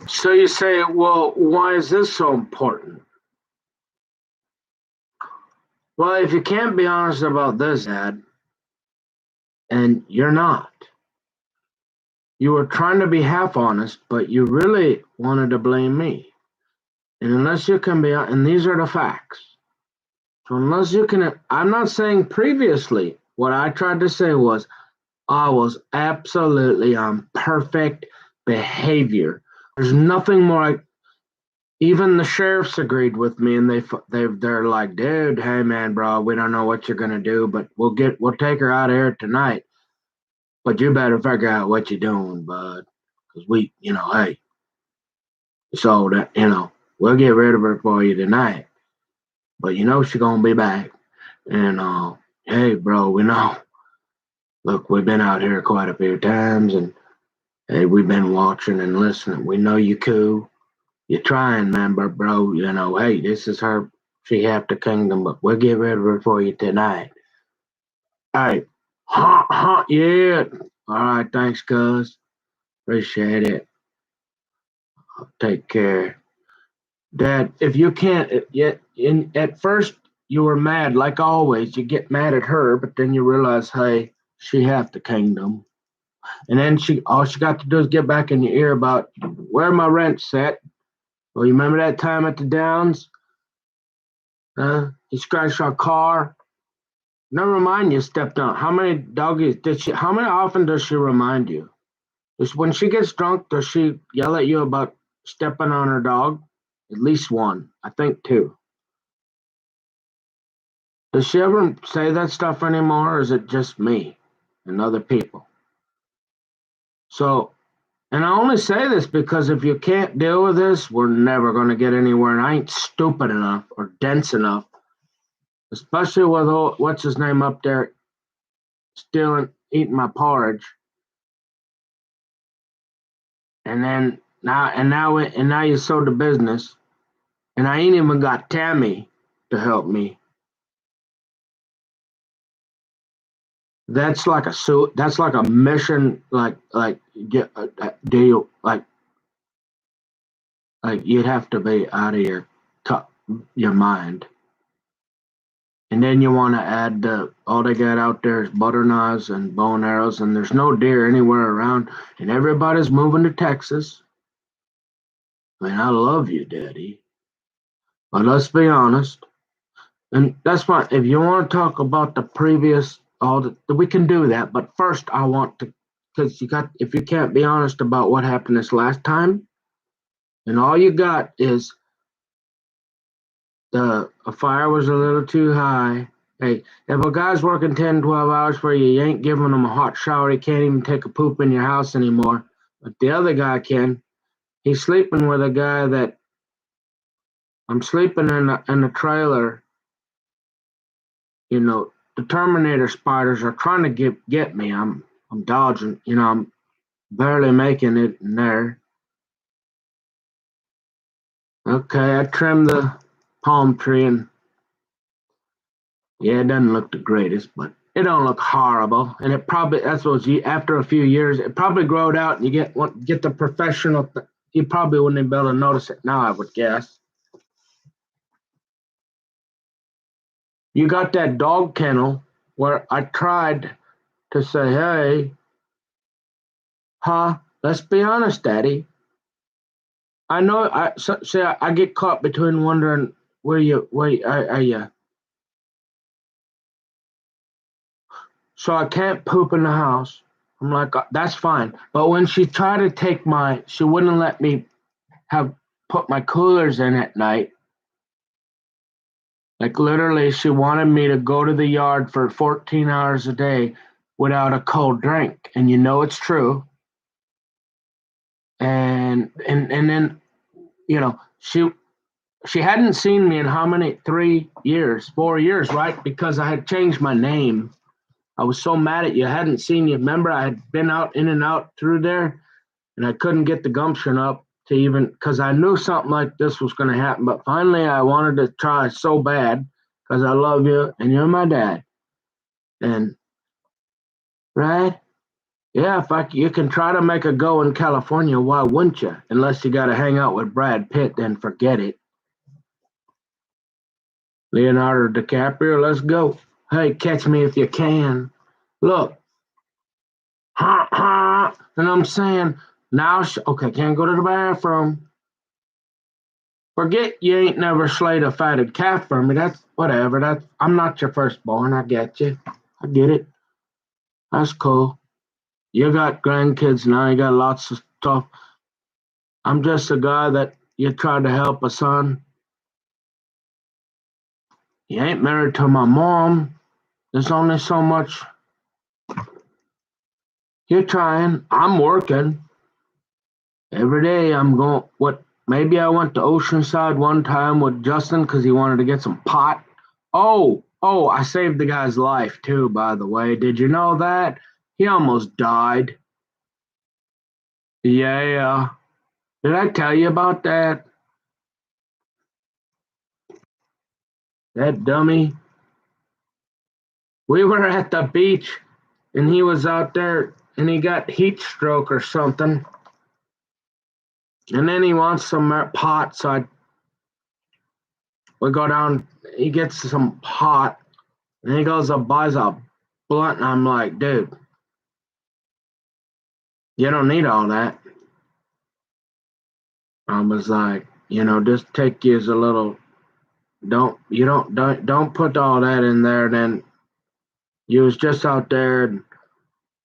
So you say, well, why is this so important? Well, if you can't be honest about this, Dad, and you're not, you were trying to be half honest, but you really wanted to blame me. And unless you can be, and these are the facts. So unless you can, I'm not saying previously. What I tried to say was I was absolutely on perfect behavior. There's nothing more. Even the sheriffs agreed with me, and they're like, dude, hey man, bro, we don't know what you're gonna do, but we'll take her out of here tonight. But you better figure out what you're doing, bud, because hey, so that we'll get rid of her for you tonight. But she's gonna be back, and hey, bro, we know. Look, we've been out here quite a few times, and hey, we've been watching and listening. We know you cool. You're trying, man, but bro, hey, this is her. She have the kingdom, but we'll get rid of her for you tonight. Hey, yeah. All right, thanks, cuz. Appreciate it. Take care. Dad, if you can't, yet at first you were mad, like always. You get mad at her, but then you realize, hey, she have the kingdom. And then all she got to do is get back in your ear about where my rent's set. Well, you remember that time at the Downs? You scratched our car. Never mind, you stepped on. How many doggies did she? How many often does she remind you? When she gets drunk, does she yell at you about stepping on her dog? At least one, I think two. Does she ever say that stuff anymore, or is it just me and other people? So, and I only say this because if you can't deal with this, we're never going to get anywhere. And I ain't stupid enough or dense enough, especially with what's his name up there stealing, eating my porridge. And now you sold the business, and I ain't even got Tammy to help me. That's like a suit. That's like a mission. Like get deal. Like you'd have to be out of your mind. And then you want to add all they got out there is butter knives and bow and arrows, and there's no deer anywhere around, and everybody's moving to Texas. I mean, I love you, Daddy, but let's be honest. And that's fine. If you want to talk about the previous, we can do that. But first, I want to, because if you can't be honest about what happened this last time, and all you got is the a fire was a little too high. Hey, if a guy's working 10, 12 hours for you, you ain't giving him a hot shower. He can't even take a poop in your house anymore. But the other guy can. He's sleeping with a guy that I'm sleeping in the trailer. The Terminator spiders are trying to get me. I'm dodging. I'm barely making it in there. Okay, I trimmed the palm tree, and yeah, it doesn't look the greatest, but it don't look horrible. And that's what after a few years, it probably growed out, and you get the professional. You probably wouldn't be able to notice it now, I would guess. You got that dog kennel where I tried to say, hey, let's be honest, Daddy. I know I get caught between wondering where are you. So I can't poop in the house. I'm like, that's fine. But when she tried to she wouldn't let me have put my coolers in at night. Like literally, she wanted me to go to the yard for 14 hours a day without a cold drink, and it's true. And then she hadn't seen me in how many 3 years, 4 years, right? Because I had changed my name. I was so mad at you. I hadn't seen you. Remember, I had been out in and out through there, and I couldn't get the gumption up to even because I knew something like this was going to happen. But finally, I wanted to try so bad because I love you and you're my dad. And right, Yeah, you can try to make a go in California, why wouldn't you? Unless you got to hang out with Brad Pitt, then forget it. Leonardo DiCaprio, let's go. Hey, catch me if you can. Look, and I'm saying, now, okay, can't go to the bathroom. Forget you ain't never slayed a fatted calf for me. That's whatever. I'm not your firstborn. I get you. I get it. That's cool. You got grandkids now. You got lots of stuff. I'm just a guy that you tried to help a son. You ain't married to my mom. There's only so much. You're trying. I'm working. Every day I'm going. What? Maybe I went to Oceanside one time with Justin because he wanted to get some pot. Oh, I saved the guy's life too, by the way. Did you know that? He almost died. Yeah. Did I tell you about that? That dummy. We were at the beach and he was out there and he got heat stroke or something. And then he wants some pot, so we go down. He gets some pot, and he goes and buys a blunt. And I'm like, dude, you don't need all that. I was like, just take you as a little. Don't put all that in there. Then you was just out there. And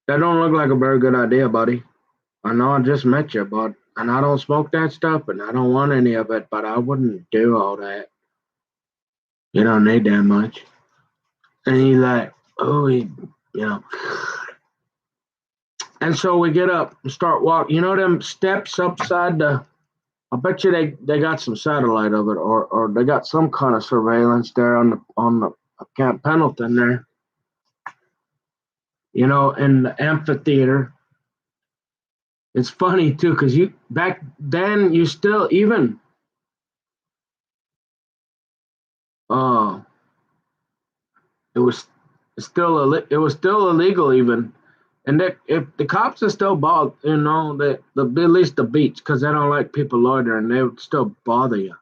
that don't look like a very good idea, buddy. I know I just met you, and I don't smoke that stuff, and I don't want any of it. But I wouldn't do all that. You don't need that much. And he's like, oh, you know. And so we get up and start walking. You know them steps upside the. I bet you they got some satellite of it, or they got some kind of surveillance there on the Camp Pendleton there. In the amphitheater. It's funny too, because you back then you still even uh it was it was still illegal even. And that if the cops are still bought, that at least the beach, because they don't like people loitering, they would still bother you.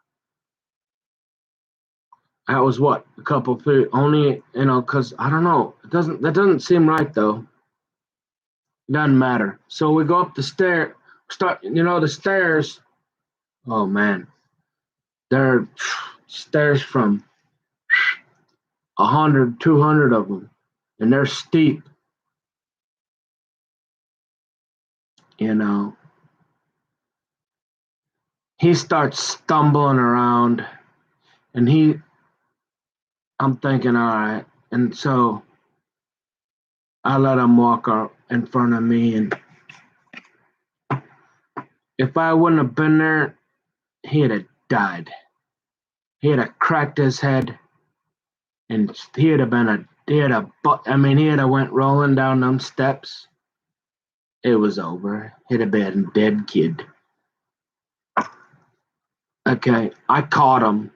That was what a couple feet only, because I don't know. That doesn't seem right though. It doesn't matter. So we go up the stair, the stairs. Oh man, they're stairs from 100, 200 of them, and they're steep. He starts stumbling around, and I'm thinking, all right. And so I let him walk up in front of me. And if I wouldn't have been there, he'd have died. He'd have cracked his head, and he'd have went rolling down them steps. It was over. He'd have been a dead kid. Okay, I caught him.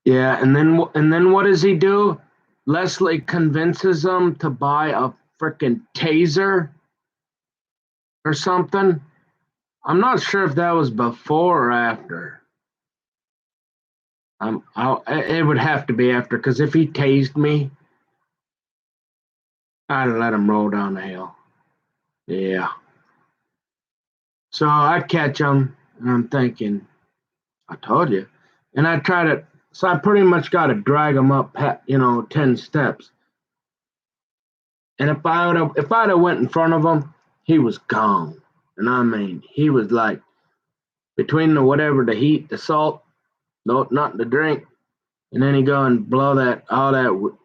Yeah, and then what does he do? Leslie convinces him to buy a freaking taser or something. I'm not sure if that was before or after. It would have to be after, because if he tased me, I'd have let him roll down the hill. Yeah. So I catch him, and I'm thinking, I told you. And I pretty much got to drag him up, 10 steps. And if I'd have went in front of him, he was gone. And I mean, he was like, between the heat, the salt, no, not the drink, and then he go and blow all that.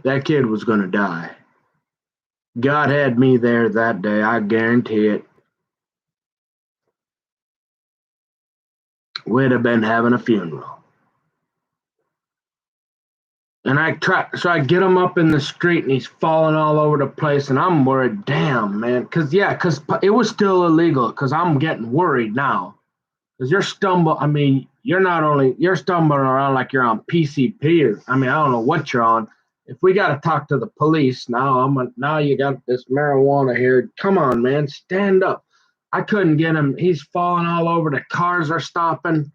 That kid was gonna die. God had me there that day. I guarantee it. We'd have been having a funeral. And I get him up in the street, and he's falling all over the place, and I'm worried. Damn, man, because it was still illegal. Because I'm getting worried now. Because you're not only, you're stumbling around like you're on PCP or, I don't know what you're on. If we got to talk to the police now, now you got this marijuana here. Come on, man, stand up. I couldn't get him. He's falling all over. The cars are stopping.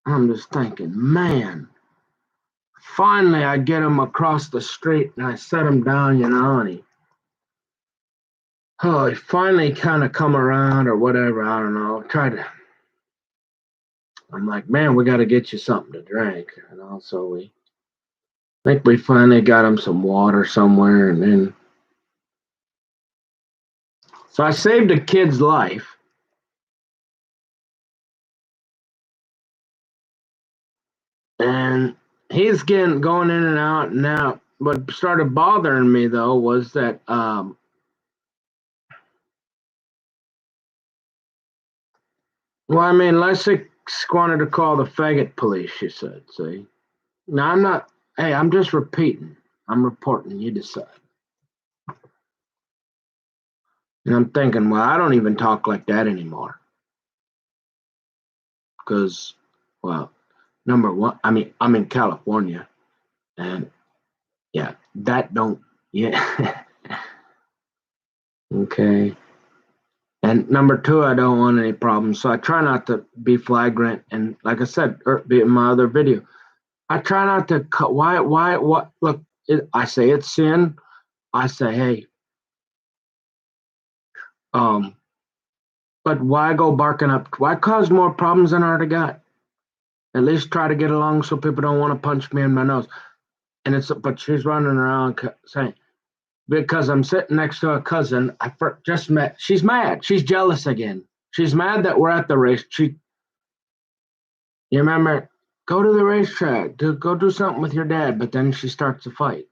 I'm just thinking, man, finally I get him across the street and I set him down, and he finally kind of come around or whatever. I don't know. I'm like, man, we got to get you something to drink. So we think we finally got him some water somewhere. And then, so I saved a kid's life. And he's going in and out and out. What started bothering me though was that Leslie wanted to call the faggot police, she said. See? No, I'm not. Hey, I'm just repeating. I'm reporting. You decide. And I'm thinking, well, I don't even talk like that anymore. Because, well, number one, I'm in California. And yeah, that don't, yeah. Okay. And number two, I don't want any problems. So I try not to be flagrant. And like I said in my other video, I try not to cut. What? Look, I say it's sin. I say, hey, um, but why go barking up? Why cause more problems than I already got? At least try to get along so people don't want to punch me in my nose. But she's running around saying, because I'm sitting next to a cousin I just met. She's mad. She's jealous again. She's mad that we're at the race. You remember, go to the racetrack, go do something with your dad. But then she starts a fight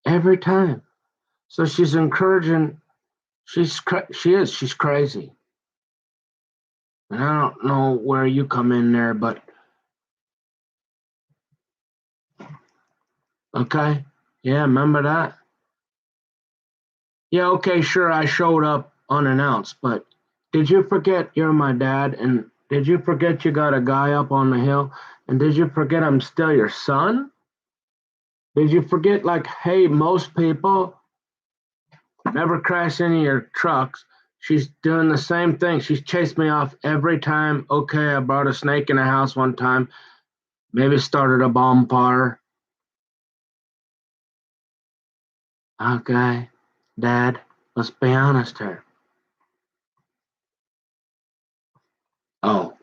every time. So she's encouraging. She's crazy. And I don't know where you come in there, but okay. Yeah, remember that? Yeah, okay, sure, I showed up unannounced, but did you forget you're my dad? And did you forget you got a guy up on the hill? And did you forget I'm still your son? Did you forget, like, hey, most people never crash any of your trucks? She's doing the same thing. She's chased me off every time. Okay, I brought a snake in the house one time, maybe started a bonfire. Okay, Dad, let's be honest here. Oh,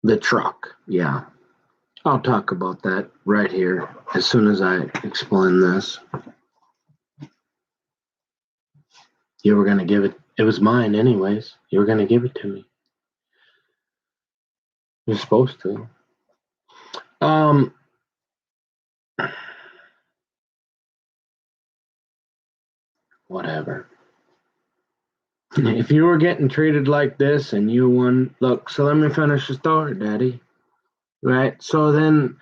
the truck. Yeah. I'll talk about that right here as soon as I explain this. You were going to give it. It was mine, anyways. You were going to give it to me. You're supposed to. Um, Whatever. If you were getting treated like this and you won, look, so let me finish the story, Daddy. Right? So then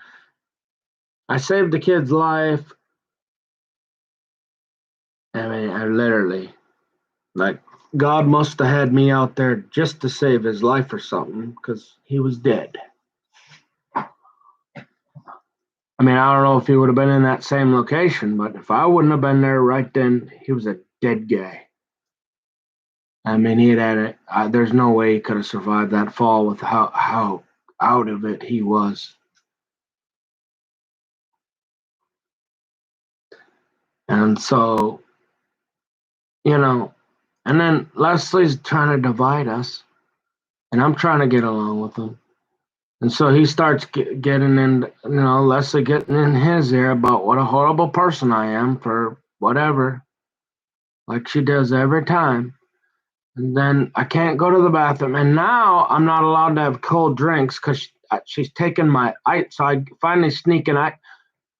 I saved the kid's life. I literally, like, God must have had me out there just to save his life or something because he was dead. I don't know if he would have been in that same location, but if I wouldn't have been there right then, he was a dead guy. He had it. There's no way he could have survived that fall with how out of it he was. And so, and then Leslie's trying to divide us, and I'm trying to get along with him. And so he starts getting in, Leslie getting in his ear about what a horrible person I am for whatever, like she does every time. And then I can't go to the bathroom. And now I'm not allowed to have cold drinks because she's taking my ice. So I finally sneaking,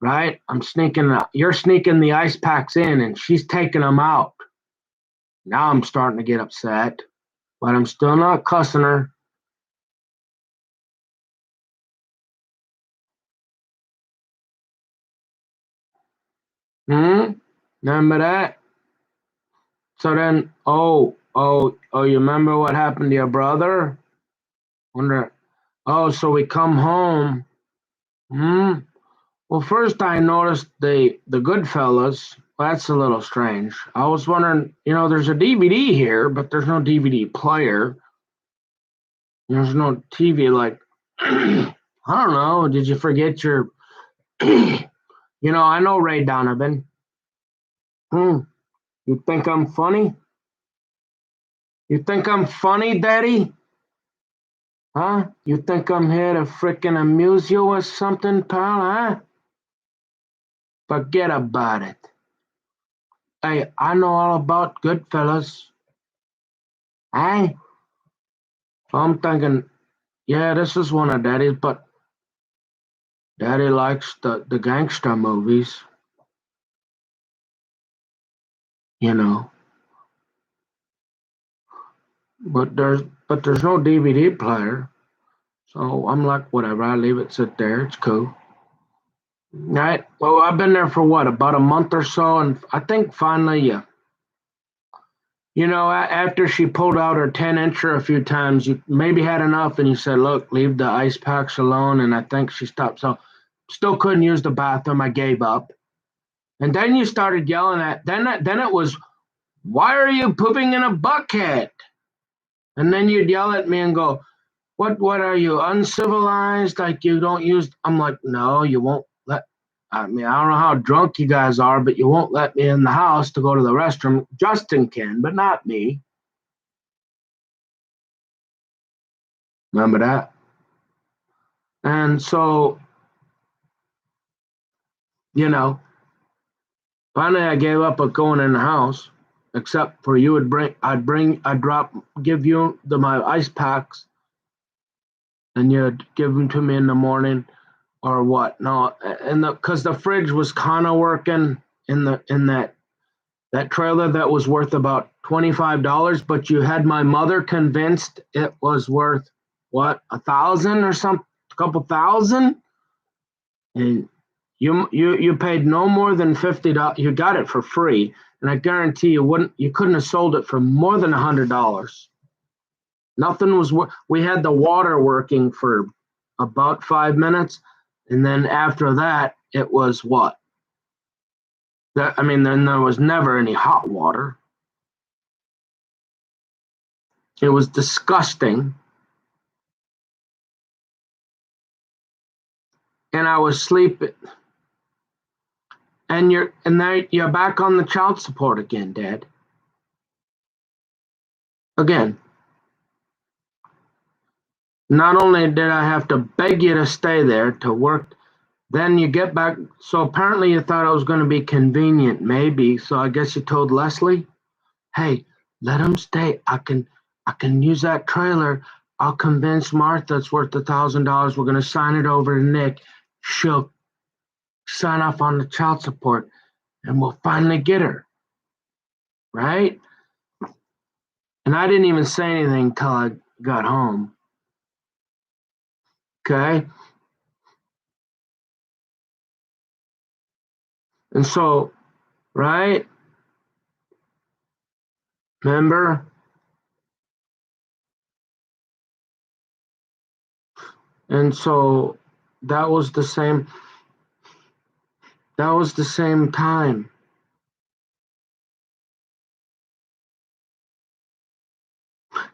right? I'm sneaking, you're sneaking the ice packs in and she's taking them out. Now I'm starting to get upset, but I'm still not cussing her. Remember that? So then, you remember what happened to your brother? Wonder. Oh, so we come home. Hmm. Well, first I noticed the Goodfellas. Well, that's a little strange. I was wondering, there's a DVD here, but there's no DVD player. There's no TV. Like, I don't know. Did you forget your? I know Ray Donovan. Hmm. You think I'm funny? You think I'm funny, Daddy? Huh? You think I'm here to frickin' amuse you or something, pal, huh? Forget about it. Hey, I know all about Goodfellas. Hey? I'm thinking, yeah, this is one of Daddy's, but Daddy likes the gangster movies, you know. But there's no DVD player. So I'm like, whatever, I leave it sit there, it's cool. Right. Well, I've been there for what, about a month or so, and I think finally, after she pulled out her 10-incher a few times, you maybe had enough, and you said, "Look, leave the ice packs alone." And I think she stopped. So, still couldn't use the bathroom. I gave up. And then you started yelling at. Then it was, "Why are you pooping in a bucket?" And then you'd yell at me and go, "What are you, uncivilized? Like you don't use?" I'm like, "No, you won't let." I mean, I don't know how drunk you guys are, but you won't let me in the house to go to the restroom. Justin can, but not me. Remember that? And so, you know, finally I gave up on going in the house, except for you would give you my ice packs, and you'd give them to me in the morning or what? No, and because the fridge was kind of working in that trailer that was worth about $25, but you had my mother convinced it was worth what, 1,000 or some, a couple thousand, and you paid no more than $50. You got it for free, and I guarantee you couldn't have sold it for more than $100. Nothing was. We had the water working for about 5 minutes, and then after that, it was what? That I mean, then there was never any hot water. It was disgusting, and I was sleeping. And now you're back on the child support again, Dad. Again. Not only did I have to beg you to stay there to work, then you get back. So apparently you thought it was going to be convenient, maybe. So I guess you told Leslie, "Hey, let him stay. I can use that trailer. I'll convince Martha it's worth $1,000. We're going to sign it over to Nick. She'll sign off on the child support, and we'll finally get her, right?" And I didn't even say anything until I got home. Okay. And so, right? Remember? And so that was the same that was the same time.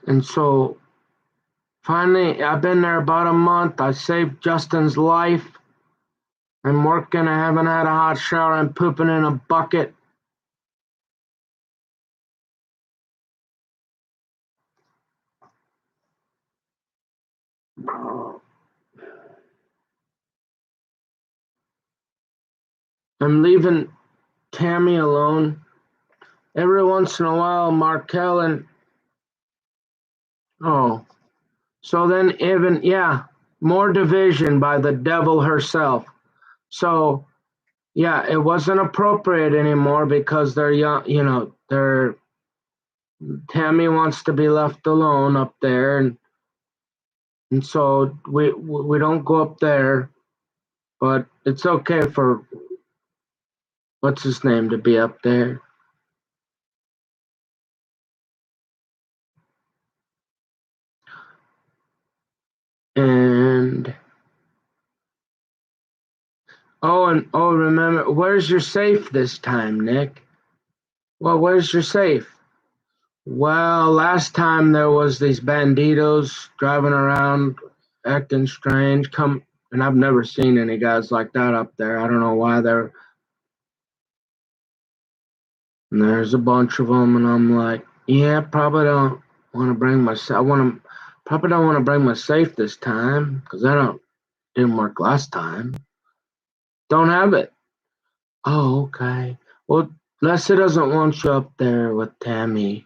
And so finally I've been there about a month. I saved Justin's life. I'm working, I haven't had a hot shower, I'm pooping in a bucket. I'm leaving Tammy alone. Every once in a while, Markel and oh. So then even more division by the devil herself. So yeah, it wasn't appropriate anymore because they're young, they're Tammy wants to be left alone up there, and so we don't go up there, but it's okay for what's his name to be up there. Remember, where's your safe this time, Nick? Well, where's your safe? Well, last time there was these banditos driving around acting strange. And I've never seen any guys like that up there. I don't know why they're. And there's a bunch of them, and I'm like, yeah, probably don't want to bring my. I want to probably don't want to bring my safe this time because I don't didn't work last time. Don't have it. Oh, okay. Well, Leslie doesn't want you up there with Tammy.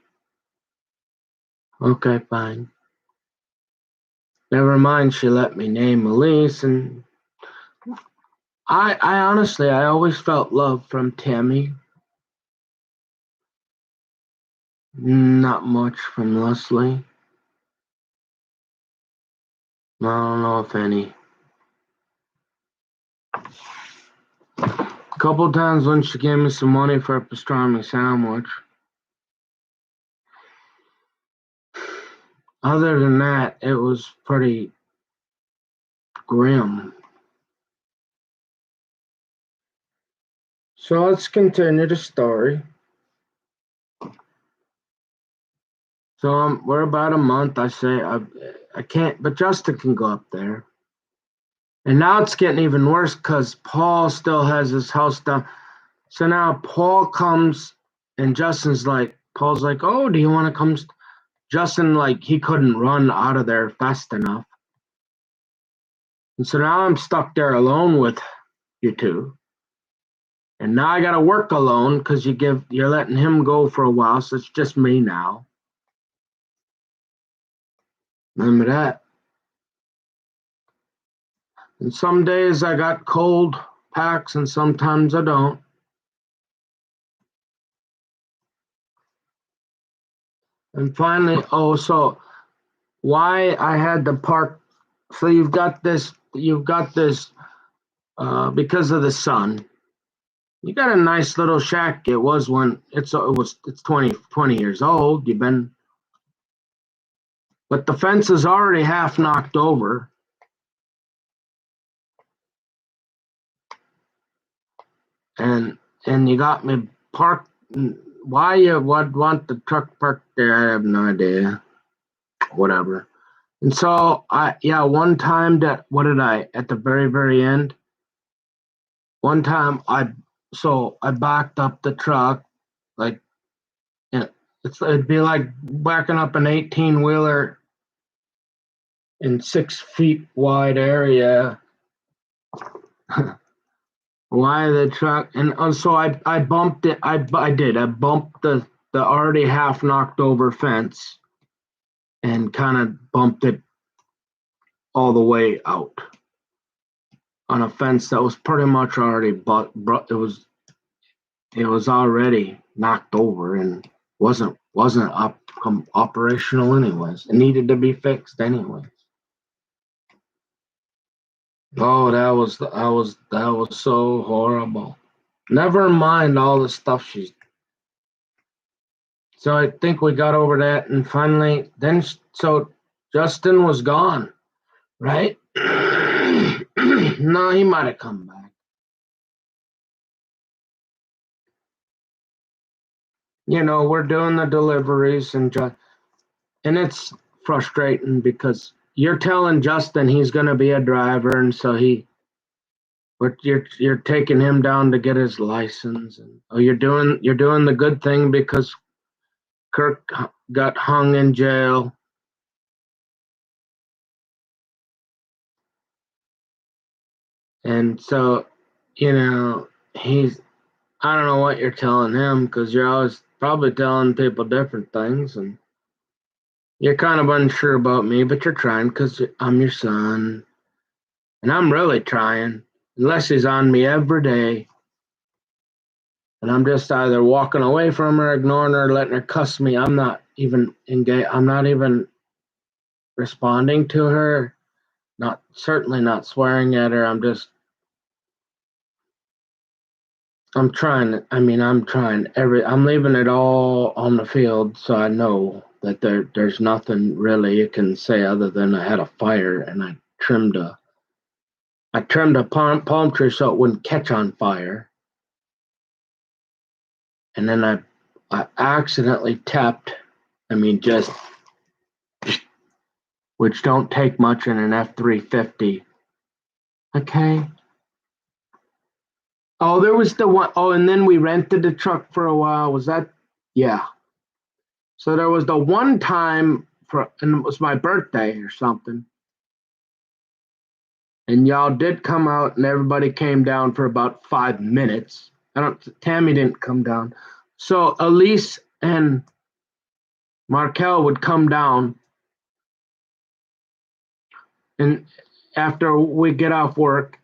Okay, fine. Never mind, she let me name Elise, and I honestly, I always felt love from Tammy. Not much from Leslie. I don't know if any. A couple times when she gave me some money for a pastrami sandwich. Other than that, it was pretty grim. So let's continue the story. So we're about a month. I say I can't, but Justin can go up there. And now it's getting even worse because Paul still has his house down. So now Paul comes and Paul's like, oh, do you want to come? Justin, like, he couldn't run out of there fast enough. And so now I'm stuck there alone with you two. And now I got to work alone because you're letting him go for a while. So it's just me now. Remember that. And some days I got cold packs and sometimes I don't. And finally, so why I had to park. So you've got this because of the sun. You got a nice little shack. It was when it's 20 years old. But the fence is already half knocked over. And you got me parked. Why you would want the truck parked there, I have no idea. Whatever. And so one time at the very, very end, one time I backed up the truck, like, it'd be like backing up an 18-wheeler in 6 feet wide area. Why the truck? And so I bumped it. I bumped the already half knocked over fence and kind of bumped it all the way out on a fence that was pretty much already it was already knocked over and wasn't operational anyways. It needed to be fixed anyways. Oh, that was so horrible. Never mind all the stuff she's. So I think we got over that, and finally, so Justin was gone, right? No, he might have come back. We're doing the deliveries, and it's frustrating because you're telling Justin he's going to be a driver, and so but you're taking him down to get his license, and you're doing the good thing because Kirk got hung in jail. And so, I don't know what you're telling him because you're always probably telling people different things, and you're kind of unsure about me, but you're trying because I'm your son, and I'm really trying. Unless he's on me every day, and I'm just either walking away from her, ignoring her, letting her cuss me. I'm not even engaged. I'm not even responding to her. Certainly not swearing at her. I'm trying. I'm trying I'm leaving it all on the field, so I know that there's nothing really you can say other than I had a fire and I trimmed I trimmed a palm tree so it wouldn't catch on fire. And then I accidentally tapped, just, which don't take much in an F-350. Okay. Oh, there was the one, oh, and then we rented the truck for a while. Was that? Yeah. So there was the one time and it was my birthday or something. And y'all did come out and everybody came down for about 5 minutes. Tammy didn't come down. So Elise and Markel would come down and after we get off work,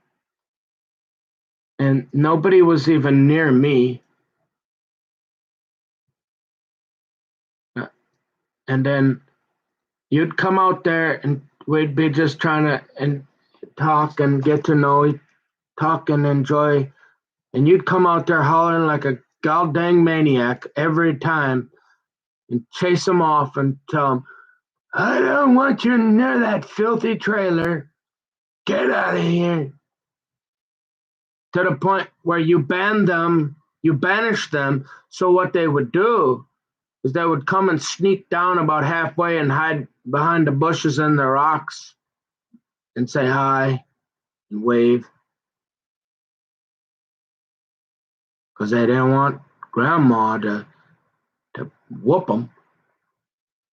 and nobody was even near me. And then you'd come out there and we'd be just trying to and talk and get to know, talk and enjoy. And you'd come out there hollering like a god dang maniac every time and chase them off and tell them, I don't want you near that filthy trailer. Get out of here. To the point where you banish them. So what they would do is they would come and sneak down about halfway and hide behind the bushes and the rocks and say hi and wave. Because they didn't want grandma to whoop them.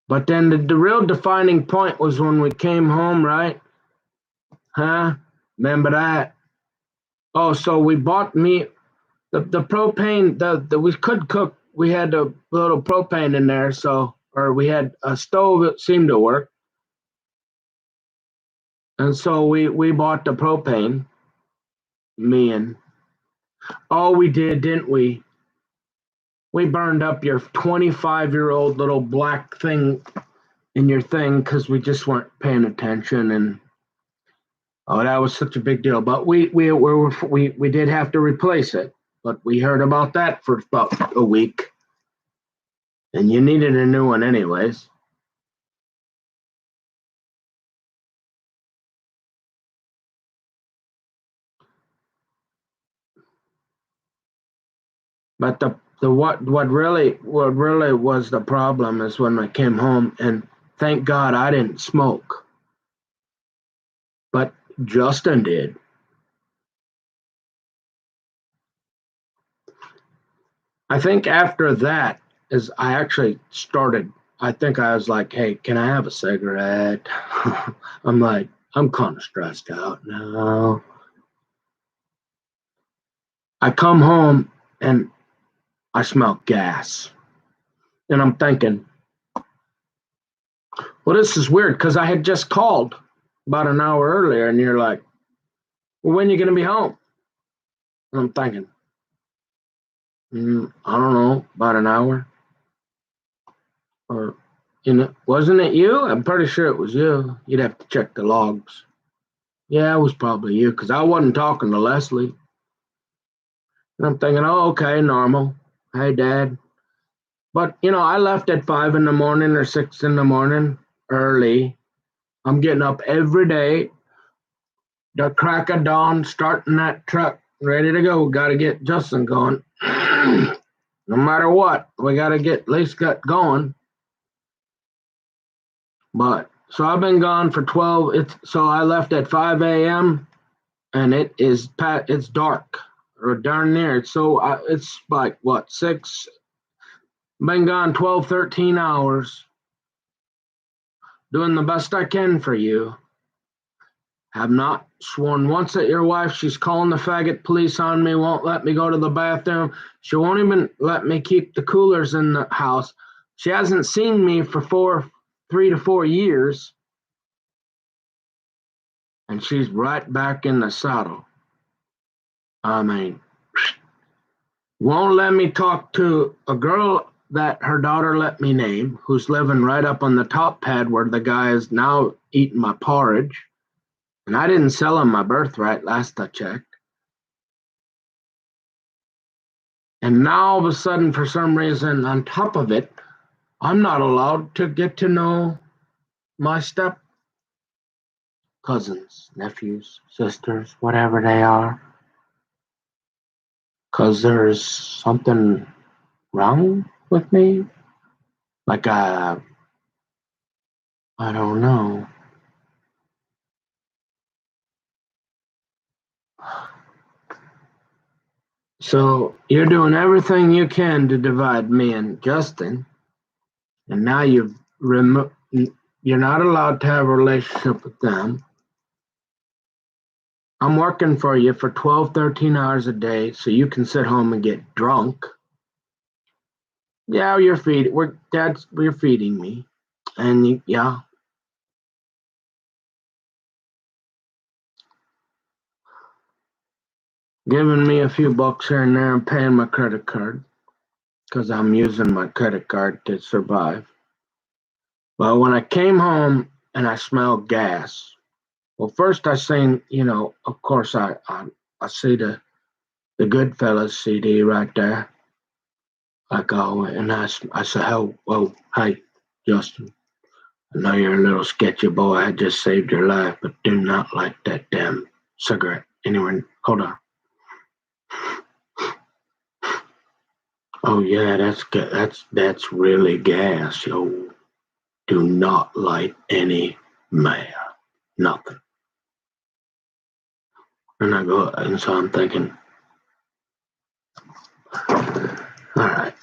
But then the real defining point was when we came home, right? Huh? Remember that? Oh, so we bought meat. The propane, we could cook. We had a little propane in there, or we had a stove that seemed to work. And so we bought the propane. We did, didn't we? We burned up your 25-year-old little black thing in your thing because we just weren't paying attention, and that was such a big deal. But we did have to replace it. But we heard about that for about a week, and you needed a new one anyways. But what really was the problem is when I came home, and thank God I didn't smoke, but Justin did. I think after that is I actually started. I think I was like, "Hey, can I have a cigarette?" I'm like, I'm kind of stressed out now. I come home and I smell gas, and I'm thinking, well, this is weird because I had just called about an hour earlier, and you're like, well, when are you going to be home? And I'm thinking, I don't know, about an hour. Or, wasn't it you? I'm pretty sure it was you. You'd have to check the logs. Yeah, it was probably you because I wasn't talking to Leslie. And I'm thinking, oh, okay, normal. Hey, Dad. But, I left at 5 in the morning or 6 in the morning early. I'm getting up every day, the crack of dawn, starting that truck, ready to go. Got to get Justin going. No matter what, we got to at least get going. But so I've been gone for 12. So I left at 5 a.m. and it's dark or darn near. So it's like what, 6? Been gone 12, 13 hours, doing the best I can for you. Have not sworn once at your wife. She's calling the faggot police on me, won't let me go to the bathroom. She won't even let me keep the coolers in the house. She hasn't seen me for 3 to 4 years. And she's right back in the saddle. Won't let me talk to a girl that her daughter let me name, who's living right up on the top pad where the guy is now eating my porridge. And I didn't sell him my birthright last I checked. And now all of a sudden, for some reason, on top of it, I'm not allowed to get to know my cousins, nephews, sisters, whatever they are, 'cause there's something wrong with me? Like, I don't know. So you're doing everything you can to divide me and Justin, and now you're not allowed to have a relationship with them. I'm working for you for 12, 13 hours a day so you can sit home and get drunk. Yeah, you're feeding me. And yeah, giving me a few bucks here and there and paying my credit card because I'm using my credit card to survive. Well, when I came home and I smelled gas, well, first I seen, of course, I see the Goodfellas CD right there. I go and I say, oh, hey, Justin, I know you're a little sketchy boy. I just saved your life, but do not light that damn cigarette anywhere. Hold on. Oh yeah, that's really gas, yo. Do not light any man, nothing. And I go, and so I'm thinking, all right.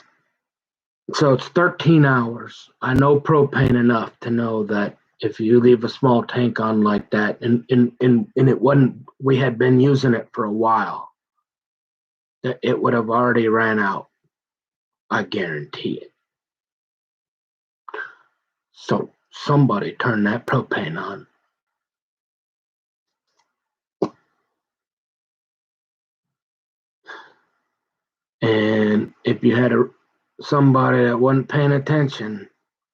So it's 13 hours. I know propane enough to know that if you leave a small tank on like that, and it wasn't, we had been using it for a while, that it would have already ran out. I guarantee it. So somebody turned that propane on. And if you had somebody that wasn't paying attention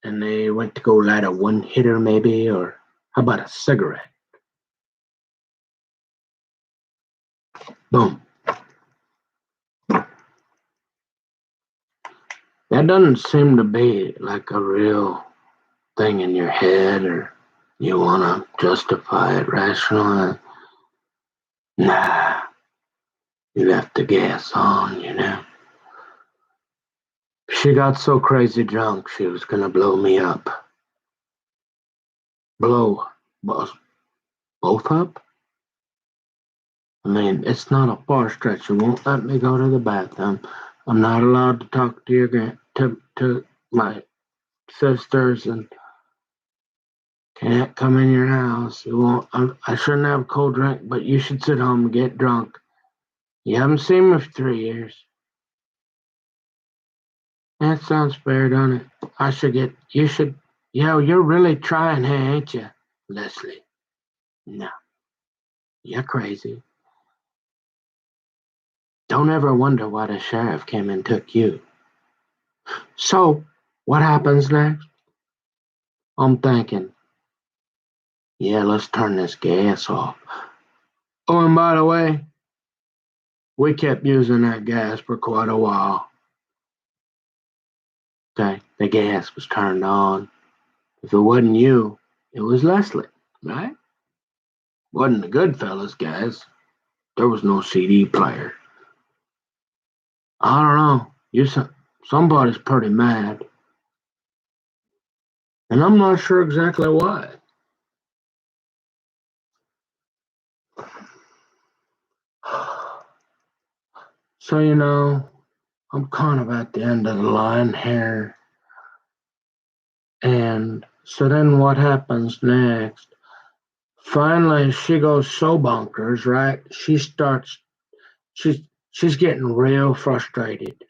and they went to go light a one hitter maybe, or how about a cigarette? Boom. That doesn't seem to be like a real thing in your head, or you want to justify it rationally. Nah, you left the gas on. She got so crazy drunk she was gonna blow me up. Blow us both up? I mean, it's not a far stretch. You won't let me go to the bathroom. I'm not allowed to talk to to my sisters, and can't come in your house. You won't. I shouldn't have a cold drink, but you should sit home and get drunk. You haven't seen me for 3 years. That sounds fair, don't it? I should get. You should. Yeah, you're really trying here, ain't you, Leslie? No, you're crazy. Don't ever wonder why the sheriff came and took you. So, what happens next? I'm thinking, yeah, let's turn this gas off. Oh, and by the way, we kept using that gas for quite a while. Okay, the gas was turned on. If it wasn't you, it was Leslie, right? Wasn't the Goodfellas, guys. There was no CD player. I don't know. Somebody's pretty mad, and I'm not sure exactly why. So I'm kind of at the end of the line here. And so then what happens next? Finally, she goes so bonkers, right? She's she's getting real frustrated,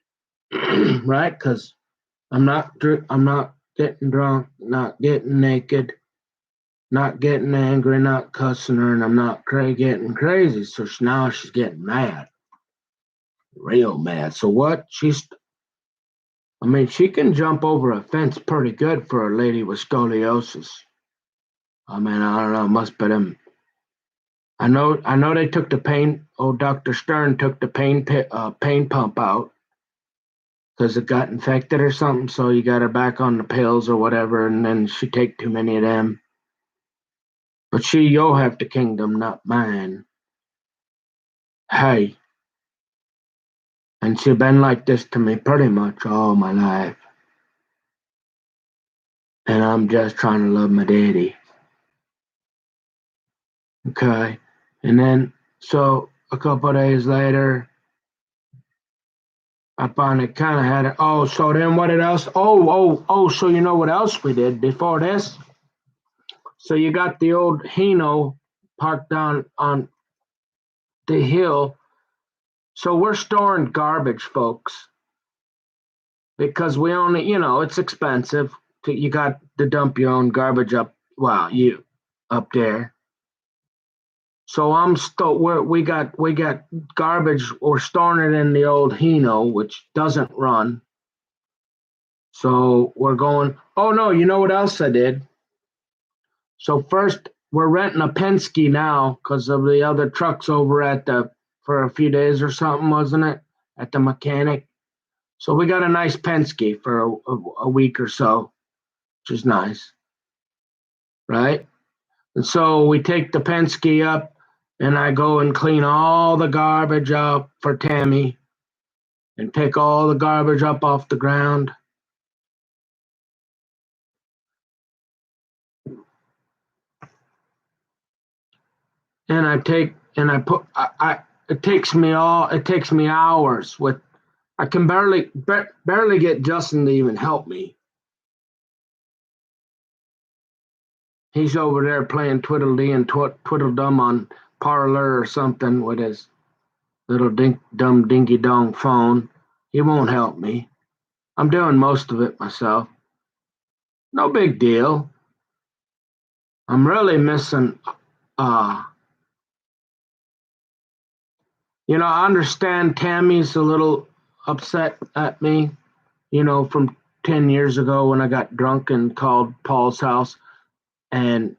right? Because I'm not getting drunk, not getting naked, not getting angry, not cussing her, and I'm not getting crazy. So now she's getting mad, real mad. So what? I mean, she can jump over a fence pretty good for a lady with scoliosis. I mean, I don't know, must be them. I know they took the pain. Oh, Dr. Stern took the pain pump out because it got infected or something. So you got her back on the pills or whatever, and then she take too many of them. But you'll have the kingdom, not mine. Hey, and she been like this to me pretty much all my life. And I'm just trying to love my daddy. Okay. And then, so a couple of days later, I finally kind of had it. Oh, so then what else? So you know what else we did before this? So you got the old Hino parked down on the hill. So we're storing garbage, folks, because we only, it's expensive. You got to dump your own garbage up. Well, you up there. So we got garbage. We're storing it in the old Hino, which doesn't run. So we're going. Oh no, you know what else I did? So first we're renting a Penske now because of the other trucks over at the for a few days or something, wasn't it? At the mechanic. So we got a nice Penske for a week or so, which is nice, right? And so we take the Penske up, and I go and clean all the garbage up for Tammy and pick all the garbage up off the ground. And I take and I put I it takes me hours with I can barely get Justin to even help me. He's over there playing Twiddledee and Twiddledum on Parlor or something with his little dumb dinky dong phone. He won't help me. I'm doing most of it myself. No big deal. I'm really missing. Uh, I understand Tammy's a little upset at me. From 10 years ago when I got drunk and called Paul's house and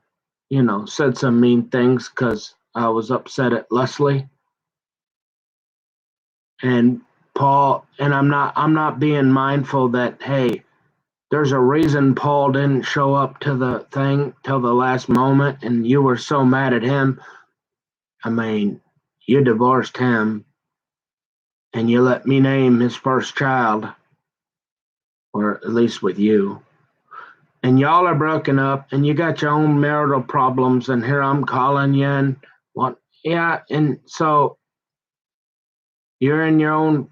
said some mean things because I was upset at Leslie and Paul. And I'm not being mindful that, hey, there's a reason Paul didn't show up to the thing till the last moment, and you were so mad at him. I mean, you divorced him, and you let me name his first child, or at least with you. And y'all are broken up, and you got your own marital problems, and here I'm calling you, and what? Yeah, and so you're in your own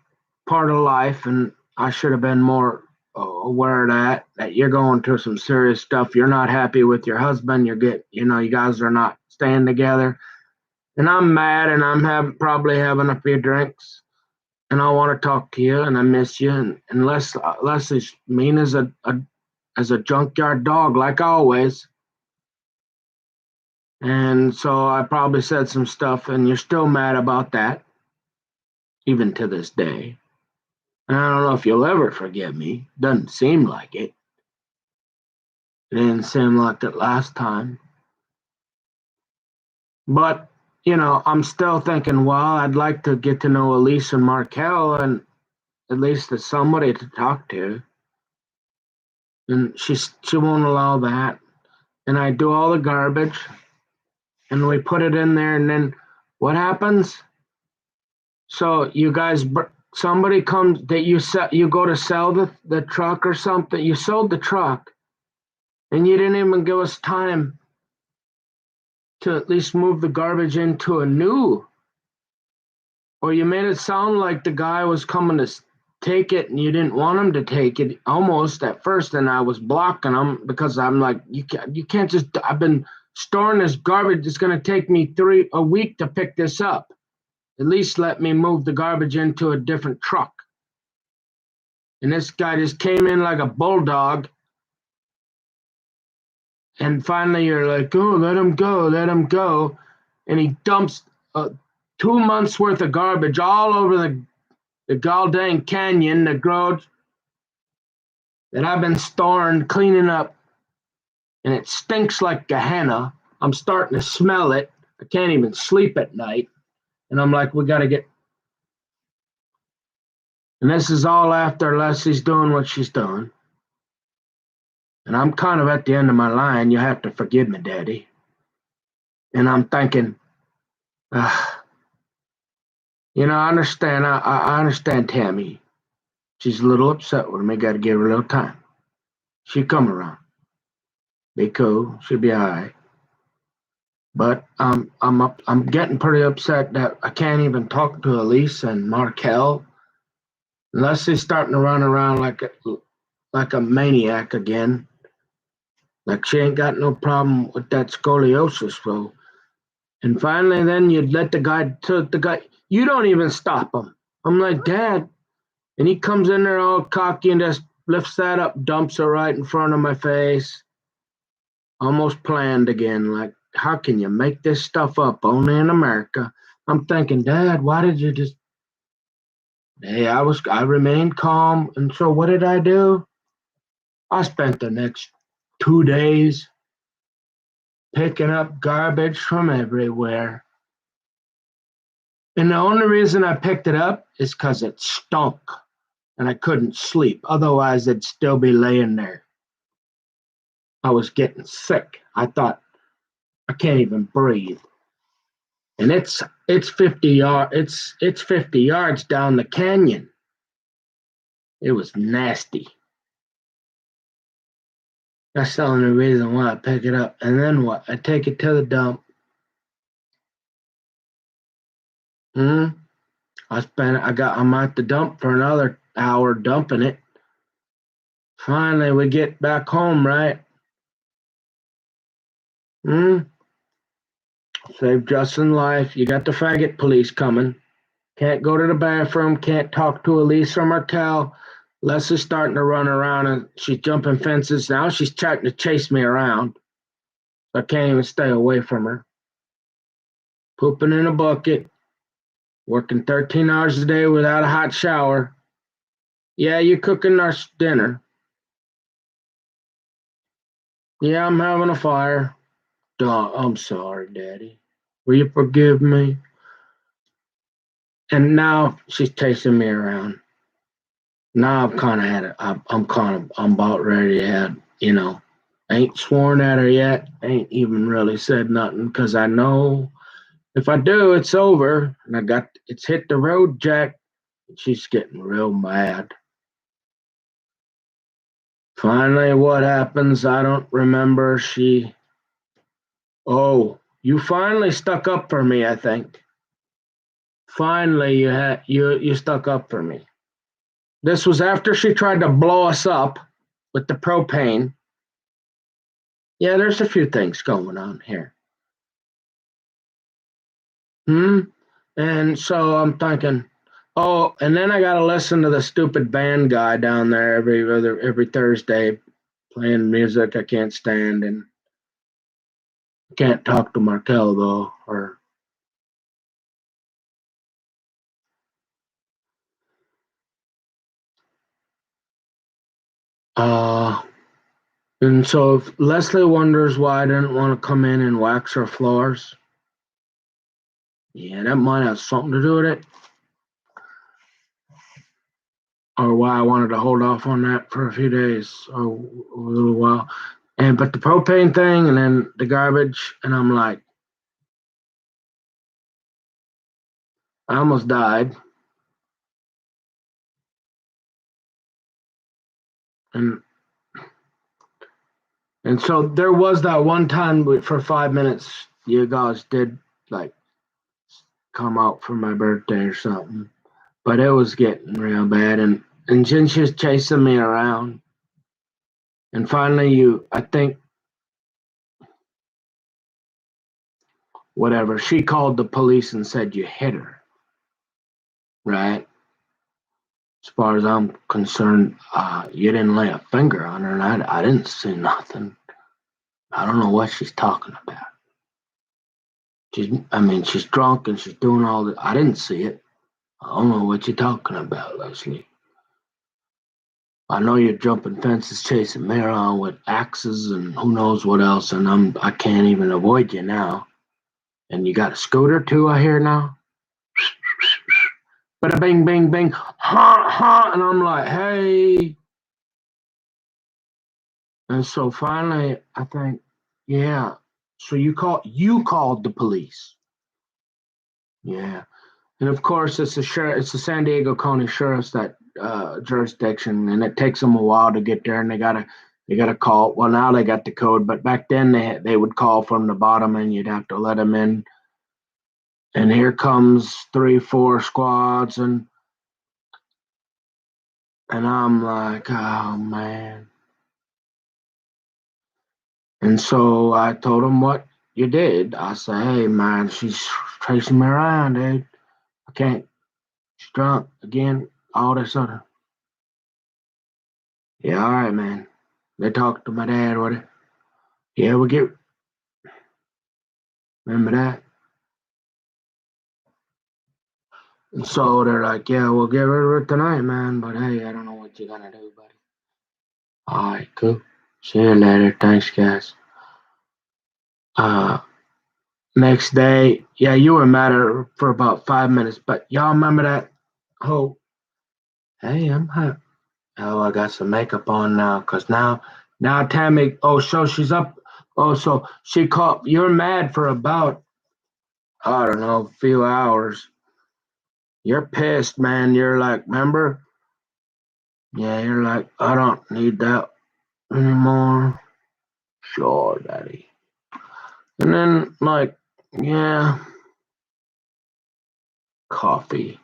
part of life, and I should have been more aware of that you're going through some serious stuff. You're not happy with your husband. You guys are not staying together, and I'm mad, and I'm probably having a few drinks, and I want to talk to you, and I miss you, and Leslie's mean as a junkyard dog, like always. And so I probably said some stuff, and you're still mad about that, even to this day. And I don't know if you'll ever forgive me. Doesn't seem like it. It didn't seem like it last time. But, I'm still thinking, well, I'd like to get to know Elise and Markel, and at least there's somebody to talk to. And she won't allow that. And I do all the garbage, and we put it in there, and then what happens? So you guys, somebody comes that you go to sell the truck or something. You sold the truck, and you didn't even give us time to at least move the garbage into a new. Or you made it sound like the guy was coming to take it, and you didn't want him to take it almost at first, and I was blocking him because I'm like, you can't just. I've been storing this garbage. It's going to take me a week to pick this up. At least let me move the garbage into a different truck. And this guy just came in like a bulldog. And finally, you're like, oh, let him go, let him go. And he dumps 2 months worth of garbage all over the goddamn canyon, the growth that I've been storing, cleaning up. And it stinks like Gehenna. I'm starting to smell it. I can't even sleep at night. And I'm like, we got to get. And this is all after Leslie's doing what she's doing. And I'm kind of at the end of my line. You have to forgive me, Daddy. And I'm thinking, ah, I understand. I understand Tammy. She's a little upset with me. Got to give her a little time. She'll come around. Be cool. She'll be all right. But I'm getting pretty upset that I can't even talk to Elise and Markel unless they're starting to run around like a maniac again. Like she ain't got no problem with that scoliosis, bro. And finally, then you'd let the guy. You don't even stop him. I'm like, Dad, and he comes in there all cocky and just lifts that up, dumps it right in front of my face. Almost planned again. Like, how can you make this stuff up? Only in America. I'm thinking, Dad, why did you just? Hey, I remained calm, and so what did I do? I spent the next 2 days picking up garbage from everywhere. And the only reason I picked it up is because it stunk and I couldn't sleep. Otherwise, it'd still be laying there. I was getting sick. I thought, I can't even breathe. And it's 50 yards down the canyon. It was nasty. That's the only reason why I pick it up. And then what? I take it to the dump. I'm at the dump for another hour dumping it. Finally, we get back home, right? Saved Justin's life. You got the faggot police coming. Can't go to the bathroom. Can't talk to Elise or Markel. Les is starting to run around and she's jumping fences. Now she's trying to chase me around. I can't even stay away from her. Pooping in a bucket. Working 13 hours a day without a hot shower. Yeah, you cooking our dinner. Yeah, I'm having a fire. Duh, I'm sorry, Daddy. Will you forgive me? And now she's chasing me around. Now I've kind of had it. I'm about ready to have, ain't sworn at her yet. Ain't even really said nothing because I know if I do, it's over. And it's hit the road, Jack. She's getting real mad. Finally, what happens? I don't remember. Oh, you finally stuck up for me, I think. Finally, you stuck up for me. This was after she tried to blow us up with the propane. Yeah, there's a few things going on here. And so I'm thinking, oh, and then I got to listen to the stupid band guy down there every Thursday playing music I can't stand, and can't talk to Markel though, or uh. And so if Leslie wonders why I didn't want to come in and wax her floors, yeah, that might have something to do with it, or why I wanted to hold off on that for a few days or a little while. But the propane thing and then the garbage, and I'm like, I almost died. And and so there was that one time for 5 minutes you guys did like come out for my birthday or something. But it was getting real bad, and then she was chasing me around. And finally I think whatever, she called the police and said you hit her. Right? As far as I'm concerned, you didn't lay a finger on her, and I didn't see nothing. I don't know what she's talking about. She's drunk and she's doing all that. I didn't see it. I don't know what you're talking about, Leslie. I know you're jumping fences, chasing me around with axes and who knows what else, and I can't even avoid you now. And you got a scooter too, I hear now. Bada bing, bing, bing, ha, ha, and I'm like, hey. And so finally, I think, yeah. So you called the police. Yeah. And of course, it's the San Diego County Sheriff's that jurisdiction, and it takes them a while to get there, and they gotta call. Well, now they got the code, but back then they would call from the bottom, and you'd have to let them in. And here comes 3, 4 squads, and I'm like, oh man. And so I told them what you did. I said, hey man, she's chasing me around, dude. I can't. She's drunk again. All this other. Yeah, all right, man. They talked to my dad, what? Yeah, we get. Remember that? And so they're like, yeah, we'll get rid of it tonight, man. But hey, I don't know what you're gonna do, buddy. All right, cool. See you later. Thanks, guys. Uh, Next day, yeah, you were mad at her for about 5 minutes, but y'all remember that whole, hey, I'm hot. Oh, I got some makeup on now, cause now Tammy. Oh, so she's up. Oh, so she called. You're mad for about, I don't know, a few hours. You're pissed, man. You're like, remember? Yeah, you're like, I don't need that anymore. Sure, daddy. And then, like, yeah, coffee.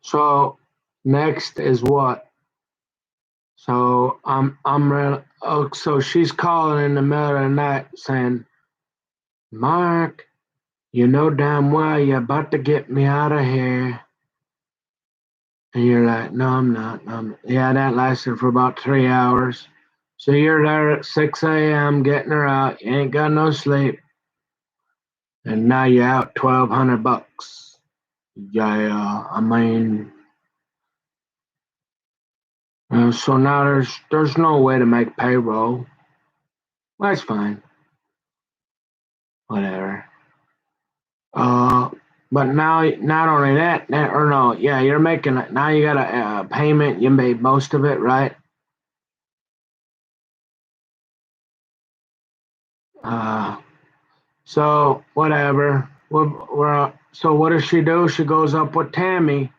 So next is what? So I'm real. Oh, so she's calling in the middle of the night saying, Mark, you know damn well you're about to get me out of here. And you're like, no, I'm not. Yeah, that lasted for about 3 hours. So you're there at 6 a.m. getting her out. You ain't got no sleep. And now you're out $1,200. Yeah, I mean, so now there's no way to make payroll. That's fine. Whatever. Uh, but now, not only that, or no, yeah, you're making it. Now you got a payment. You made most of it, right? Uh, so whatever. So what does she do? She goes up with Tammy,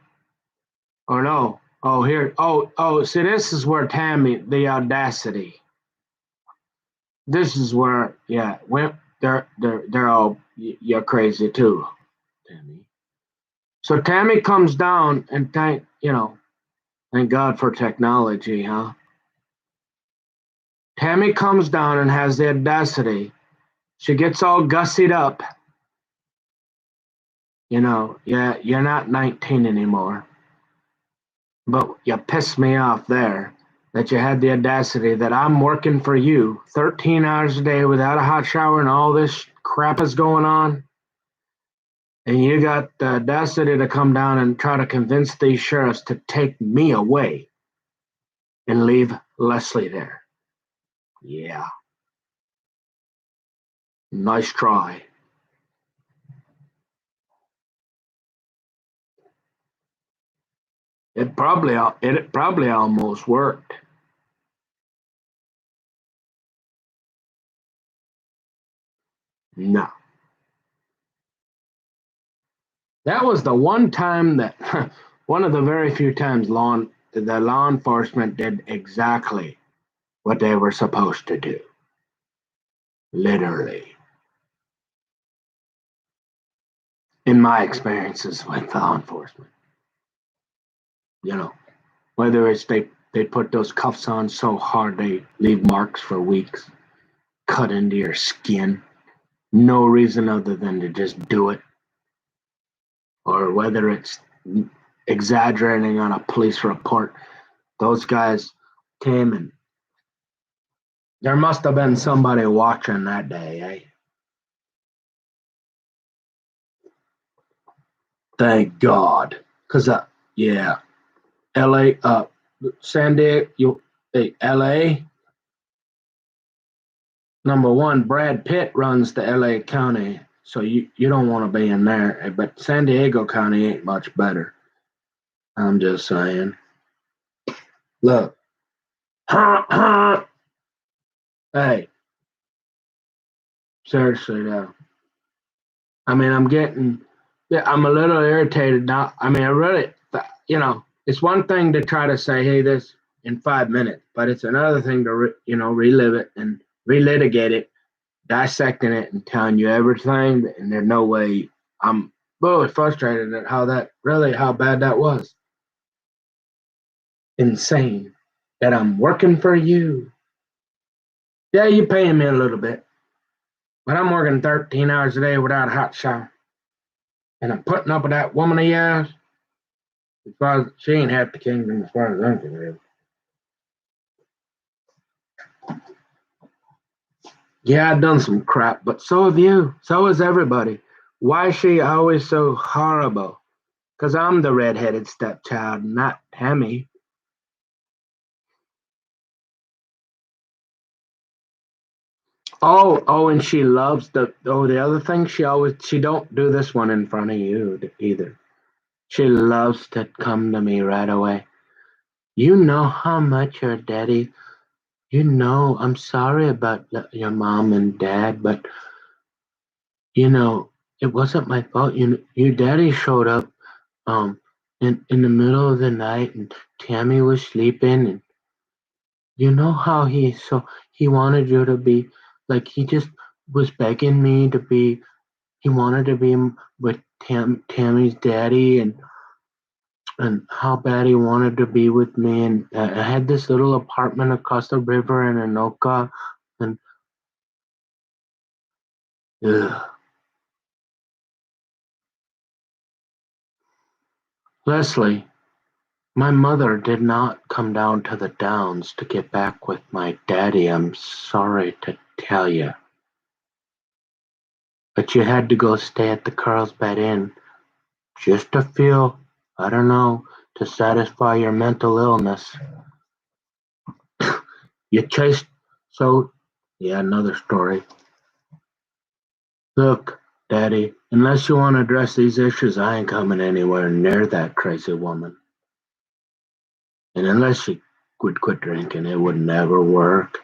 or no? Oh, here. Oh. See, this is where Tammy, the audacity. This is where, yeah, they're all, you're crazy too, Tammy. So Tammy comes down and thank God for technology, huh? Tammy comes down and has the audacity. She gets all gussied up. Yeah, you're not 19 anymore. But you pissed me off there that you had the audacity that I'm working for you 13 hours a day without a hot shower and all this crap is going on. And you got the audacity to come down and try to convince these sheriffs to take me away. and leave Leslie there. Yeah, nice try. It probably almost worked. No, that was the one time that one of the very few times the law enforcement did exactly what they were supposed to do. Literally, in my experiences with law enforcement, you know, whether it's they put those cuffs on so hard they leave marks for weeks, cut into your skin, no reason other than to just do it, or whether it's exaggerating on a police report. Those guys came and there must have been somebody watching that day, eh? Thank God. Because, yeah, LA, San Diego, LA, number one, Brad Pitt runs the LA County, so you don't want to be in there. But San Diego County ain't much better. I'm just saying. Look, hey, seriously though. I mean, yeah, I'm a little irritated now. I mean, I really, it's one thing to try to say, hey, this in 5 minutes, but it's another thing to, relive it and relitigate it, dissecting it and telling you everything. And there's no way I'm really frustrated at how bad that was. Insane that I'm working for you. Yeah, you're paying me a little bit, but I'm working 13 hours a day without a hot shower. And I'm putting up with that woman of yours. As far as she ain't half the kingdom, as far as I'm concerned. Yeah, I've done some crap, but so have you. So has everybody. Why is she always so horrible? Because I'm the redheaded stepchild, not Tammy. And she loves the other thing. She don't do this one in front of you either. She loves to come to me right away. You know how much your daddy. I'm sorry about your mom and dad, but you know, it wasn't my fault. Your daddy showed up in the middle of the night and Tammy was sleeping and you know how he wanted you to be like he just was begging me to be he wanted to be with Tammy's daddy and how bad he wanted to be with me and I had this little apartment across the river in Anoka and ugh. Leslie, my mother did not come down to the Downs to get back with my daddy, I'm sorry to tell you. But you had to go stay at the Carlsbad Inn just to feel, I don't know, to satisfy your mental illness. You chased, so, yeah, another story. Look, Daddy, unless you want to address these issues, I ain't coming anywhere near that crazy woman. And unless she would quit drinking, it would never work.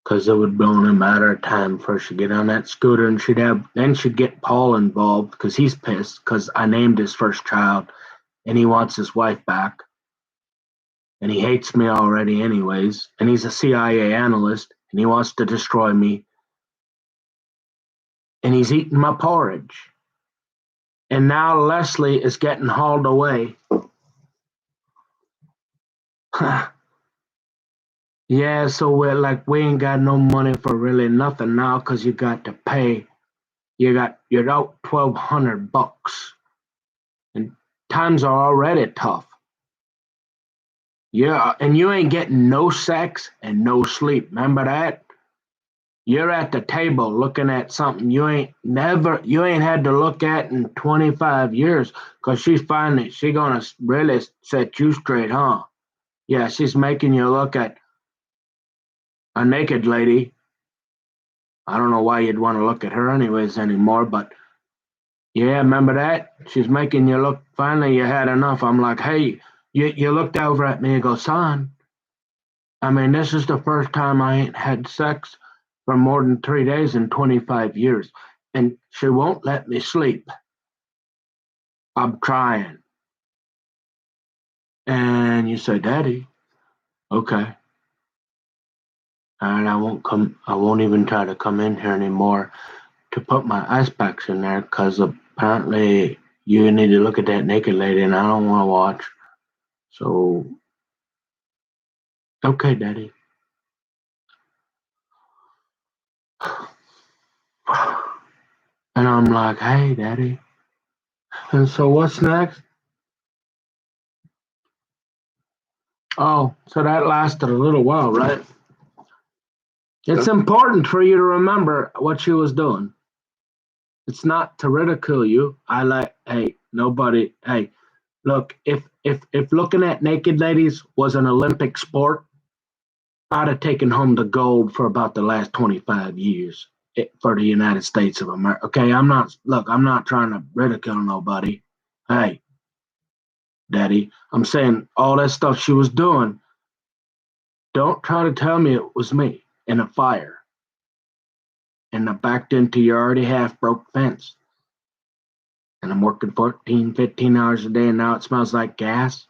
Because it would be only a matter of time before she'd get on that scooter and she'd get Paul involved because he's pissed because I named his first child and he wants his wife back. And he hates me already anyways. And he's a CIA analyst and he wants to destroy me. And he's eating my porridge. And now Leslie is getting hauled away. Yeah, so we ain't got no money for really nothing now because you got to pay. You're out $1,200, and times are already tough. Yeah, and you ain't getting no sex and no sleep. Remember that? You're at the table looking at something you ain't had to look at in 25 years because she gonna really set you straight, huh? Yeah, she's making you look at a naked lady. I don't know why you'd want to look at her anyways anymore, but yeah, remember that? She's making you look, finally you had enough. I'm like, hey, you looked over at me and go, son, I mean, this is the first time I ain't had sex for more than 3 days in 25 years. And she won't let me sleep. I'm trying. And you say, Daddy, okay. And I won't even try to come in here anymore to put my ice packs in there because apparently you need to look at that naked lady and I don't want to watch. So, okay, Daddy. And I'm like, hey, Daddy. And so what's next? Oh, so that lasted a little while, right? It's important for you to remember what she was doing. It's not to ridicule you. Hey, nobody, hey, look, if looking at naked ladies was an Olympic sport, I'd have taken home the gold for about the last 25 years for the United States of America. Okay, I'm not trying to ridicule nobody. Hey, Daddy, I'm saying all that stuff she was doing, don't try to tell me it was me in a fire and I backed into your already half broke fence. And I'm working 14, 15 hours a day and now it smells like gas.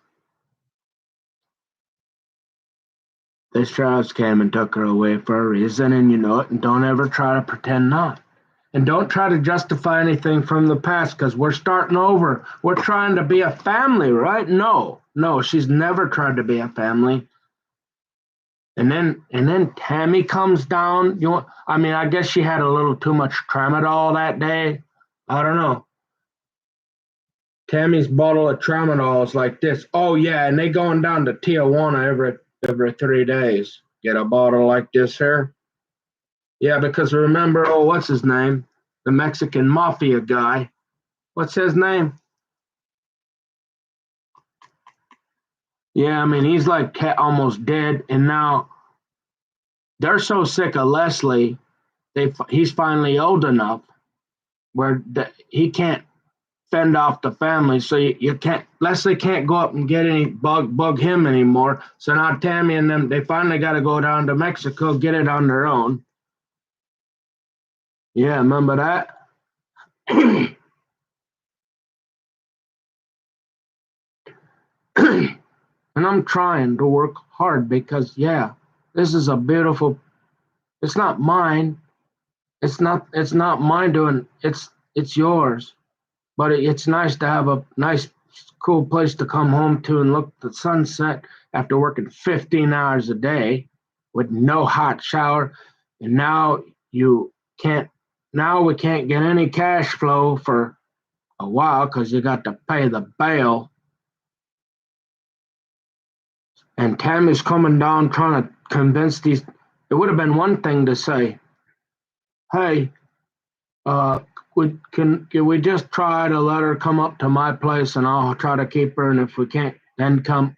This Travis came and took her away for a reason, and you know it, and don't ever try to pretend not. And don't try to justify anything from the past because we're starting over. We're trying to be a family, right? No, she's never tried to be a family. And then Tammy comes down. I mean, I guess she had a little too much tramadol that day. I don't know. Tammy's bottle of tramadol is like this. Oh yeah, and they going down to Tijuana every 3 days. Get a bottle like this here. Yeah, because remember, oh, what's his name? The Mexican mafia guy. What's his name? Yeah, I mean, he's like almost dead, and now they're so sick of Leslie. He's finally old enough where he can't fend off the family, so you can't. Leslie can't go up and get any bug him anymore. So now Tammy and them, they finally got to go down to Mexico, get it on their own. Yeah, remember that? And I'm trying to work hard because yeah, this is a beautiful. It's not mine. It's not mine doing. It's yours. But it's nice to have a nice, cool place to come home to and look at the sunset after working 15 hours a day with no hot shower. And now you can't. Now we can't get any cash flow for a while because you got to pay the bail. And Tammy's coming down trying to convince these. It would have been one thing to say, "Hey, uh, can we just try to let her come up to my place and I'll try to keep her, and if we can't, then come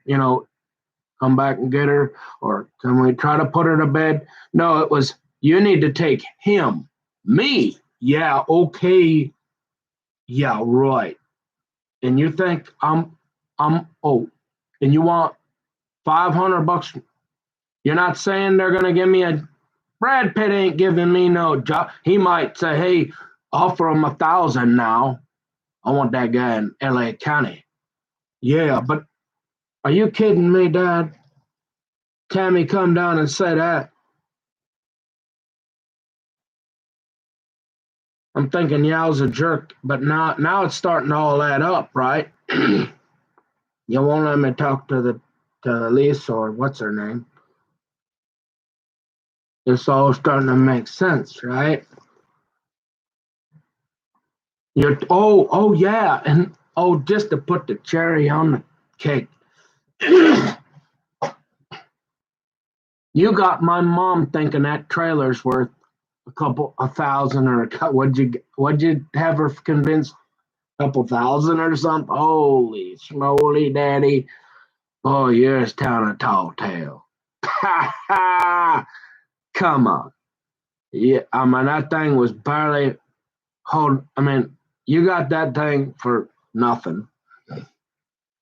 back and get her, or can we try to put her to bed?" No, it was you need to take him, me. Yeah, okay, yeah, right. And you think I'm oh, and you want $500? You're not saying they're gonna give me a Brad Pitt ain't giving me no job. He might say, "Hey, offer him 1,000 now. I want that guy in L.A. County." Yeah, but are you kidding me, Dad? Tammy come down and say that. I'm thinking, yeah, I was a jerk, but now it's starting to all add up, right? You won't let me talk to Elise or what's her name. It's all starting to make sense, right? Oh yeah, and oh, just to put the cherry on the cake. You got my mom thinking that trailer's worth a thousand, or what'd you have her convinced? A couple thousand or something? Holy smoly, Daddy! Boy, you're as telling a tall tale. Ha ha! Come on. Yeah, I mean, that thing was barely hold. I mean, you got that thing for nothing.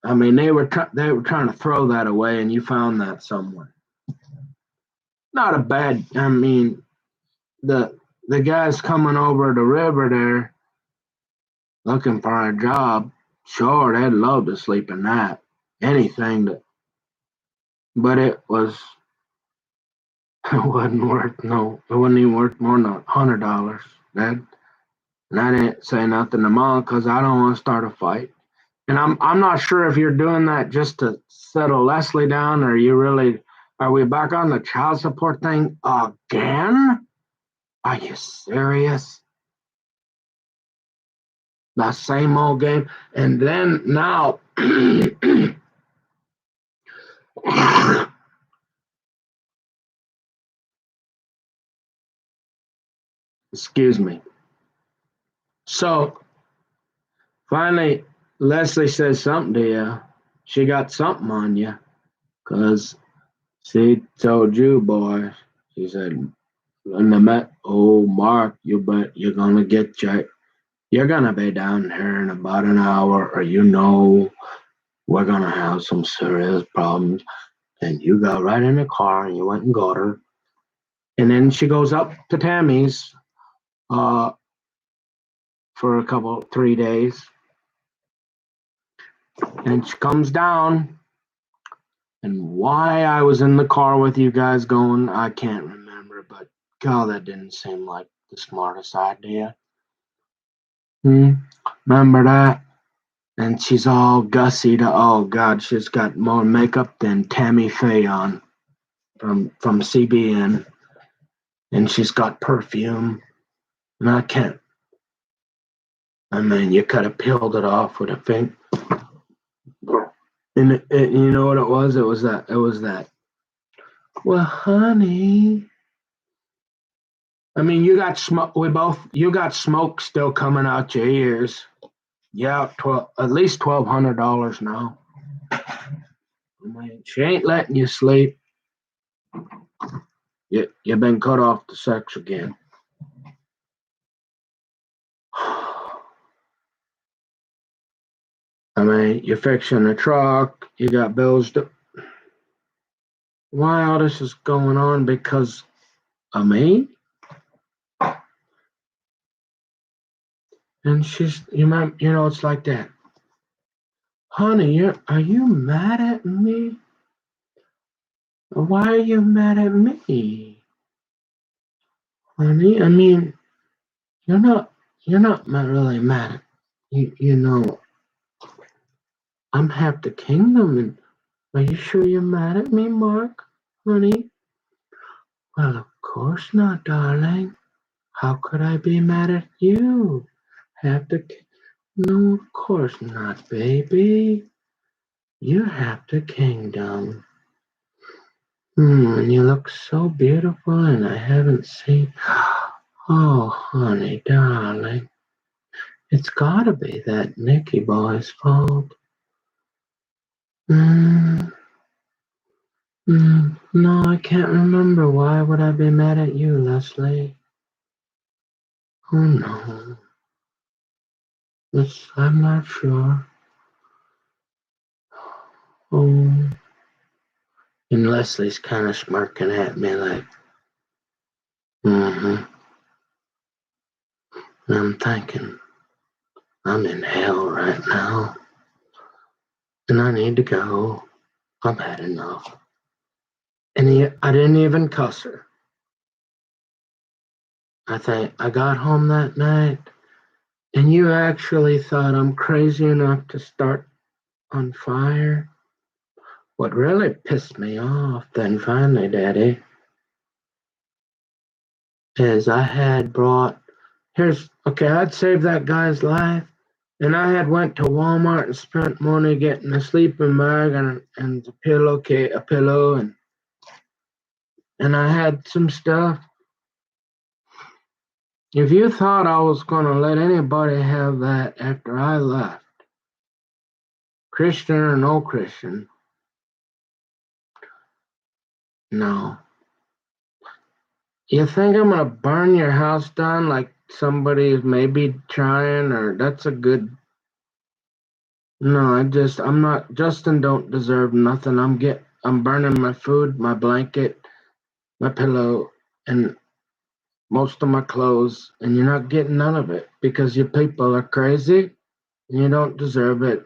I mean, they were trying to throw that away, and you found that somewhere. Not a bad. I mean, the guys coming over the river there looking for a job. Sure, they'd love to sleep in that. Anything that, but it wasn't worth no. It wasn't even worth more than $100. That and I didn't say nothing to mom because I don't want to start a fight. And I'm not sure if you're doing that just to settle Leslie down, or you really are we back on the child support thing again? Are you serious? The same old game. And then now, excuse me. So finally, Leslie says something to you. She got something on you because she told you, boy. She said, "In the met, oh Mark, you're gonna get you're gonna be down here in about an hour, or we're gonna have some serious problems." And you got right in the car and you went and got her. And then she goes up to Tammy's uh, for 3 days, and she comes down. And why I was in the car with you guys going, I can't remember, but God, that didn't seem like the smartest idea. Hmm? Remember that? And she's all gussy to, oh God, she's got more makeup than Tammy Faye on from CBN, and she's got perfume, and I can't. I mean, you could have peeled it off with a finger. And you know what it was? It was that. It was that. Well, honey, I mean, you got smoke. You got smoke still coming out your ears. Yeah, at least $1,200 now. I mean, she ain't letting you sleep. You've been cut off the sex again. I mean, you're fixing the truck. You got bills to. Why all this is going on? Because of me? And it's like that. Honey, are you mad at me? Why are you mad at me? Honey, I mean, you're not really mad. You know, I'm half the kingdom, and are you sure you're mad at me, Mark? Honey? Well, of course not, darling. How could I be mad at you? Half the No, of course not, baby. You're half the kingdom. And you look so beautiful, and I haven't seen. Oh, honey, darling. It's gotta be that Nicky boy's fault. Mm, no, I can't remember. Why would I be mad at you, Leslie? Oh, no. I'm not sure. Oh. And Leslie's kind of smirking at me like, mm-hmm. And I'm thinking, I'm in hell right now. And I need to go. I've had enough. And I didn't even cuss her. I think I got home that night, and you actually thought I'm crazy enough to start on fire. What really pissed me off then finally, Daddy, is I had brought I'd saved that guy's life, and I had went to Walmart and spent money getting a sleeping bag and a pillow, and I had some stuff. If you thought I was gonna let anybody have that after I left, Christian or no Christian, No. You think I'm gonna burn your house down like somebody is maybe trying, or that's a good. No, I'm not. Justin don't deserve nothing. I'm burning my food, my blanket, my pillow, and most of my clothes, and you're not getting none of it because you people are crazy and you don't deserve it.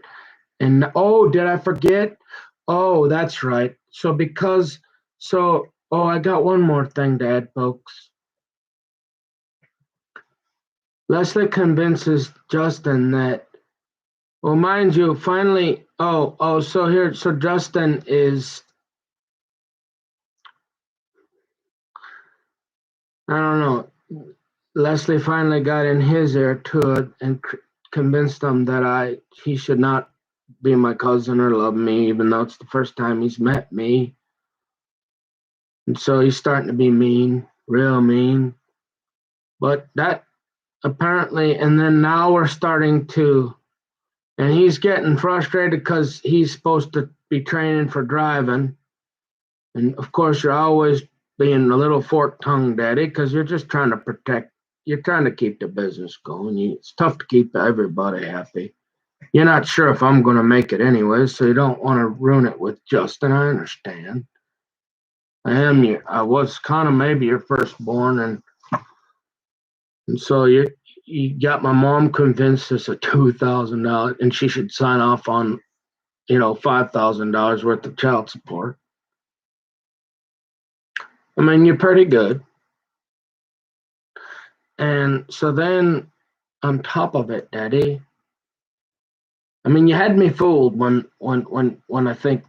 And oh, did I forget? Oh, that's right. Oh, I got one more thing to add, folks. Leslie convinces Justin that, well, mind you, finally, so Justin is, I don't know. Leslie finally got in his ear to it and convinced him that he should not be my cousin or love me, even though it's the first time he's met me. And so he's starting to be mean, real mean. But that apparently, and then now we're starting to, and he's getting frustrated because he's supposed to be training for driving. And of course, you're always being a little fork tongued, Daddy, because you're just trying to you're trying to keep the business going. It's tough to keep everybody happy. You're not sure if I'm going to make it anyway, so you don't want to ruin it with Justin. I understand. I was kind of maybe your firstborn, and so you got my mom convinced us of $2,000, and she should sign off on $5,000 worth of child support. I mean, you're pretty good, and so then on top of it, Daddy. I mean, you had me fooled when I think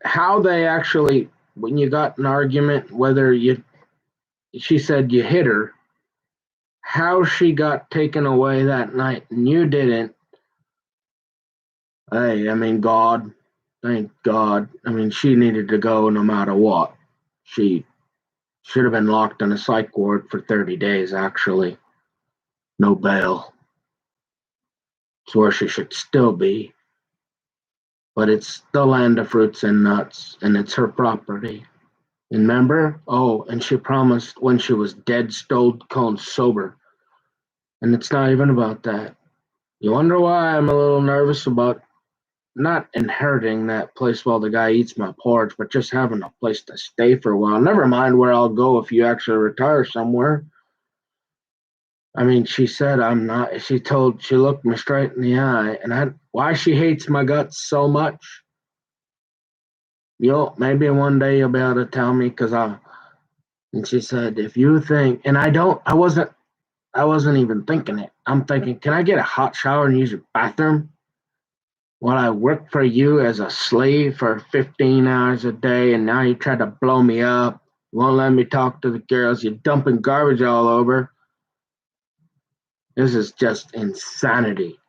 how they actually when you got an argument whether you she said you hit her, how she got taken away that night and you didn't. Hey, I mean, God, thank God. I mean, she needed to go no matter what. She should have been locked in a psych ward for 30 days, actually. No bail. It's where she should still be. But it's the land of fruits and nuts, and it's her property. And remember? Oh, and she promised when she was dead, stone cold sober. And it's not even about that. You wonder why I'm a little nervous about not inheriting that place while the guy eats my porridge, but just having a place to stay for a while. Never mind where I'll go if you actually retire somewhere. I mean, she said I'm not. She looked me straight in the eye, and why she hates my guts so much. Maybe one day you'll be able to tell me because I. And she said, if you think, and I wasn't even thinking it. I'm thinking, can I get a hot shower and use your bathroom? While I work for you as a slave for 15 hours a day, and now you try to blow me up. You won't let me talk to the girls. You're dumping garbage all over. This is just insanity.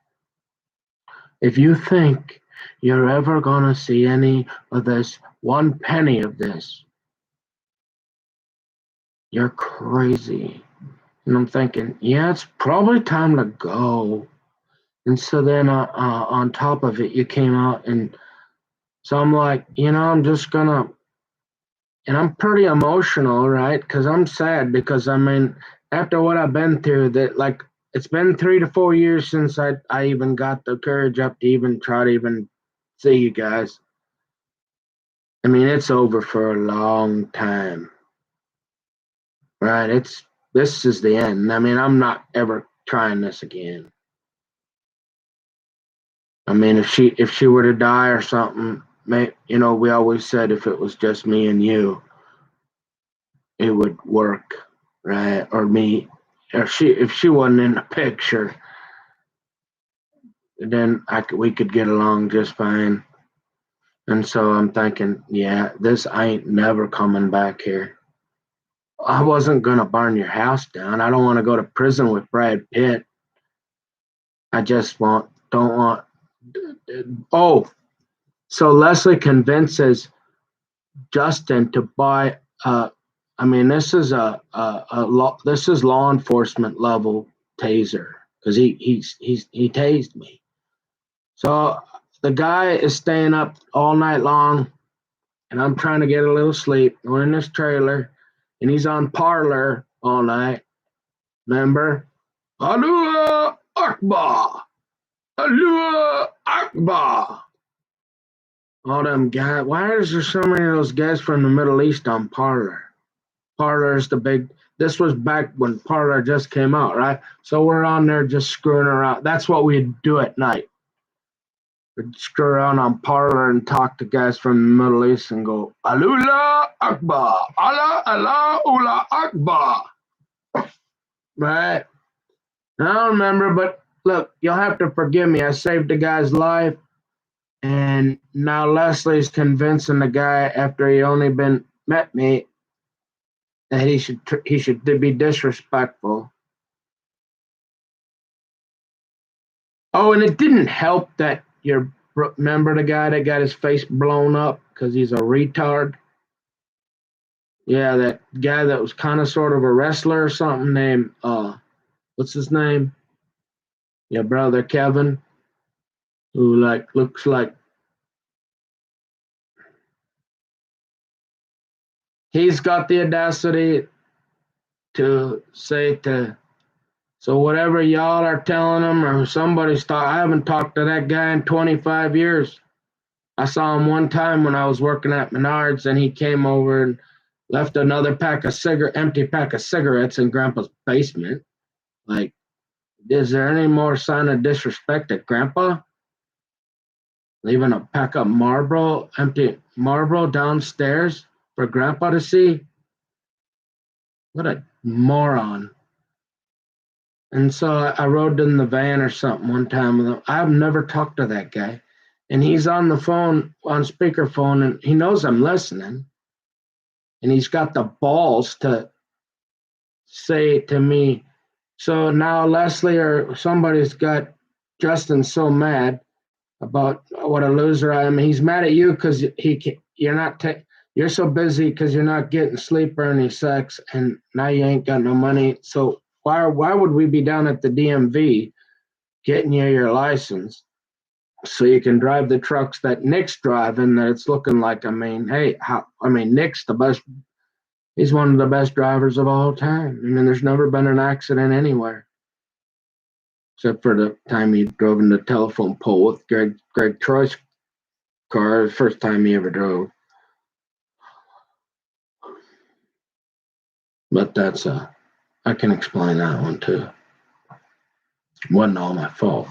If you think you're ever going to see any of this, one penny of this, you're crazy. And I'm thinking, yeah, it's probably time to go. And so then on top of it, you came out. And so I'm like, I'm just going to, and I'm pretty emotional, right? Because I'm sad because, I mean, after what I've been through, that like, it's been 3 to 4 years since I even got the courage up to even try to even see you guys. I mean, it's over for a long time, right? This is the end. I mean, I'm not ever trying this again. I mean, if she were to die or something, we always said if it was just me and you, it would work, right? Or me, or if she wasn't in the picture, then we could get along just fine. And so I'm thinking, yeah, I ain't never coming back here. I wasn't gonna burn your house down. I don't want to go to prison with Brad Pitt. I just don't want. Oh, so Leslie convinces Justin to buy. I mean, this is law enforcement level taser because he tased me. So the guy is staying up all night long and I'm trying to get a little sleep. We're in this trailer, and he's on Parlor all night. Remember? Allahu Akbar! Allahu Akbar! All them guys. Why is there so many of those guys from the Middle East on Parlor? Parlor is the big. This was back when Parlor just came out, right? So we're on there just screwing around. That's what we'd do at night. We'd screw around on Parlor and talk to guys from the Middle East and go, Allah Akbar, Allah, Allah, Allah Akbar. Right? I don't remember, but look, you'll have to forgive me. I saved the guy's life, and now Leslie's convincing the guy after he only met me that he should be disrespectful. Oh, and it didn't help that remember the guy that got his face blown up because he's a retard? Yeah, that guy that was kind of sort of a wrestler or something named, what's his name? Your brother Kevin, who looks like he's got the audacity to say so whatever y'all are telling him or somebody's I haven't talked to that guy in 25 years. I saw him one time when I was working at Menards, and he came over and left another empty pack of cigarettes in Grandpa's basement. Like, is there any more sign of disrespect at Grandpa? Leaving a pack of empty Marlboro downstairs for Grandpa to see? What a moron. And so I rode in the van or something one time with him. I've never talked to that guy. And he's on the phone, on speakerphone, and he knows I'm listening. And he's got the balls to say to me, so now Leslie or somebody's got Justin so mad about what a loser I am. He's mad at you because you're so busy because you're not getting sleep or any sex, and now you ain't got no money. So why would we be down at the DMV getting you your license so you can drive the trucks that Nick's driving? That it's looking like, Nick's the best. He's one of the best drivers of all time. I mean, there's never been an accident anywhere, except for the time he drove in the telephone pole with Greg Troy's car, the first time he ever drove. But that's I can explain that one too. It wasn't all my fault.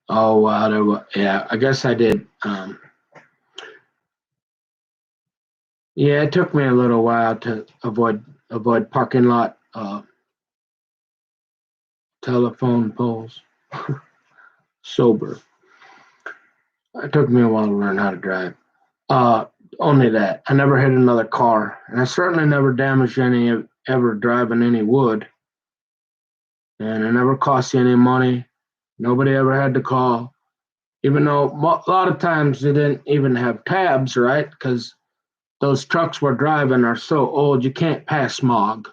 Oh wow, yeah, I guess I did. Yeah, it took me a little while to avoid parking lot telephone poles. Sober. It took me a while to learn how to drive. Only that. I never hit another car, and I certainly never damaged ever driving any wood. And it never cost you any money. Nobody ever had to call, even though a lot of times they didn't even have tabs, right? Because those trucks we're driving are so old, you can't pass smog.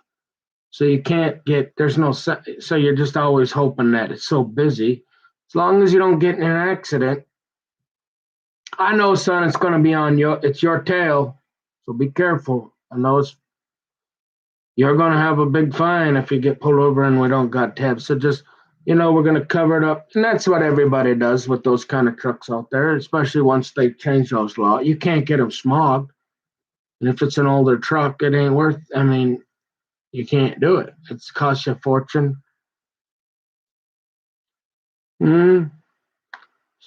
So you can't get, so you're just always hoping that it's so busy. As long as you don't get in an accident. I know, son, it's going to be it's your tail. So be careful. I know you're going to have a big fine if you get pulled over and we don't got tabs. So just, we're going to cover it up. And that's what everybody does with those kind of trucks out there, especially once they change those laws. You can't get them smogged. And if it's an older truck, it ain't worth, you can't do it. It's cost you a fortune. So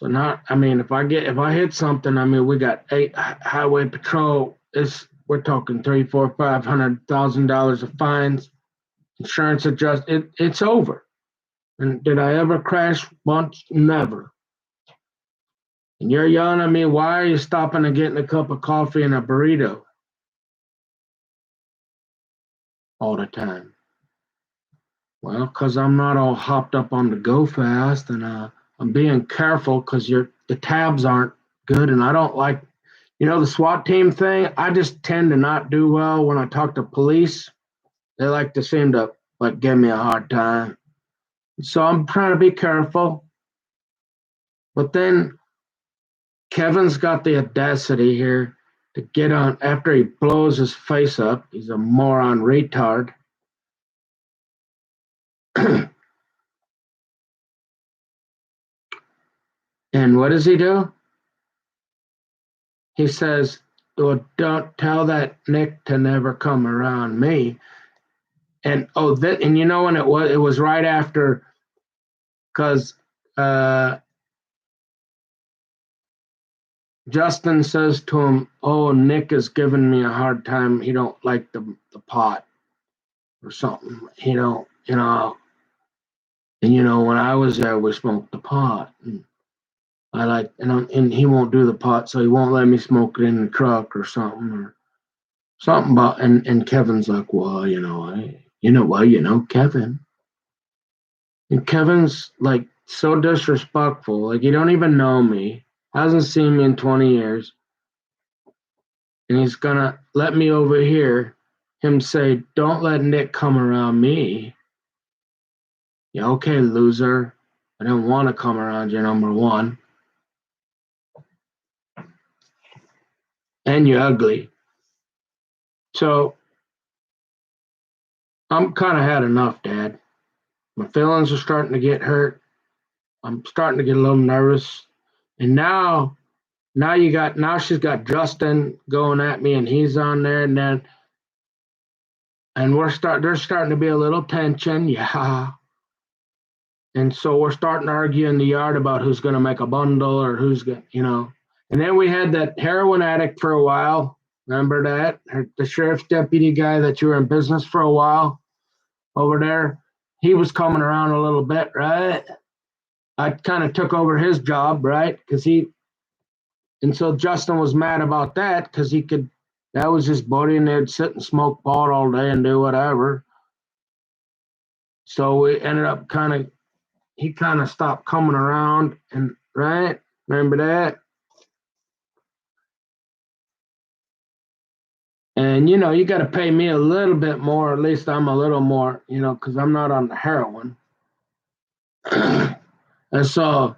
if I hit something, we got 8 highway patrol. We're talking $300,000-$500,000 of fines, insurance it's over. And did I ever crash once? Never. And you're yelling at me, why are you stopping and getting a cup of coffee and a burrito all the time? Well, because I'm not all hopped up on the go fast, and I'm being careful because the tabs aren't good, and I don't like, the SWAT team thing. I just tend to not do well when I talk to police. They like to seem to give me a hard time. So I'm trying to be careful. But then Kevin's got the audacity here to get on after he blows his face up. He's a moron retard. And what does he do? He says, well, don't tell that Nick to never come around me. And and you know when it was right after, because Justin says to him, "Oh, Nick is giving me a hard time. He don't like the pot or something. He don't, you know." And when I was there, we smoked the pot. And I like, and he won't do the pot, so he won't let me smoke it in the truck or something about. And Kevin's like, well, Kevin. And Kevin's like so disrespectful. Like he don't even know me, hasn't seen me in 20 years, and he's gonna let me overhear him say, "Don't let Nick come around me." Yeah, okay, loser. I don't want to come around you, number one, and you're ugly. So I'm kind of had enough, Dad. My feelings are starting to get hurt. I'm starting to get a little nervous, and now she's got Justin going at me, and he's on there, and there's starting to be a little tension, yeah. And so we're starting to argue in the yard about who's going to make a bundle or who's going. And then we had that heroin addict for a while. Remember that? The sheriff's deputy guy that you were in business for a while over there. He was coming around a little bit, right? I kind of took over his job, right? And so Justin was mad about that because that was his buddy, and they'd sit and smoke pot all day and do whatever. So we ended up he kind of stopped coming around, and right, remember that? And you got to pay me a little bit more, at least I'm a little more, because I'm not on the heroin. And so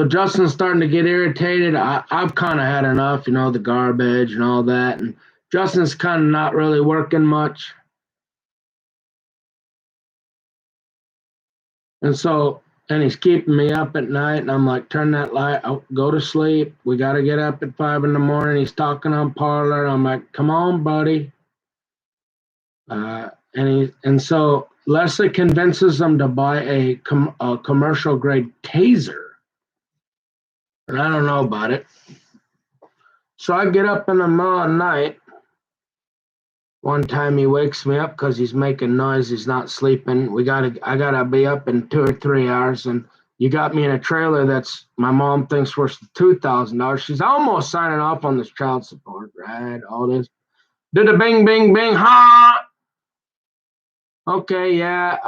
Justin's starting to get irritated. I've kind of had enough, the garbage and all that, and Justin's kind of not really working much. And he's keeping me up at night, and I'm like, turn that light out, go to sleep. We got to get up at 5 in the morning. He's talking on Parlor. I'm like, come on, buddy. And so Leslie convinces him to buy a commercial grade taser, and I don't know about it. So I get up in the middle of the night. One time he wakes me up because he's making noise. He's not sleeping. I gotta be up in 2 or 3 hours, and you got me in a trailer that's my mom thinks worth $2,000. She's almost signing off on this child support, right? All this. Did a bing, bing, bing, ha! Okay, yeah,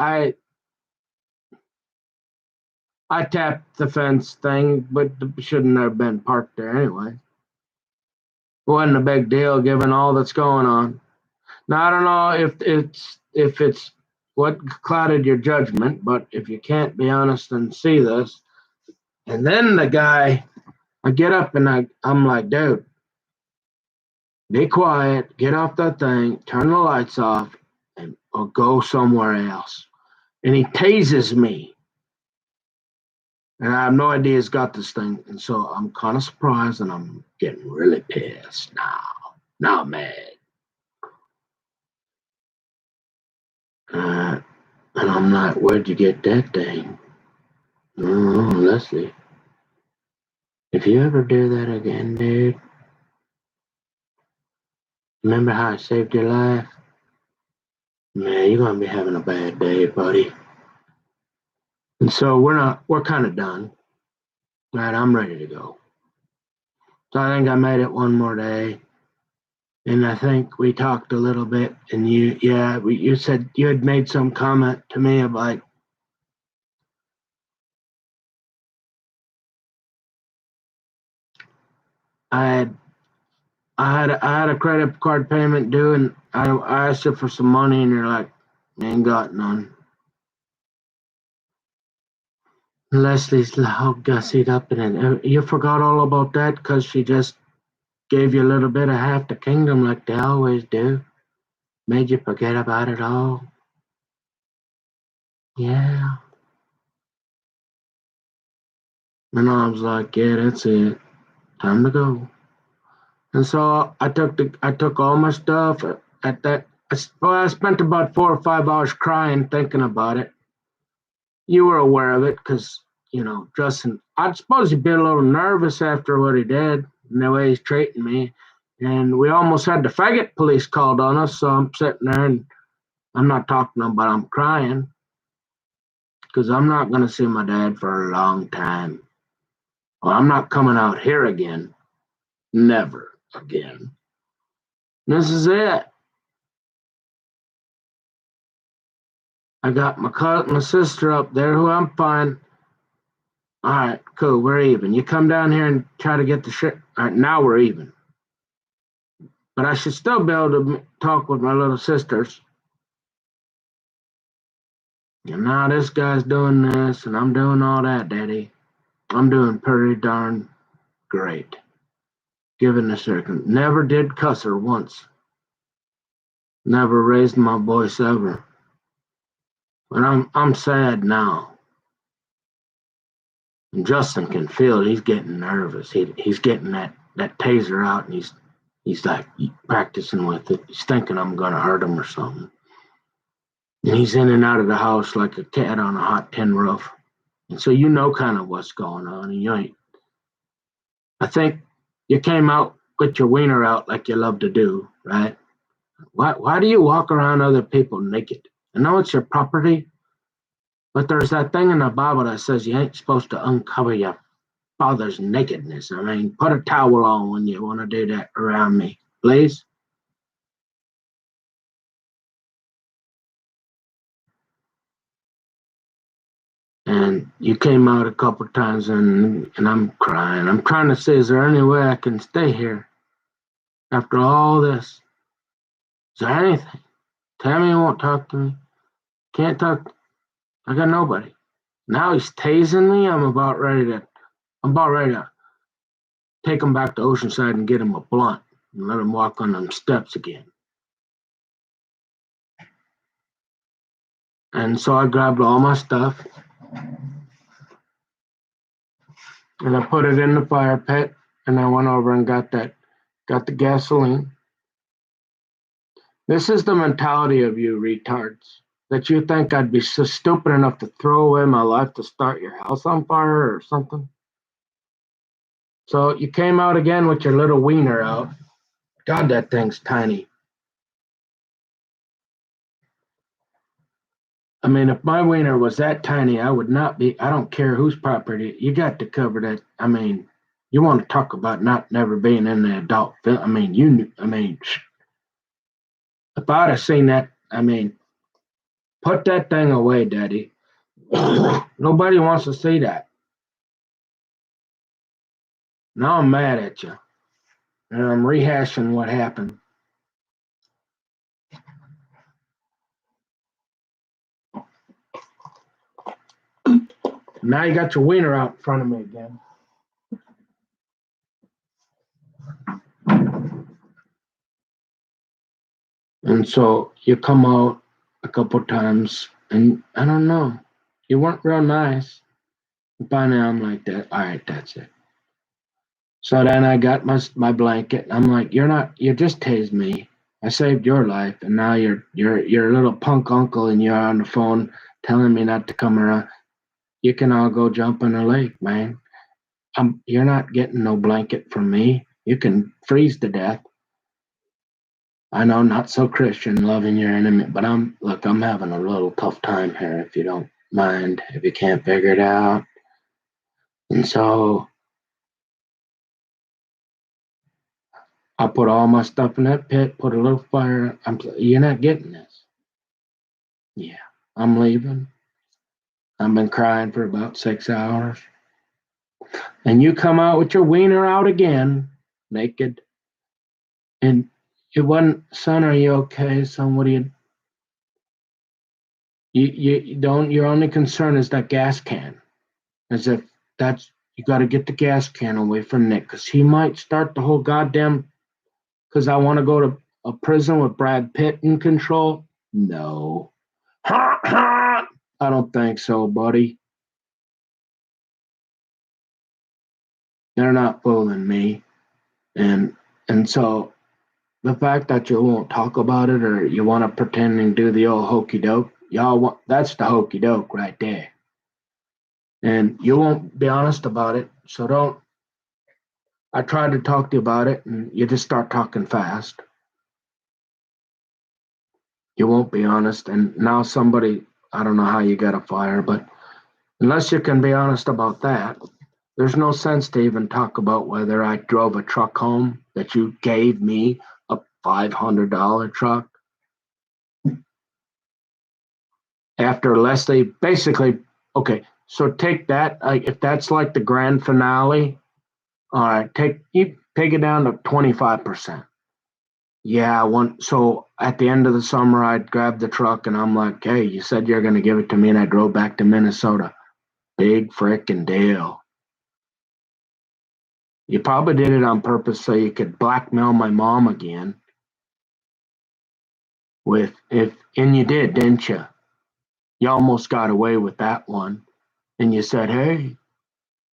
I tapped the fence thing, but shouldn't have been parked there anyway. It wasn't a big deal given all that's going on. Now I don't know if it's what clouded your judgment, but if you can't be honest and see this, and then I get up and I'm like, dude, be quiet, get off that thing, turn the lights off, or go somewhere else. And he tases me, and I have no idea he's got this thing, and so I'm kind of surprised, and I'm getting really pissed now. Now I'm mad. And I'm like, where'd you get that thing? Oh, Leslie. If you ever do that again, dude, remember how I saved your life? Man, you're gonna be having a bad day, buddy. And so we're kind of done. Right, I'm ready to go. So I think I made it one more day. And I think we talked a little bit, and you said you had made some comment to me about I had I had a credit card payment due, and I asked you for some money, and you're like, "I ain't got none." Leslie's all gussied up, and you forgot all about that because she just gave you a little bit of half the kingdom like they always do. Made you forget about it all. Yeah. And I was like, yeah, that's it. Time to go. And so I took all my stuff at that. I spent about 4 or 5 hours crying thinking about it. You were aware of it because Justin. I suppose he'd be a little nervous after what he did and the way he's treating me. And we almost had the faggot police called on us. So I'm sitting there and I'm not talking to him, but I'm crying because I'm not going to see my dad for a long time. Well, I'm not coming out here again. Never again. This is it. I got my sister up there, who I'm fine. All right, cool, we're even. You come down here and try to get the shit. All right, now we're even. But I should still be able to talk with my little sisters. And now this guy's doing this, and I'm doing all that, Daddy. I'm doing pretty darn great, given the circumstance. Never did cuss her once. Never raised my voice ever. But I'm sad now. And Justin can feel it. He's getting nervous. He's getting that taser out, and he's like practicing with it. He's thinking I'm gonna hurt him or something. And he's in and out of the house like a cat on a hot tin roof. And so kind of what's going on. And I think you came out with your wiener out like you love to do, right? Why do you walk around other people naked? I know it's your property, but there's that thing in the Bible that says you ain't supposed to uncover your father's nakedness. I mean, put a towel on when you want to do that around me, please. And you came out a couple of times, and I'm crying. I'm trying to say, is there any way I can stay here after all this? Is there anything? Tammy won't talk to me. Can't talk. I got nobody. Now he's tasing me. I'm about ready to take him back to Oceanside and get him a blunt and let him walk on them steps again. And so I grabbed all my stuff and I put it in the fire pit, and I went over and got the gasoline. This is the mentality of you retards, that you think I'd be so stupid enough to throw away my life to start your house on fire or something. So you came out again with your little wiener out. God, that thing's tiny. I mean, if my wiener was that tiny, I would not be. I don't care whose property. You got to cover that. I mean, you want to talk about never being in the adult film. I mean, you knew. I mean, if I'd have seen that, I mean, put that thing away, Daddy. Nobody wants to see that. Now I'm mad at you, and I'm rehashing what happened. Now you got your wiener out in front of me again. And so you come out a couple times, and I don't know, you weren't real nice. By now I'm like that. All right, that's it. So then I got my blanket. I'm like, you just tased me. I saved your life, and now you're a little punk uncle, and you're on the phone telling me not to come around. You can all go jump in the lake, man. You're not getting no blanket from me. You can freeze to death. I know, not so Christian, loving your enemy, but I'm having a little tough time here, if you don't mind, if you can't figure it out. And so I put all my stuff in that pit, put a little fire. You're not getting this. Yeah, I'm leaving. I've been crying for about 6 hours. And you come out with your wiener out again, naked. And it wasn't, son, are you okay? Son, what do you don't, your only concern is that gas can. as if that's you got to get the gas can away from Nick because he might start the whole goddamn. Because I want to go to a prison with Brad Pitt in control. No, I don't think so, buddy. They're not fooling me, and so the fact that you won't talk about it or you want to pretend and do the old hokey doke, y'all want that's the hokey doke right there. And you won't be honest about it, so don't. I tried to talk to you about it, and you just start talking fast. You won't be honest, and now somebody, I don't know how you got a fire, but unless you can be honest about that, there's no sense to even talk about whether I drove a truck home that you gave me, a $500 truck. After Leslie basically, okay, so take that, if that's like the grand finale, all right, take it down to 25%. Yeah, so at the end of the summer, I'd grab the truck and I'm like, hey, you said you're going to give it to me, and I drove back to Minnesota. Big frickin' deal. You probably did it on purpose so you could blackmail my mom again. And you did, didn't you? You almost got away with that one. And you said, hey,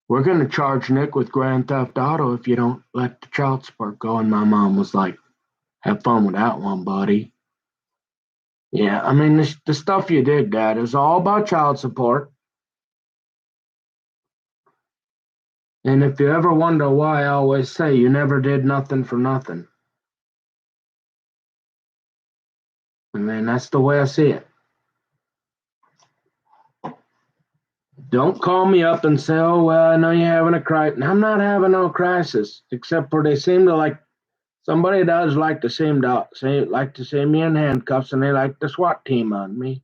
we're going to charge Nick with Grand Theft Auto if you don't let the child support go. And my mom was like, have fun with that one, buddy. Yeah, I mean, the stuff you did, Dad, is all about child support. And if you ever wonder why, I always say you never did nothing for nothing. I mean, that's the way I see it. Don't call me up and say, oh, well, I know you're having a crisis. I'm not having no crisis, except for they seem to like, somebody does like to see me in handcuffs, and they like the SWAT team on me.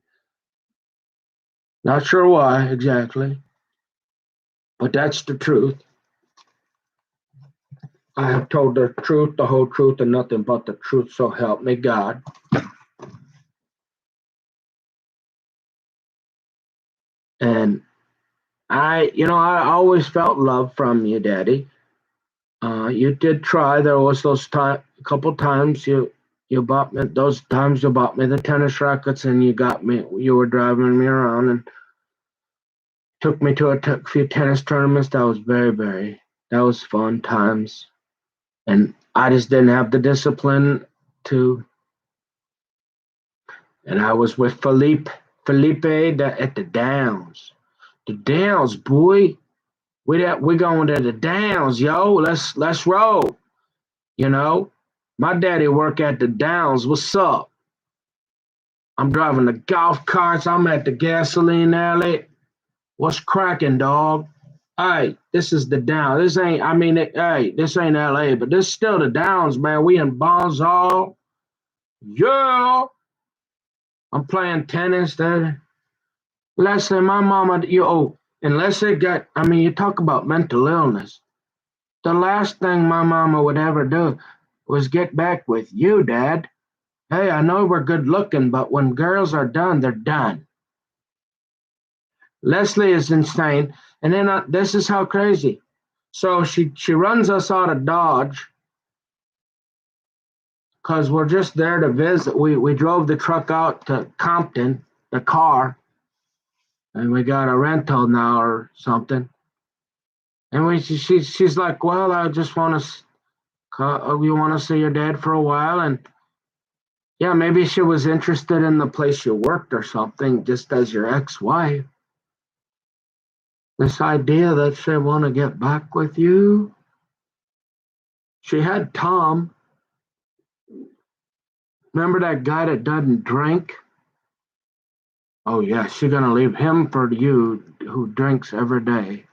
Not sure why exactly, but that's the truth. I have told the truth, the whole truth, and nothing but the truth, so help me God. And I always felt love from you, Daddy. You did try. There was a couple times you bought me those times you bought me the tennis rackets, and you were driving me around and took me to a few tennis tournaments. That was that was fun times, and I just didn't have the discipline to. And I was with Felipe at the Downs. The Downs, boy. We going to the Downs, yo. Let's roll. You know, my daddy work at the Downs. What's up? I'm driving the golf carts. I'm at the gasoline alley. What's cracking, dog? Hey, this is the Downs. This ain't. I mean, this ain't L.A., but this still the Downs, man. We in Bonds Hall. Yeah. I'm playing tennis there. Leslie, my mama, unless it got. I mean, you talk about mental illness. The last thing my mama would ever do was get back with you, Dad. Hey, I know we're good looking, but when girls are done, they're done. Leslie is insane. And then this is how crazy. So she runs us out of Dodge because we're just there to visit. We drove the truck out to Compton, the car, and we got a rental now or something. And she's like, well, I just want we want to see your dad for a while. And yeah, maybe she was interested in the place you worked or something, just as your ex-wife. This idea that she want to get back with you. She had Tom. Remember that guy that doesn't drink? Oh yeah, she's gonna leave him for you, who drinks every day.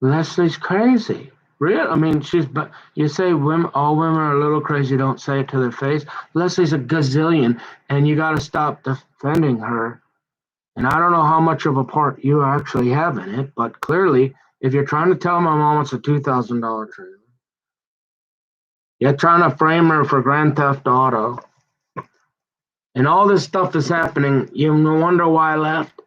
Leslie's crazy. Real? I mean, but you say all women are a little crazy. Don't say it to their face. Leslie's a gazillion, and you got to stop defending her. And I don't know how much of a part you actually have in it, but clearly, if you're trying to tell my mom it's a $2,000 trailer, you're trying to frame her for Grand Theft Auto, and all this stuff is happening. You wonder why I left?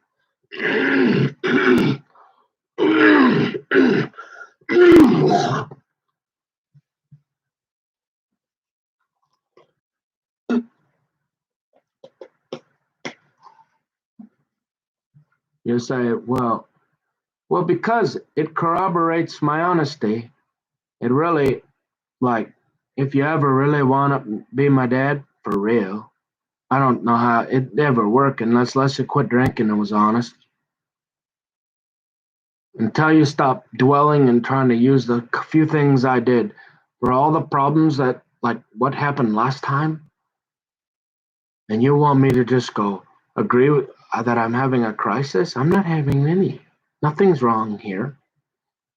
You say, well, because it corroborates my honesty. It really, like, if you ever really want to be my dad, for real, I don't know how it ever work unless you quit drinking and was honest. Until you stop dwelling and trying to use the few things I did for all the problems that, like what happened last time, and you want me to just go agree with, that I'm having a crisis? I'm not having any. Nothing's wrong here.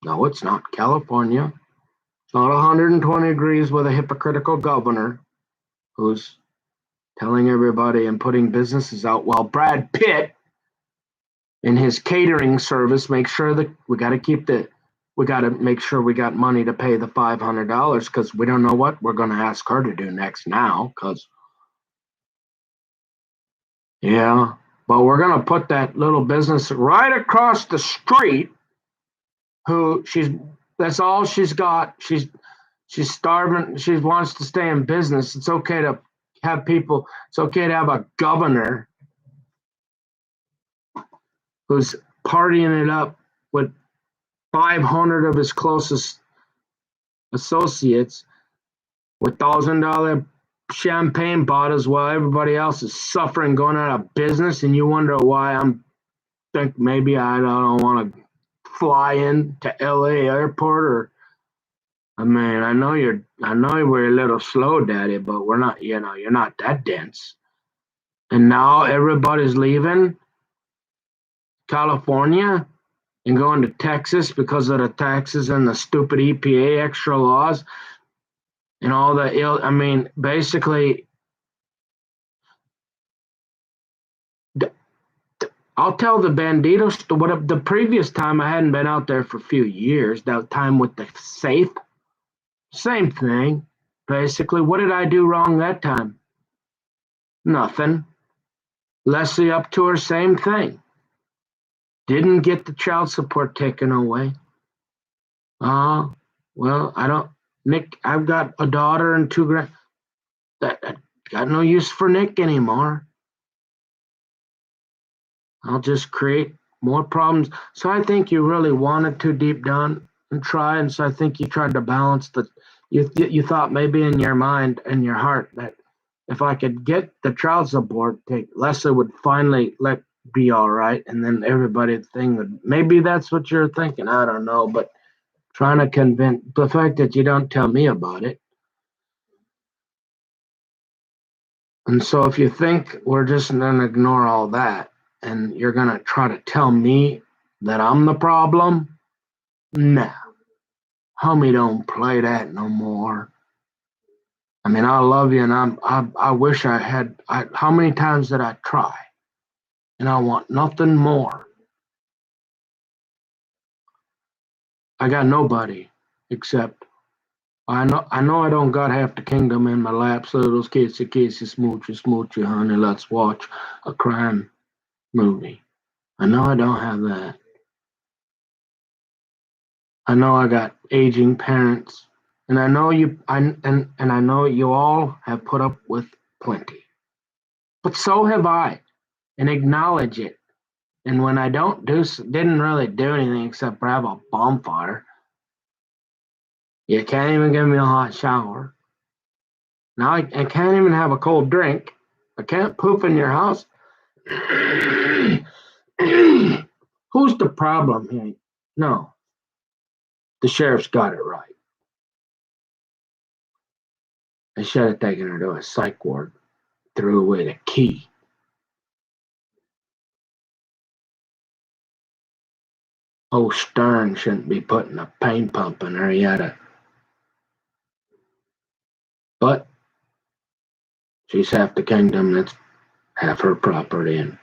No, it's not. California. It's not 120 degrees with a hypocritical governor who's telling everybody and putting businesses out while Brad Pitt in his catering service makes sure that we got to make sure we got money to pay the $500 because we don't know what we're going to ask her to do next now because yeah, but we're going to put that little business right across the street who that's all she's got. She's starving. She wants to stay in business. It's okay to have people. It's okay to have a governor who's partying it up with 500 of his closest associates with $1,000 champagne bottles while everybody else is suffering, going out of business, and you wonder why think maybe I don't want to fly in to LA airport or. I mean, I know we're a little slow, Daddy, but we're not. You're not that dense. And now everybody's leaving California and going to Texas because of the taxes and the stupid EPA extra laws and all the ill. I mean, basically, I'll tell the banditos what the previous time I hadn't been out there for a few years. That time with the safe, same thing. Basically, what did I do wrong that time? Nothing. Leslie up to her, same thing. Didn't get the child support taken away. Well, I don't. Nick, I've got a daughter and two grand. That got no use for Nick anymore. I'll just create more problems. So I think you really wanted to deep down and try, and so I think you tried to balance the. You thought maybe in your mind and your heart that if I could get the child support, Leslie would finally let be all right, and then everybody thing would. Maybe that's what you're thinking. I don't know, but trying to convince the fact that you don't tell me about it. And so if you think we're just going to ignore all that and you're going to try to tell me that I'm the problem, nah, homie, don't play that no more. I mean, I love you, and I wish I had. How many times did I try? And I want nothing more. I got nobody except I know I don't got half the kingdom in my lap. So those kissy kissy smoochy smoochy, honey, let's watch a crime movie. I know I don't have that. I know I got aging parents, and I know and I know you all have put up with plenty. But so have I, and acknowledge it. And when I didn't really do anything except have a bonfire, you can't even give me a hot shower. Now I can't even have a cold drink. I can't poop in your house. Who's the problem here? No, the sheriff's got it right. They should have taken her to a psych ward, threw away the key. Oh, Stern shouldn't be putting a pain pump in her yet. But she's half the kingdom, that's half her property, and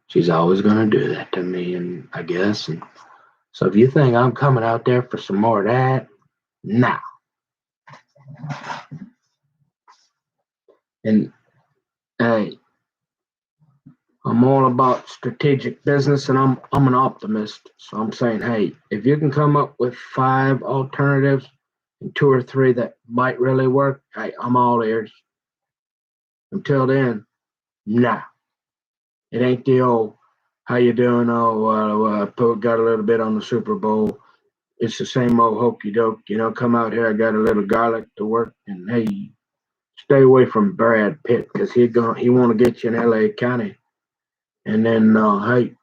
she's always going to do that to me, and I guess. And so if you think I'm coming out there for some more of that, nah. And hey, I'm all about strategic business, and I'm an optimist. So I'm saying, hey, if you can come up with 5 alternatives and 2 or 3 that might really work, hey, I'm all ears. Until then, nah, it ain't the old how you doing? Oh, got a little bit on the Super Bowl. It's the same old hokey doke. Come out here. I got a little garlic to work, and hey, stay away from Brad Pitt because he want to get you in L.A. County. And then hey,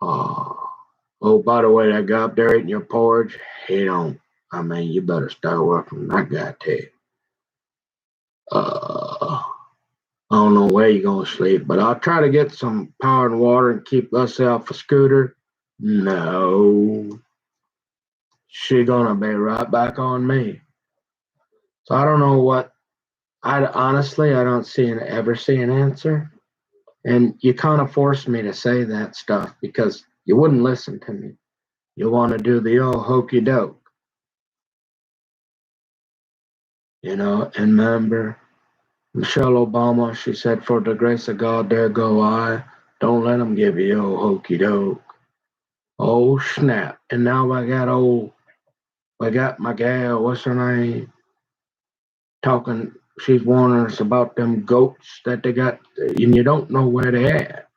uh, oh, by the way, that guy up there eating your porridge, he don't. I mean, you better stay away from that guy too. I don't know where you're gonna sleep, but I'll try to get some power and water and keep us off a scooter. No, she gonna be right back on me. So I don't know what. I honestly I don't ever see an answer, and you kind of forced me to say that stuff because you wouldn't listen to me. You want to do the old hokey doke, And remember, Michelle Obama, she said, "For the grace of God, there go I. Don't let them give you old hokey doke." Oh snap! And now I got my gal. What's her name? Talking. She's warning us about them goats that they got, and you don't know where they at.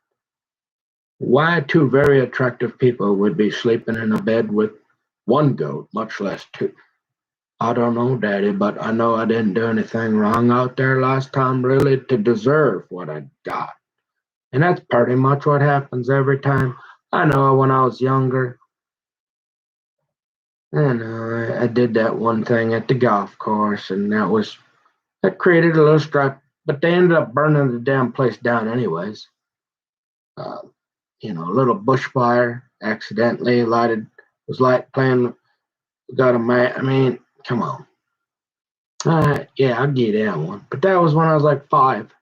Why 2 very attractive people would be sleeping in a bed with one goat, much less 2? I don't know, Daddy, but I know I didn't do anything wrong out there last time, really, to deserve what I got. And that's pretty much what happens every time. I know when I was younger, I did that one thing at the golf course, and that created a little strife. But they ended up burning the damn place down, anyways. Uh, a little bushfire accidentally lighted was like playing. Got a man. I mean, come on. Yeah, I'll give you that one. But that was when I was like 5.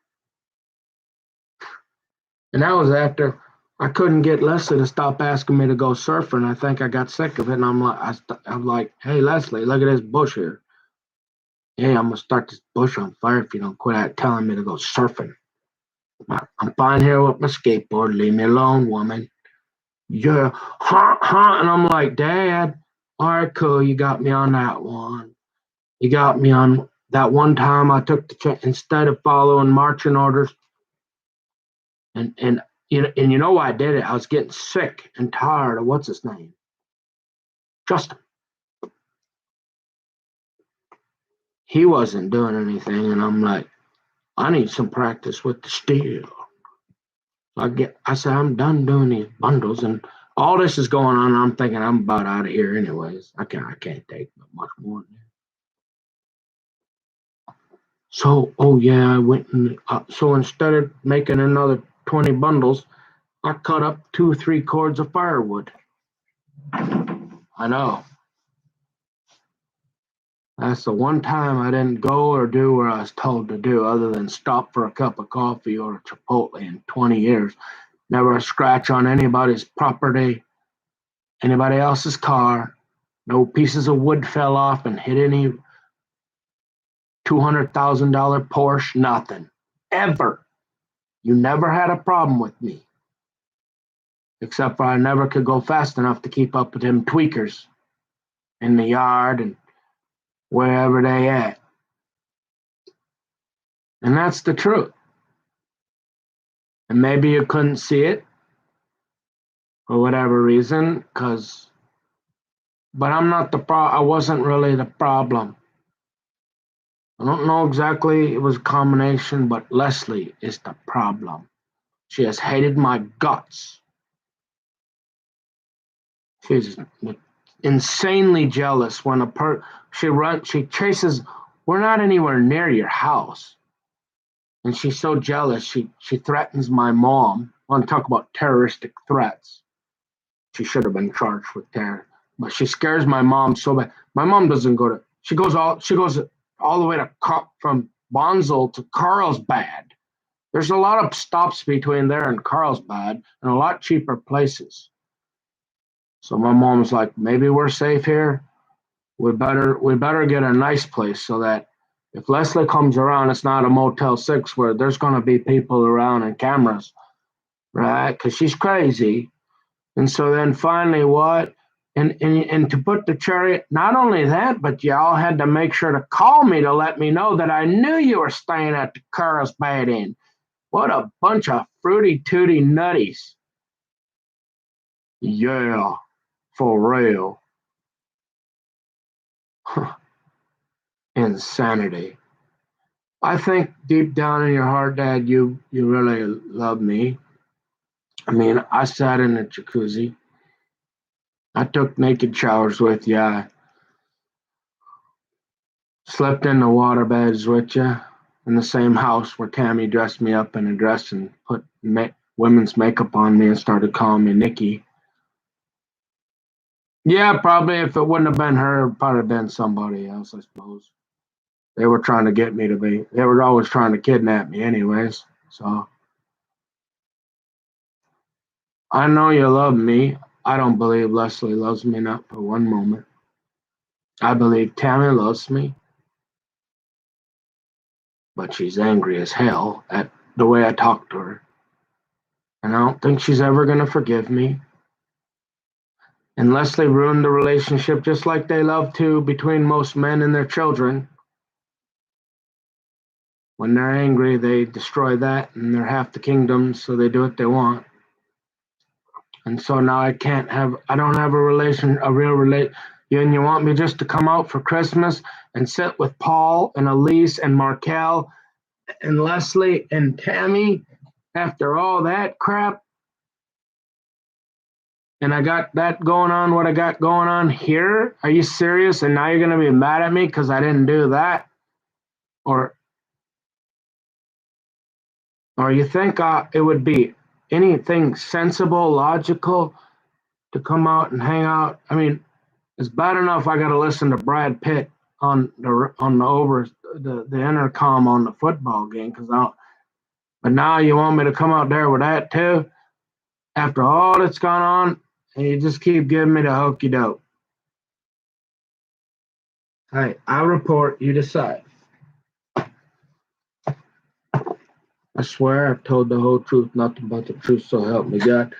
And that was after I couldn't get Leslie to stop asking me to go surfing. I think I got sick of it, and I'm like, hey Leslie, look at this bush here. Hey, I'm gonna start this bush on fire if you don't quit telling me to go surfing. I'm fine here with my skateboard. Leave me alone, woman. Yeah, huh? And I'm like, Dad, all right, cool. You got me on that one. You got me on that one time I took instead of following marching orders, and you know why I did it? I was getting sick and tired of what's his name, Justin. He wasn't doing anything, and I'm like, I need some practice with the steel. I said I'm done doing these bundles, and all this is going on. I'm thinking I'm about out of here, anyways. I can't take much more. So, oh yeah, I went and so instead of making another 20 bundles, I cut up 2 or 3 cords of firewood. I know. That's the one time I didn't go or do what I was told to do, other than stop for a cup of coffee or a Chipotle in 20 years. Never a scratch on anybody's property, anybody else's car. No pieces of wood fell off and hit any $200,000 Porsche. Nothing. Ever. You never had a problem with me. Except for I never could go fast enough to keep up with them tweakers in the yard and wherever they at. And that's the truth. And maybe you couldn't see it for whatever reason, but I'm not I wasn't really the problem. I don't know exactly, it was a combination, but Leslie is the problem. She has hated my guts. She's insanely jealous when she chases. We're not anywhere near your house, and she's so jealous. She threatens my mom. I want to talk about terroristic threats. She should have been charged with terror, but she scares my mom so bad. My mom doesn't go to. She goes all the way to from Bonzel to Carlsbad. There's a lot of stops between there and Carlsbad, and a lot cheaper places. So my mom's like, maybe we're safe here. We better get a nice place so that If Leslie comes around, it's not a Motel 6 where there's going to be people around and cameras, right? Because she's crazy. And so then finally, what? And to put the cherry, not only that, but y'all had to make sure to call me to let me know that I knew you were staying at the Carlsbad Inn. What a bunch of fruity tooty nutties. Yeah, for real. Insanity. I think deep down in your heart, Dad, you really love me. I mean, I sat in the jacuzzi. I took naked showers with you. I slept in the water beds with you in the same house where Tammy dressed me up in a dress and put women's makeup on me and started calling me Nikki. Yeah, probably if it wouldn't have been her, it'd probably been somebody else, I suppose. They were trying to get me to be, they were always trying to kidnap me, anyways. So I know you love me. I don't believe Leslie loves me, not for one moment. I believe Tammy loves me, but she's angry as hell at the way I talk to her. And I don't think she's ever going to forgive me. And Leslie ruined the relationship just like they love to between most men and their children. When they're angry, they destroy that and they're half the kingdom, so they do what they want. And so now I don't have a real relate. And you want me just to come out for Christmas and sit with Paul and Elise and Markel and Leslie and Tammy after all that crap? And I got that going on, what I got going on here? Are you serious? And now you're going to be mad at me because I didn't do that? Or you think it would be anything sensible, logical to come out and hang out? I mean, it's bad enough I got to listen to Brad Pitt on the intercom on the football game because I don't. But now you want me to come out there with that too? After all that's gone on, and you just keep giving me the hokey doke. Hey, I'll report. You decide. I swear I've told the whole truth, nothing but the truth, so help me God.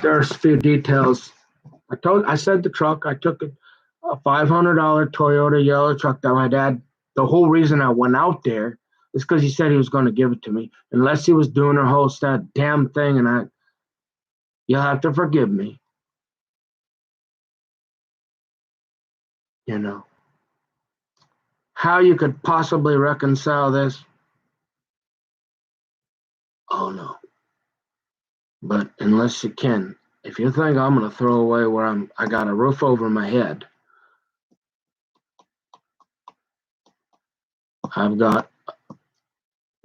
There's a few details. I said the truck. I took a $500 Toyota yellow truck that my dad. The whole reason I went out there is because he said he was going to give it to me, unless he was doing a whole damn thing, and you'll have to forgive me. You know how you could possibly reconcile this? Oh no! But unless you can, if you think I'm going to throw away where I got a roof over my head, I've got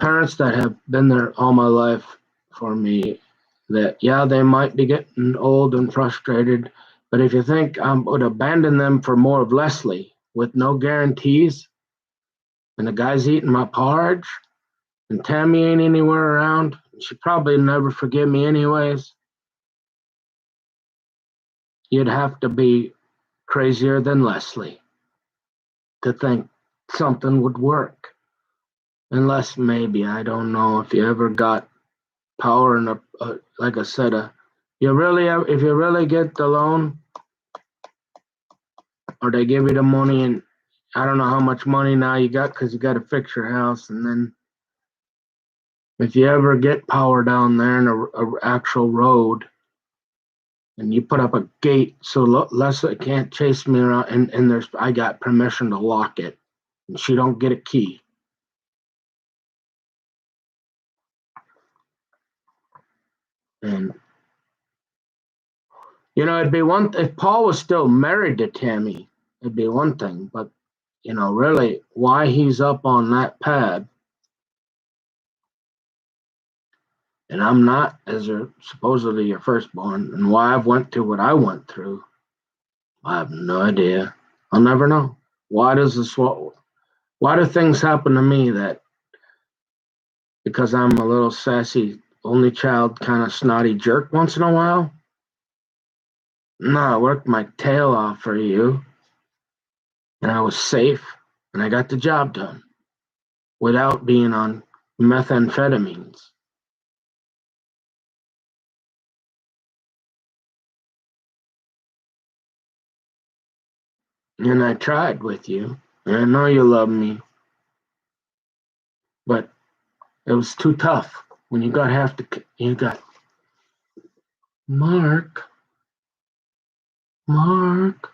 parents that have been there all my life for me that, yeah, they might be getting old and frustrated, but if you think I would abandon them for more of Leslie with no guarantees, and the guy's eating my porridge, and Tammy ain't anywhere around, she probably never forgive me anyways, you'd have to be crazier than Leslie to think something would work. Unless maybe, I don't know if you ever got power in like I said, if you really get the loan or they give you the money, and I don't know how much money now you got because you got to fix your house, and then if you ever get power down there in a actual road and you put up a gate so Leslie can't chase me around, and I got permission to lock it and she don't get a key. And it'd be one if Paul was still married to Tammy, it'd be one thing, but really why he's up on that pad, and I'm not as supposedly your firstborn, and why I've went through what I went through, I have no idea. I'll never know. Why do things happen to me that because I'm a little sassy only child kind of snotty jerk once in a while? No, I worked my tail off for you, and I was safe, and I got the job done. without being on methamphetamines. And I tried with you. And I know you love me, but it was too tough. When you got Mark, Mark,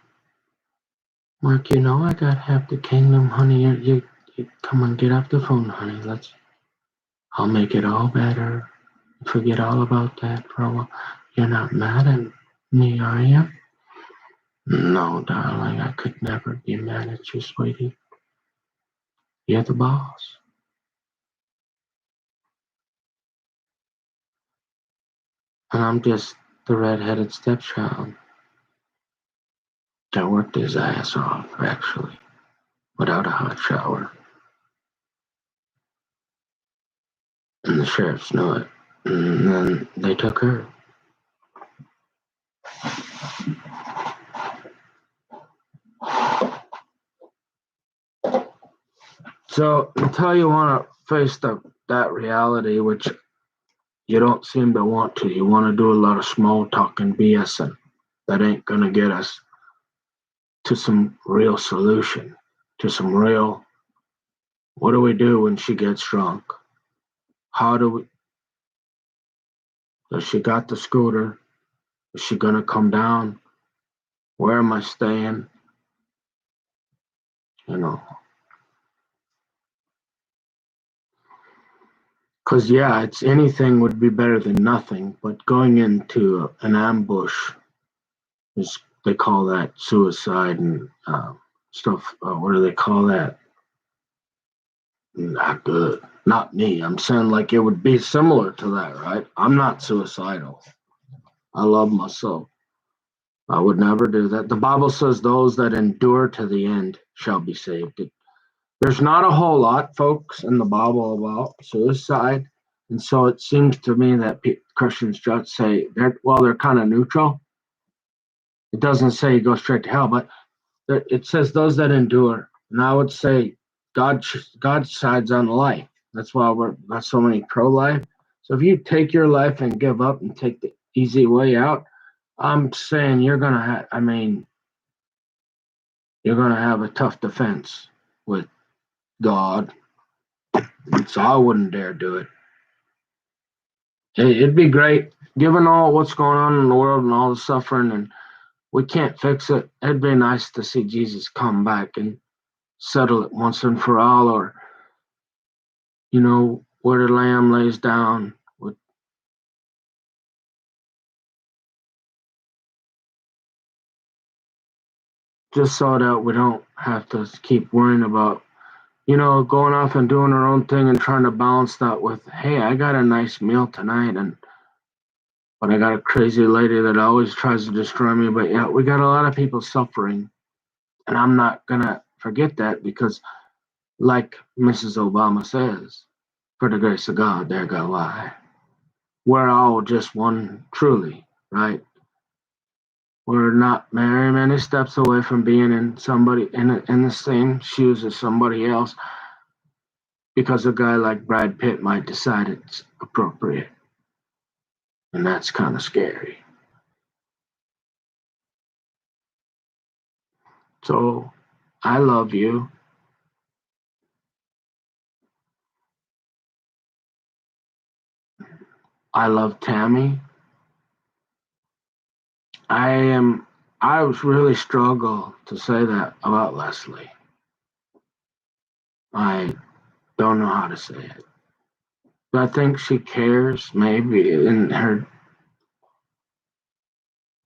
Mark. You know I got half the kingdom, honey. You come on, get off the phone, honey. I'll make it all better. Forget all about that for a while. You're not mad at me, are you? No, darling, I could never be mad at you, sweetie. You're the boss. And I'm just the red-headed stepchild that worked his ass off, actually, without a hot shower. And the sheriffs knew it. And then they took her. So until you want to face that reality, which you don't seem to want to, you want to do a lot of small talk and BSing. That ain't going to get us to some real solution, to some real, what do we do when she gets drunk? How do we, does she got the scooter? Is she going to come down? Where am I staying? You know, because yeah, it's anything would be better than nothing, but going into an ambush is, they call that suicide and stuff. What do they call that? Not good. Not me. I'm saying like it would be similar to that, right? I'm not suicidal. I love myself. I would never do that. The Bible says those that endure to the end shall be saved. There's not a whole lot, folks, in the Bible about suicide. And so it seems to me that Christians just say, they're kind of neutral. It doesn't say you go straight to hell, but it says those that endure. And I would say God sides on life. That's why we're got so many pro-life. So if you take your life and give up and take the easy way out, I'm saying you're gonna have. I mean, you're gonna have a tough defense with God. So I wouldn't dare do it. It'd be great, given all what's going on in the world and all the suffering, and we can't fix it. It'd be nice to see Jesus come back and settle it once and for all, or where the lamb lays down with just so that we don't have to keep worrying about going off and doing our own thing and trying to balance that with, hey, I got a nice meal tonight, but I got a crazy lady that always tries to destroy me. But yeah, we got a lot of people suffering, and I'm not gonna forget that, because like Mrs. Obama says, for the grace of God, there go I. We're all just one, truly, right? We're not very many steps away from being in somebody in the same shoes as somebody else, because a guy like Brad Pitt might decide it's appropriate, and that's kind of scary. So, I love you. I love Tammy. I am. I really struggle to say that about Leslie. I don't know how to say it. But I think she cares, maybe, in her.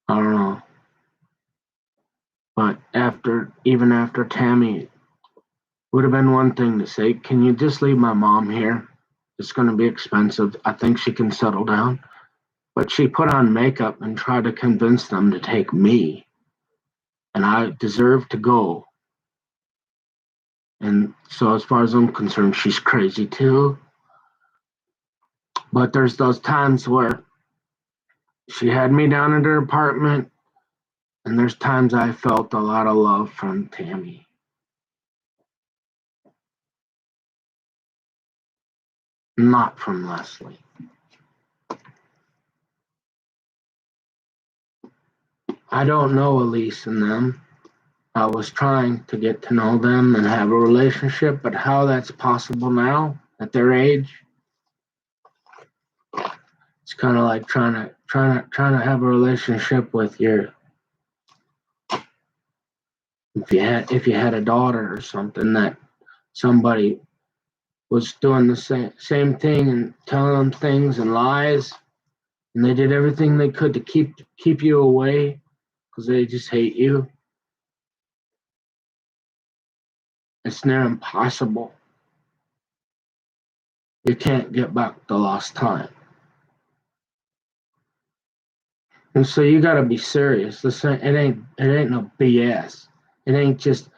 I don't know. But even after Tammy, would have been one thing to say, can you just leave my mom here? It's going to be expensive. I think she can settle down. But she put on makeup and tried to convince them to take me. And I deserve to go. And so, as far as I'm concerned, she's crazy too. But there's those times where she had me down at her apartment, and there's times I felt a lot of love from Tammy. not from Leslie. I don't know Elise and them. I was trying to get to know them and have a relationship, but how that's possible now at their age, it's kind of like trying to have a relationship with your if you had a daughter or something that somebody was doing the same thing and telling them things and lies, and they did everything they could to keep you away because they just hate you. It's near impossible. You can't get back the lost time. And so you got to be serious. It ain't no BS. It ain't just,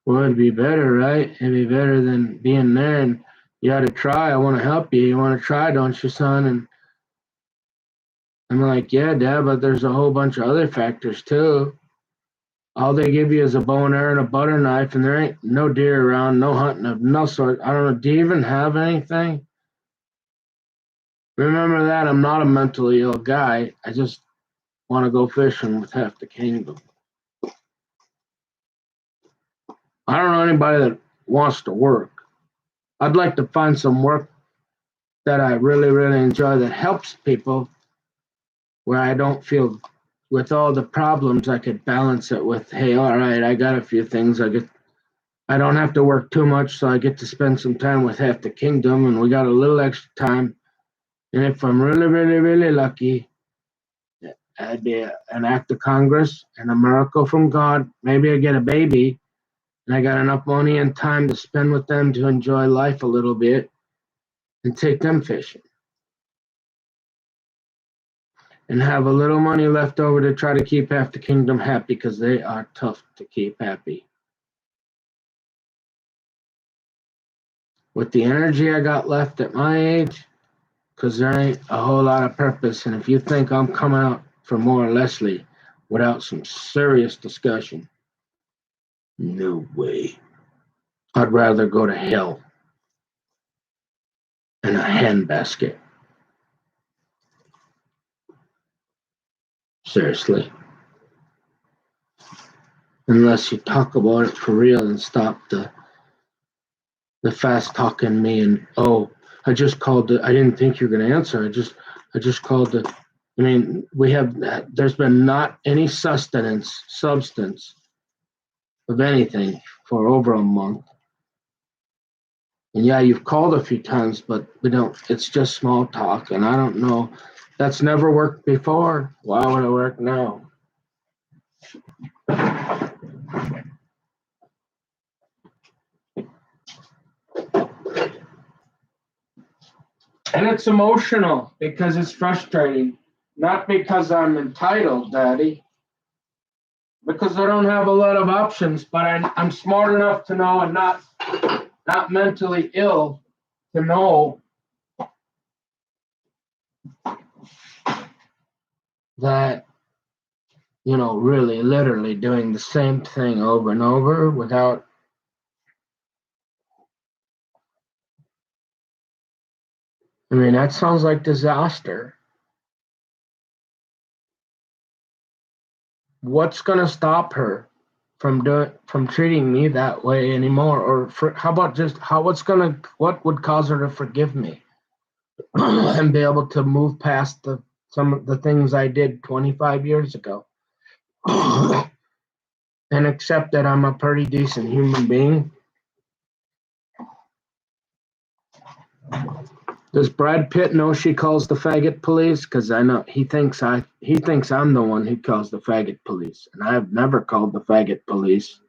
well, it'd be better, right? It'd be better than being there, and you got to try. I want to help you. You want to try, don't you, son? And I'm like, yeah, Dad, but there's a whole bunch of other factors too. All they give you is a bow and arrow and a butter knife, and there ain't no deer around, no hunting of no sort. I don't know. Do you even have anything? Remember that I'm not a mentally ill guy. I just want to go fishing with half the kingdom. I don't know anybody that wants to work. I'd like to find some work that I really, really enjoy that helps people where I don't feel with all the problems. I could balance it with, hey, all right, I got a few things. I don't have to work too much, so I get to spend some time with half the kingdom, and we got a little extra time. And if I'm really, really, really lucky, I'd be an act of Congress and a miracle from God. Maybe I get a baby, and I got enough money and time to spend with them to enjoy life a little bit and take them fishing. And have a little money left over to try to keep half the kingdom happy, because they are tough to keep happy. With the energy I got left at my age, because there ain't a whole lot of purpose. And if you think I'm coming out for more Leslie without some serious discussion, no way. I'd rather go to hell in a handbasket. Seriously. Unless you talk about it for real and stop the fast talking me and, oh, I just called I didn't think you were gonna answer. I just called I mean, there's been not any substance of anything for over a month. And yeah, you've called a few times, but it's just small talk, and I don't know. That's never worked before. Why would it work now? And it's emotional because it's frustrating. Not because I'm entitled, Daddy. Because I don't have a lot of options, but I'm smart enough to know, and not mentally ill to know that, really literally doing the same thing over and over without that sounds like disaster. What's going to stop her from treating me that way anymore? Or how about what would cause her to forgive me and be able to move past some of the things I did 25 years ago and accept that I'm a pretty decent human being? Does Brad Pitt know she calls the faggot police? Because I know he thinks I'm the one who calls the faggot police, and I've never called the faggot police.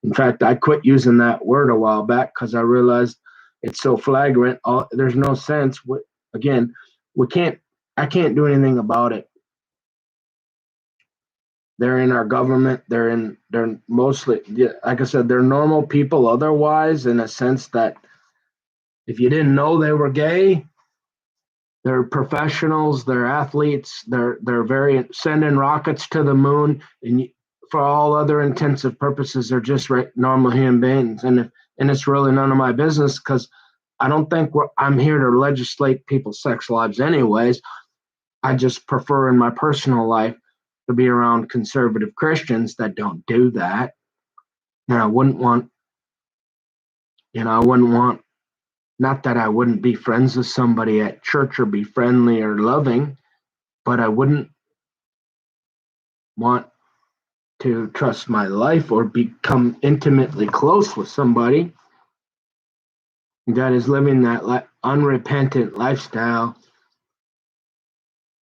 In fact, I quit using that word a while back because I realized it's so flagrant. There's no sense. Again, I can't do anything about it. They're in our government. They're mostly, like I said, they're normal people otherwise, in a sense that if you didn't know they were gay, they're professionals, they're athletes, they're very sending rockets to the moon, and for all other intensive purposes, they're just normal human beings. And it's really none of my business, because I don't think I'm here to legislate people's sex lives anyways. I just prefer in my personal life to be around conservative Christians that don't do that. And I wouldn't want, not that I wouldn't be friends with somebody at church or be friendly or loving, but I wouldn't want to trust my life or become intimately close with somebody that is living that unrepentant lifestyle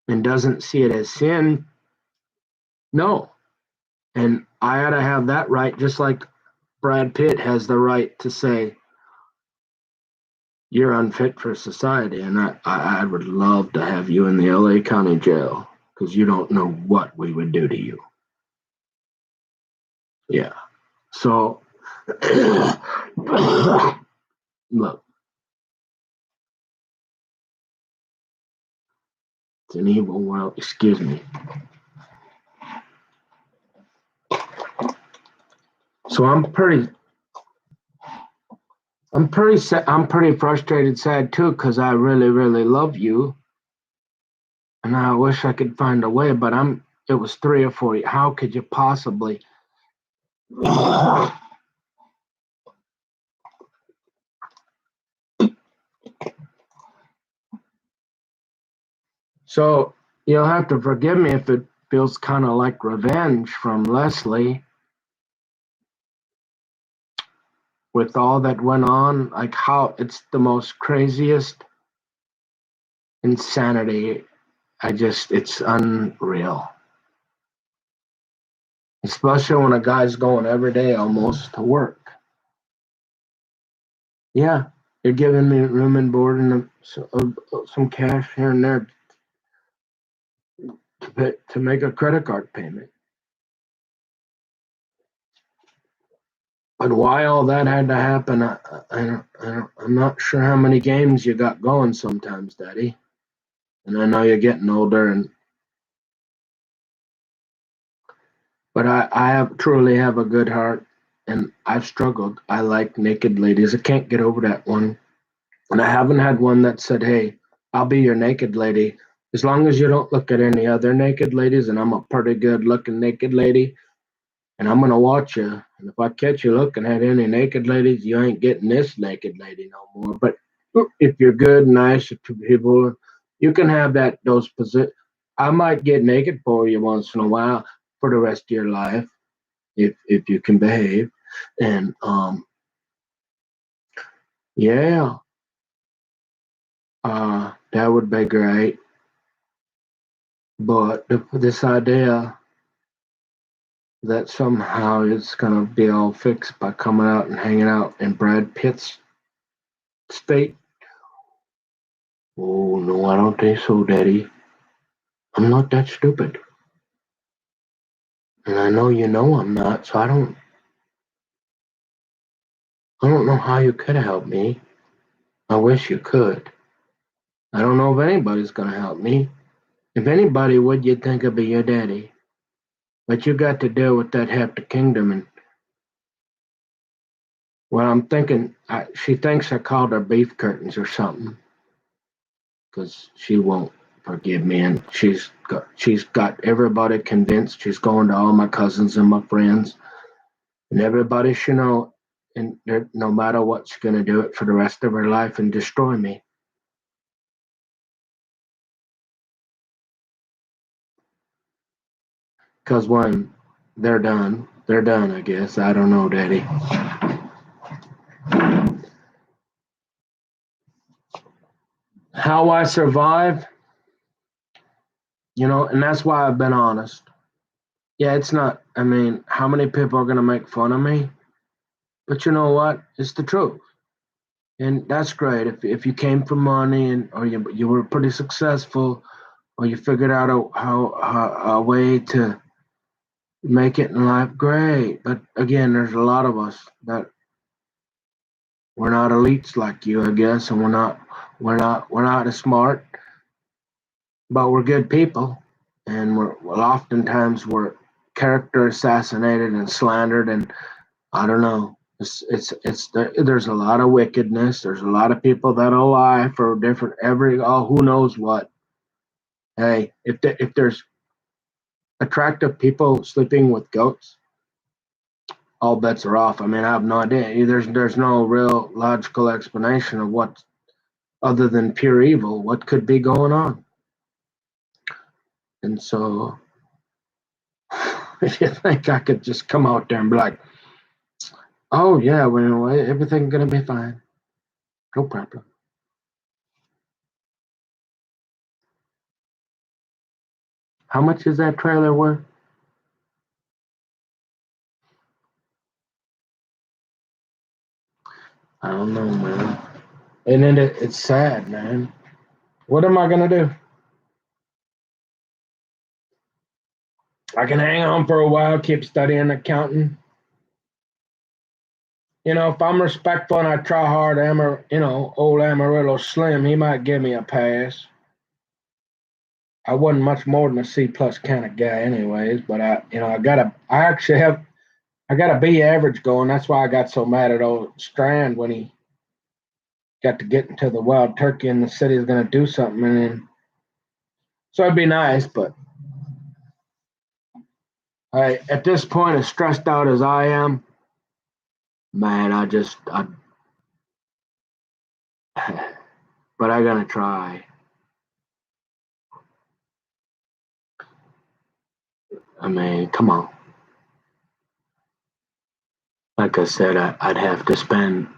and doesn't see it as sin. No. And I ought to have that right, just like Brad Pitt has the right to say, you're unfit for society. And I would love to have you in the LA County Jail because you don't know what we would do to you. Yeah. So, look, it's an evil world. Excuse me. So I'm pretty frustrated, sad too, because I really, really love you, and I wish I could find a way. But it was 3 or 4. How could you possibly? So you'll have to forgive me if it feels kind of like revenge from Leslie with all that went on. Like how it's the most craziest insanity. It's unreal. Especially when a guy's going every day almost to work. Yeah, you're giving me room and board and some cash here and there to make a credit card payment. But why all that had to happen, I'm not sure how many games you got going sometimes, Daddy. And I know you're getting older, but I truly have a good heart, and I've struggled. I like naked ladies. I can't get over that one, and I haven't had one that said, "Hey, I'll be your naked lady." As long as you don't look at any other naked ladies, and I'm a pretty good looking naked lady, and I'm gonna watch you. And if I catch you looking at any naked ladies, you ain't getting this naked lady no more. But if you're good, nice to people, you can have those positions. I might get naked for you once in a while for the rest of your life if you can behave. And yeah, that would be great. But this idea that somehow it's gonna be all fixed by coming out and hanging out in Brad Pitt's state. Oh no, I don't think so, Daddy. I'm not that stupid. And I know you know I'm not, so I don't know how you could help me. I wish you could. I don't know if anybody's gonna help me. If anybody would, you'd think it'd be your daddy. But you got to deal with that half the kingdom. And well, I'm thinking she thinks I called her beef curtains or something because she won't forgive me. And she's got everybody convinced. She's going to all my cousins and my friends, and everybody should know. And no matter what, she's gonna do it for the rest of her life and destroy me. Because when they're done. I guess I don't know, Daddy. How I survive, and that's why I've been honest. Yeah, it's not. I mean, how many people are gonna make fun of me? But you know what? It's the truth, and that's great. If you came from money or you were pretty successful, or you figured out a way to make it in life, great. But again, there's a lot of us that we're not elites like you, I guess, and we're not as smart, but we're good people, and oftentimes we're character assassinated and slandered, and I don't know. There's a lot of wickedness. There's a lot of people that'll lie for different who knows what. Hey, if there's attractive people sleeping with goats, all bets are off. I mean, I have no idea. There's no real logical explanation of what other than pure evil. What could be going on? And so, if you think I could just come out there and be like, "Oh yeah, well, everything's gonna be fine, no problem." How much is that trailer worth? I don't know, man. And then it's sad, man. What am I gonna do? I can hang on for a while, keep studying accounting. If I'm respectful and I try hard, old Amarillo Slim, he might give me a pass. I wasn't much more than a C plus kind of guy, anyways. But I got a B average going. That's why I got so mad at old Strand when he got to get into the wild turkey and the city's gonna do something, and then so it'd be nice, but at this point, as stressed out as I am, man, but I gotta try. I mean, come on. Like I said, I'd have to spend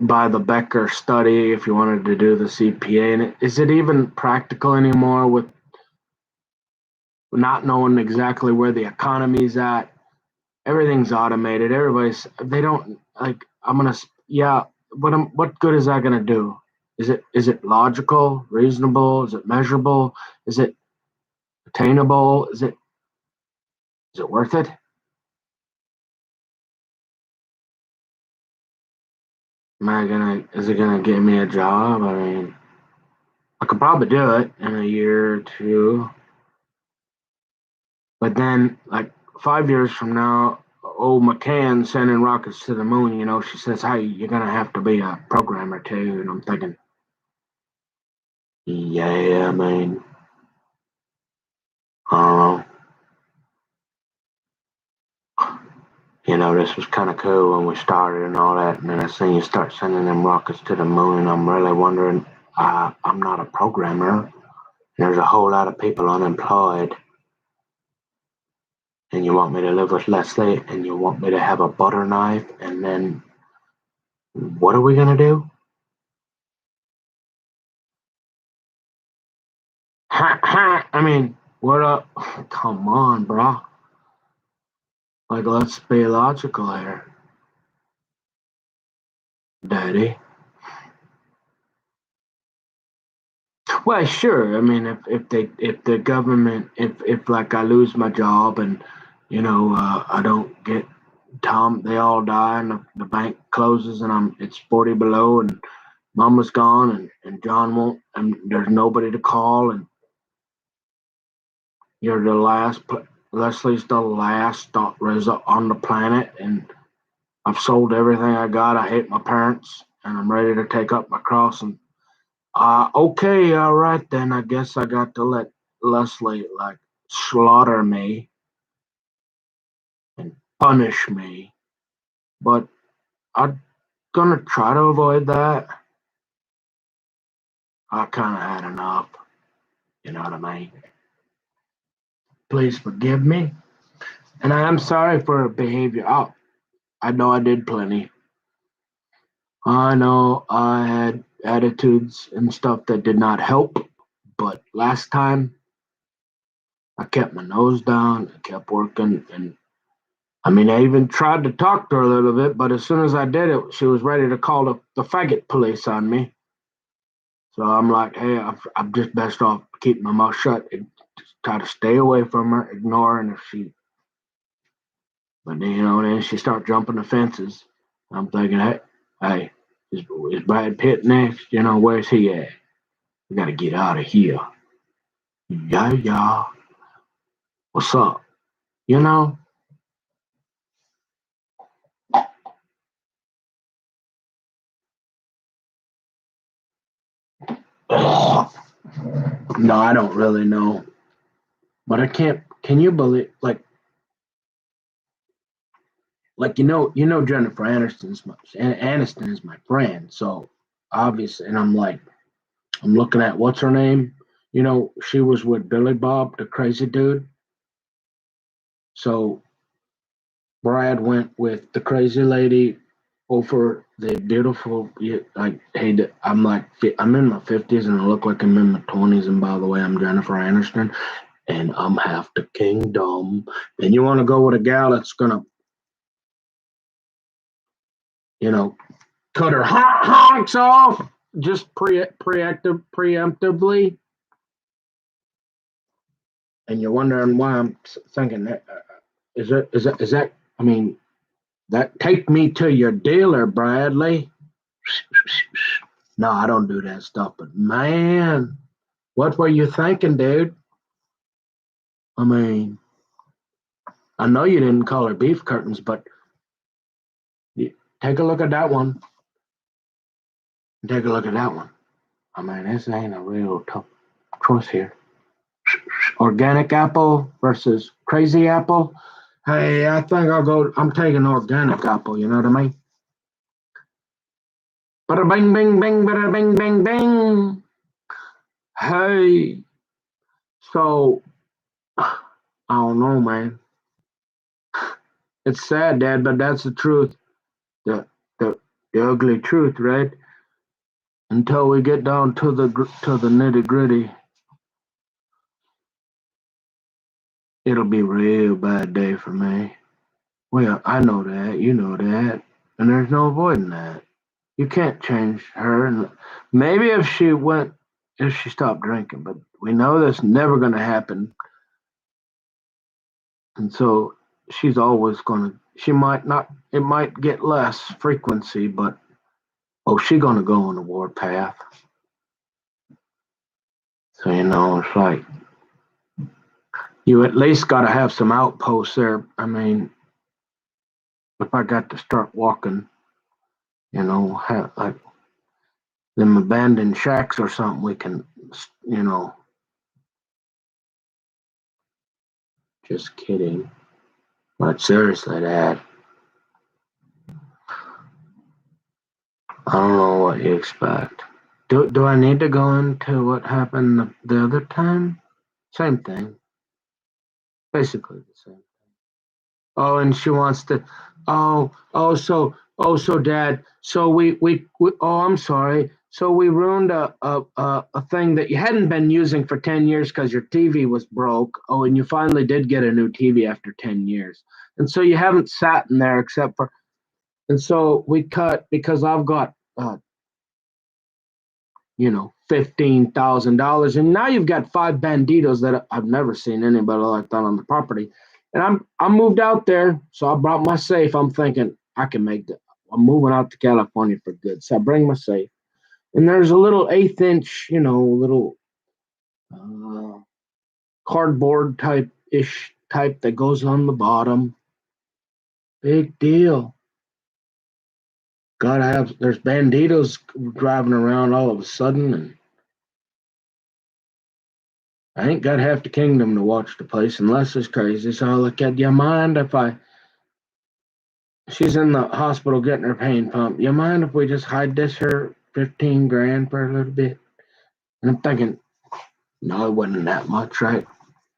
by the Becker study if you wanted to do the CPA. And is it even practical anymore with not knowing exactly where the economy's at? Everything's automated. They don't like. Yeah. What good is that gonna do? Is it logical, reasonable? Is it measurable? Is it attainable? Is it worth it? Is it gonna get me a job? I mean, I could probably do it in a year or two, but then like 5 years from now, old McCann sending rockets to the moon. She says, "Hey, you're gonna have to be a programmer too," and I'm thinking, yeah, I mean, I don't know. This was kind of cool when we started and all that, and then I seen you start sending them rockets to the moon, and I'm really wondering. I'm not a programmer. There's a whole lot of people unemployed, and you want me to live with Leslie, and you want me to have a butter knife, and then what are we gonna do? Ha ha! I mean, what up? Come on, bro. Like, let's be logical here, Daddy. Well, sure. I mean, if the government if like I lose my job and I don't get Tom, they all die and the bank closes and it's 40 below and Mama's gone and John won't and there's nobody to call and you're the last. Leslie's the last on the planet and I've sold everything I got. I hate my parents and I'm ready to take up my cross and okay, all right then. I guess I got to let Leslie like slaughter me and punish me, but I'm gonna try to avoid that. I kind of had enough. You know what I mean? Please forgive me, and I am sorry for behavior. Oh, I know I did plenty. I know I had attitudes and stuff that did not help, but last time I kept my nose down. I kept working, and I mean, I even tried to talk to her a little bit, but as soon as I did it, she was ready to call the faggot police on me. So I'm like, hey, I'm just best off keeping my mouth shut and just try to stay away from her, ignoring if she. But then, then she start jumping the fences. I'm thinking, hey, is Brad Pitt next? Where's he at? We got to get out of here. Yeah, yeah. What's up? You know, Oh, no, I don't really know, but I can't. Can you believe Jennifer Aniston is my friend, so obviously, and I'm looking at what's her name. She was with Billy Bob, the crazy dude. So Brad went with the crazy lady over the beautiful. Hey, I'm in my 50s and I look like I'm in my 20s. And by the way, I'm Jennifer Aniston, and I'm half the kingdom. And you want to go with a gal that's gonna, you know, cut her honks off just preemptively, and you're wondering why I'm thinking that. Is that? I mean, that take me to your dealer, Bradley. No, I don't do that stuff. But man, what were you thinking, dude? I mean, I know you didn't call her beef curtains, but take a look at that one. Take a look at that one. I mean, this ain't a real tough choice here. Organic apple versus crazy apple. Hey, I think I'm taking organic apple. You know what I mean? Bada bing, bing, bing, bada bing, bing, bing. Hey, so I don't know, man. It's sad, Dad, but that's the truth. The the the ugly truth, right? Until we get down to the nitty gritty, it'll be a real bad day for me. Well, I know that, you know that, and there's no avoiding that. You can't change her, and maybe if she stopped drinking, but we know that's never going to happen, and so she's always going to. She might not. It might get less frequency, but she's going to go on the warpath. So it's like you at least got to have some outposts there. I mean, if I got to start walking, have like them abandoned shacks or something, we can, you know, just kidding. But seriously, Dad, I don't know what you expect. Do I need to go into what happened the other time? Same thing, basically the same. Oh, and she wants to. So Dad. So we oh, I'm sorry. So we ruined a thing that you hadn't been using for 10 years because your TV was broke. Oh, and you finally did get a new TV after 10 years, and so you haven't sat in there except for. And so we cut because I've got $15,000, and now you've got five banditos that I've never seen anybody like that on the property. And I moved out there, so I brought my safe. I'm thinking I can make that. I'm moving out to California for good, so I bring my safe, and there's a little 1/8 inch, little uh, cardboard type that goes on the bottom. Big deal. Gotta have. There's banditos driving around all of a sudden, and I ain't got half the kingdom to watch the place unless it's crazy. So I look at, you mind if she's in the hospital getting her pain pump. You mind if we just hide this her 15 grand for a little bit? And I'm thinking, no, it wasn't that much, right? It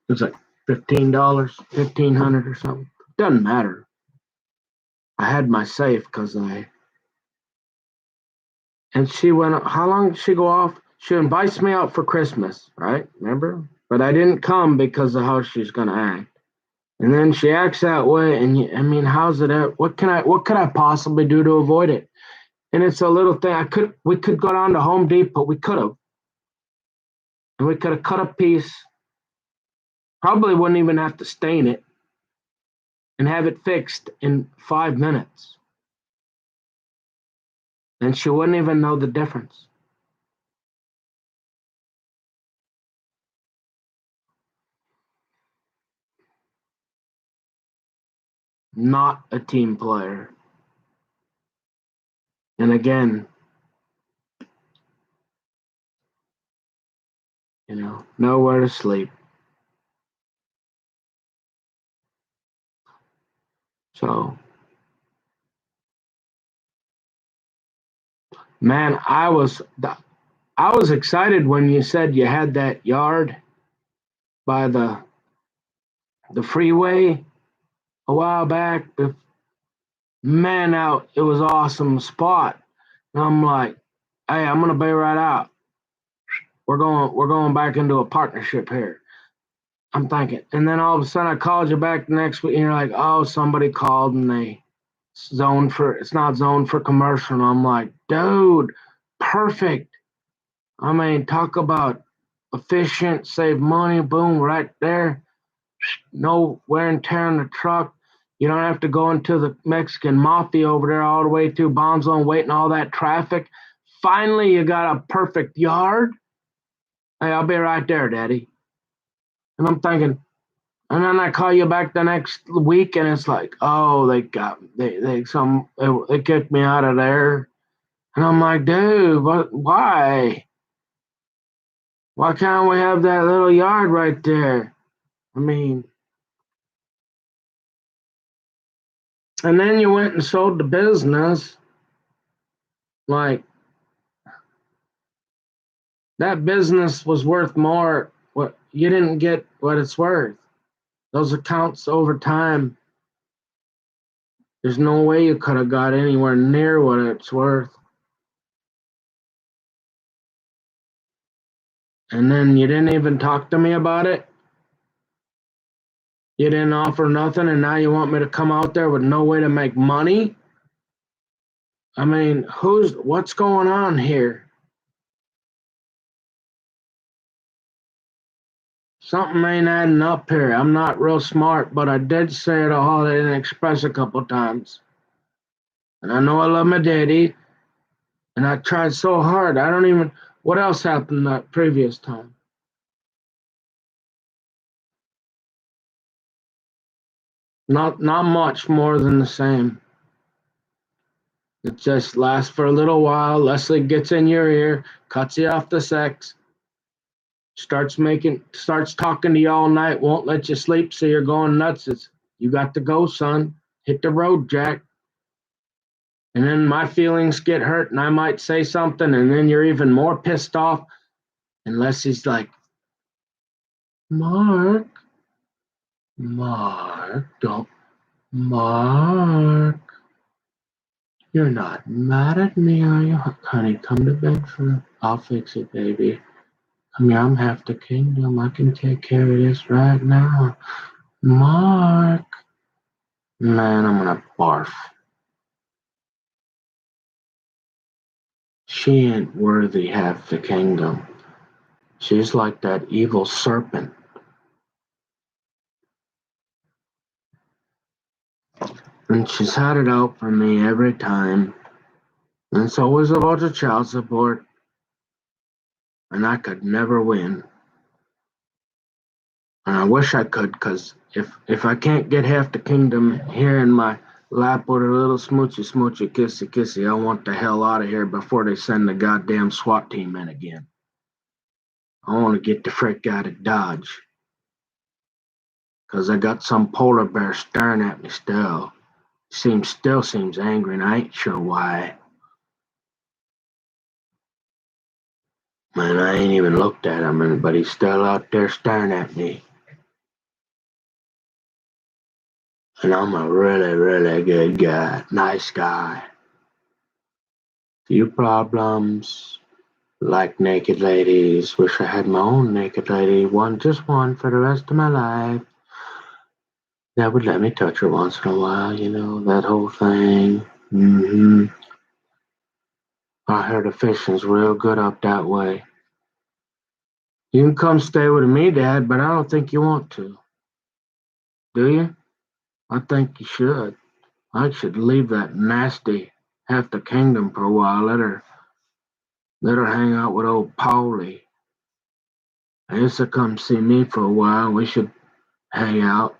was like $15, 1,500 or something. Doesn't matter. I had my safe and she went, how long did she go off? She invites me out for Christmas, right? Remember? But I didn't come because of how she's going to act. And then she acts that way, and I mean, how's it? What could I possibly do to avoid it? And it's a little thing. We could go down to Home Depot. We could have, and we could have cut a piece. Probably wouldn't even have to stain it, and have it fixed in 5 minutes. And she wouldn't even know the difference. Not a team player. And again, nowhere to sleep. So, man, I was excited when you said you had that yard by the freeway a while back. Man, out it was an awesome spot. And I'm like, hey, I'm gonna bail right out. We're going back into a partnership here. I'm thinking, and then all of a sudden I called you back the next week, and you're like, oh, somebody called and it's not zoned for commercial. And I'm like, dude, perfect. I mean, talk about efficient, save money, boom, right there. No wear and tear on the truck. You don't have to go into the Mexican mafia over there all the way through Bonzo and waiting all that traffic. Finally, you got a perfect yard. Hey, I'll be right there, Daddy. And I'm thinking, and then I call you back the next week, and it's like, oh, they kicked me out of there, and I'm like, dude, why? Why can't we have that little yard right there? I mean, and then you went and sold the business. Like that business was worth more. What you didn't get what it's worth. Those accounts over time, there's no way you could have got anywhere near what it's worth. And then you didn't even talk to me about it. You didn't offer nothing, and now you want me to come out there with no way to make money? I mean, what's going on here? Something ain't adding up here. I'm not real smart, but I did say it a Holiday Inn Express a couple times. And I know I love my daddy, and I tried so hard. I don't even. What else happened that previous time? Not much more than the same. It just lasts for a little while. Leslie gets in your ear, cuts you off the sex, starts talking to you all night, won't let you sleep, so you're going nuts. You got to go, son. Hit the road, Jack. And then my feelings get hurt, and I might say something, and then you're even more pissed off. Unless he's like, Mark, don't, Mark, you're not mad at me, are you? Honey, come to bed I'll fix it, baby. Come here, I'm half the kingdom. I can take care of this right now. Mark. Man, I'm gonna barf. She ain't worthy half the kingdom. She's like that evil serpent. And she's had it out for me every time. And it's always about the child support. And I could never win. And I wish I could, because if I can't get half the kingdom here in my lap with a little smoochy smoochy kissy kissy, I want the hell out of here before they send the goddamn SWAT team in again. I want to get the frick out of Dodge. Because I got some polar bear staring at me still. Still seems angry, and I ain't sure why. Man, I ain't even looked at him, but he's still out there staring at me. And I'm a really, really good guy. Nice guy. Few problems. Like naked ladies. Wish I had my own naked lady. Just one for the rest of my life. That would let me touch her once in a while, that whole thing. I heard the fishing's real good up that way. You can come stay with me, Dad, but I don't think you want to. Do you? I think you should. I should leave that nasty half the kingdom for a while. Let her hang out with old Paulie. I used to come see me for a while. We should hang out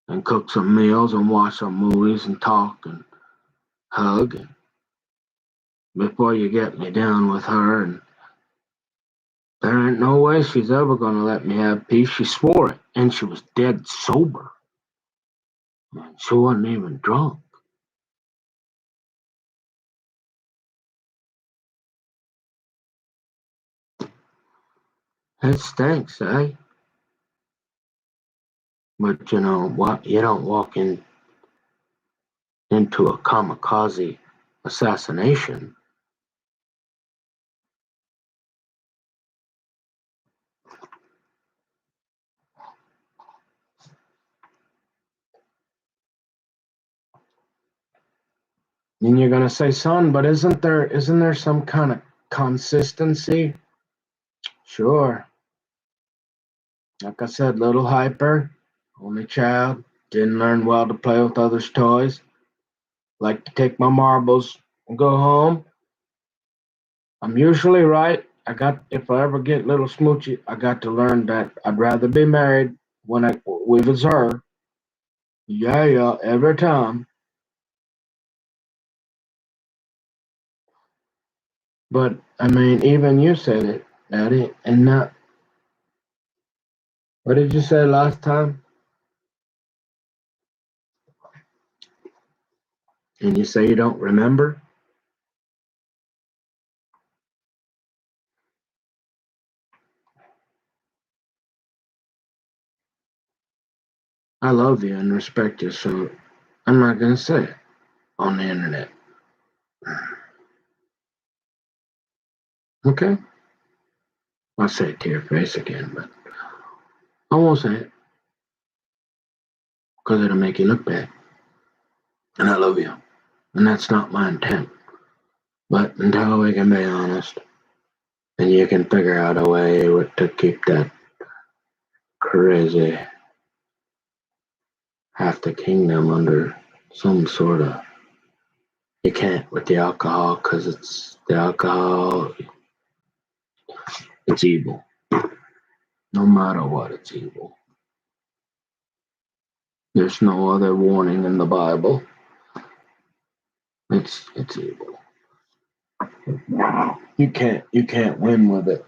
and cook some meals and watch some movies and talk and hug before you get me down with her. And There ain't no way she's ever gonna let me have peace. She swore it, and she was dead sober. Man, she wasn't even drunk. It stinks, eh? But you know what? You don't walk into a kamikaze assassination. And you're gonna say, son, but isn't there some kind of consistency? Sure. Like I said, little hyper, only child, didn't learn well to play with others' toys. Like to take my marbles and go home. I'm usually right. If I ever get little smoochy, I got to learn that I'd rather be married when I with her. Yeah, yeah, every time. But I mean, even you said it, Daddy, and not. What did you say last time? And you say you don't remember? I love you and respect you, so I'm not gonna say it on the internet. Okay? I'll say it to your face again, but I won't say it because it'll make you look bad. And I love you, and that's not my intent. But until we can be honest, and you can figure out a way to keep that crazy half the kingdom under some sort of. You can't with the alcohol because it's the alcohol. It's evil. No matter what, it's evil. There's no other warning in the Bible. It's evil. You can't win with it.